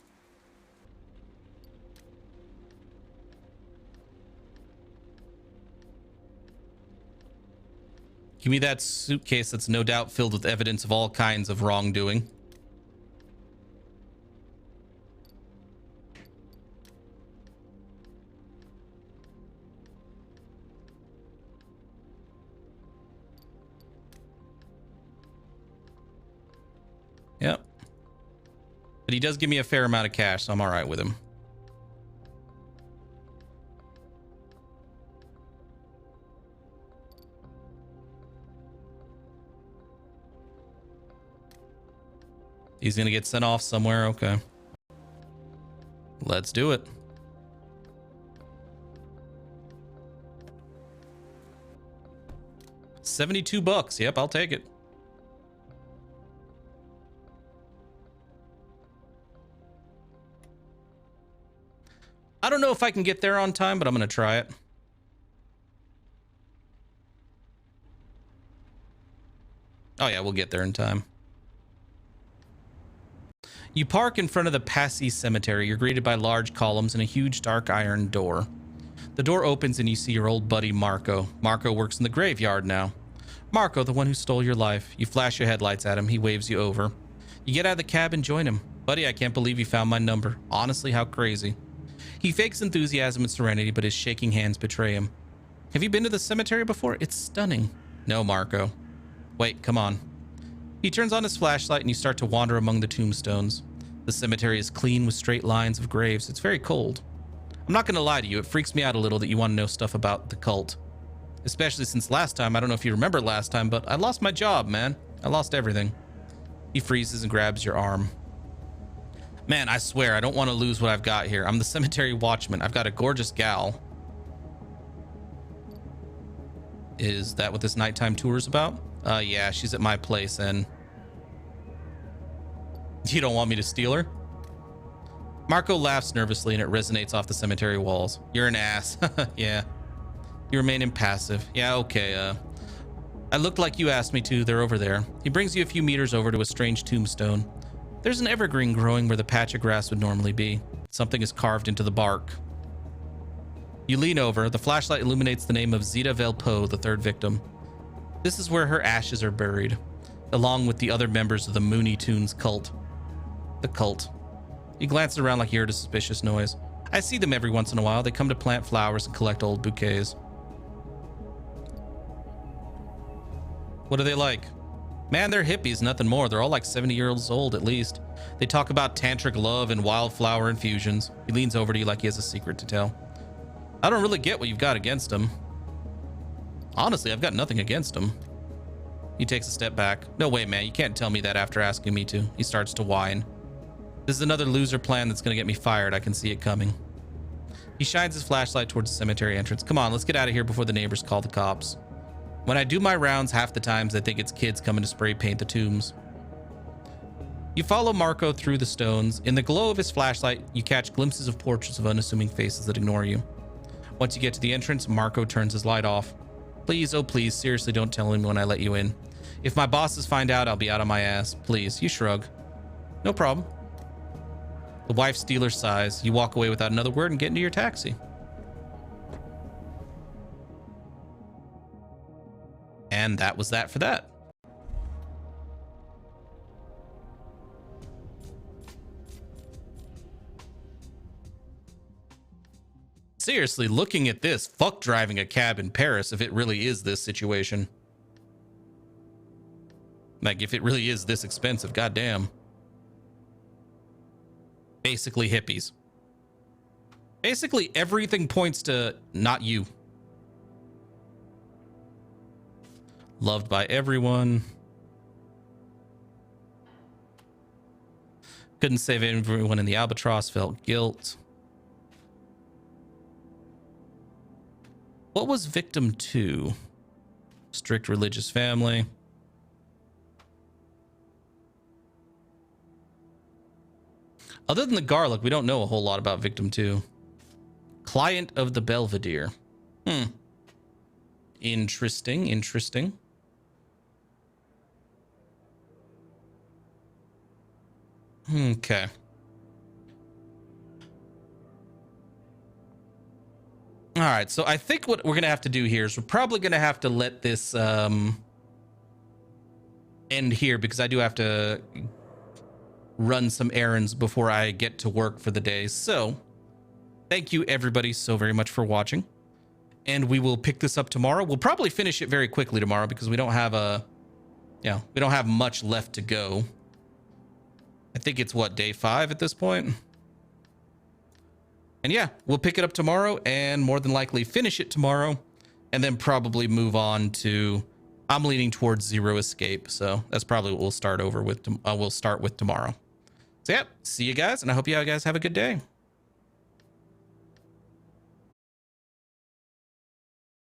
Give me that suitcase that's no doubt filled with evidence of all kinds of wrongdoing. Yep. But he does give me a fair amount of cash, so I'm all right with him. He's gonna get sent off somewhere. Okay. Let's do it. $72. Yep, I'll take it. I don't know if I can get there on time, but I'm gonna try it. Oh yeah, we'll get there in time. You park in front of the Passy Cemetery. You're greeted by large columns and a huge dark iron door. The door opens and you see your old buddy Marco. Marco works in the graveyard now. Marco, the one who stole your life. You flash your headlights at him. He waves you over. You get out of the cab and join him. Buddy, I can't believe you found my number. Honestly, how crazy. He fakes enthusiasm and serenity, but his shaking hands betray him. Have you been to the cemetery before? It's stunning. No, Marco. Wait, come on. He turns on his flashlight and you start to wander among the tombstones. The cemetery is clean with straight lines of graves. It's very cold. I'm not going to lie to you. It freaks me out a little that you want to know stuff about the cult. Especially since last time. I don't know if you remember last time, but I lost my job, man. I lost everything. He freezes and grabs your arm. Man, I swear, I don't want to lose what I've got here. I'm the cemetery watchman. I've got a gorgeous gal. Is that what this nighttime tour is about? Yeah, she's at my place and... You don't want me to steal her? Marco laughs nervously and it resonates off the cemetery walls. You're an ass. Yeah. You remain impassive. Yeah, okay. I looked like you asked me to. They're over there. He brings you a few meters over to a strange tombstone. There's an evergreen growing where the patch of grass would normally be. Something is carved into the bark. You lean over. The flashlight illuminates the name of Zita Velpo, the third victim. This is where her ashes are buried, along with the other members of the Mooney Tunes cult. The cult. He glances around like he heard a suspicious noise. I see them every once in a while. They come to plant flowers and collect old bouquets. What are they like? Man, they're hippies, nothing more. They're all like 70 years old at least. They talk about tantric love and wildflower infusions. He leans over to you like he has a secret to tell. I don't really get what you've got against him. Honestly, I've got nothing against him. He takes a step back. No way, man. You can't tell me that after asking me to. He starts to whine. This is another loser plan that's going to get me fired. I can see it coming. He shines his flashlight towards the cemetery entrance. Come on, let's get out of here before the neighbors call the cops. When I do my rounds, half the times I think it's kids coming to spray paint the tombs. You follow Marco through the stones. In the glow of his flashlight, you catch glimpses of portraits of unassuming faces that ignore you. Once you get to the entrance, Marco turns his light off. Please, oh please, seriously don't tell him when I let you in. If my bosses find out, I'll be out on my ass. Please. You shrug. No problem. The wife stealer sighs. You walk away without another word and get into your taxi. And that was that for that. Seriously, looking at this, fuck driving a cab in Paris if it really is this situation. Like, if it really is this expensive, goddamn. Basically hippies. Basically everything points to not you. Loved by everyone. Couldn't save everyone in the Albatross, felt guilt. What was victim 2? Strict religious family. Other than the garlic, we don't know a whole lot about victim 2. Client of the Belvedere. Interesting, interesting. Okay. All right, so I think what we're going to have to do here is we're probably going to have to let this end here because I do have to run some errands before I get to work for the day. So thank you everybody so very much for watching, and we will pick this up tomorrow. We'll probably finish it very quickly tomorrow because we don't have we don't have much left to go. I think it's what, day 5 at this point. And yeah, we'll pick it up tomorrow and more than likely finish it tomorrow and then probably move on to, I'm leaning towards Zero Escape. So that's probably what we'll start over with. We'll start with tomorrow. So yeah, see you guys, and I hope you guys have a good day.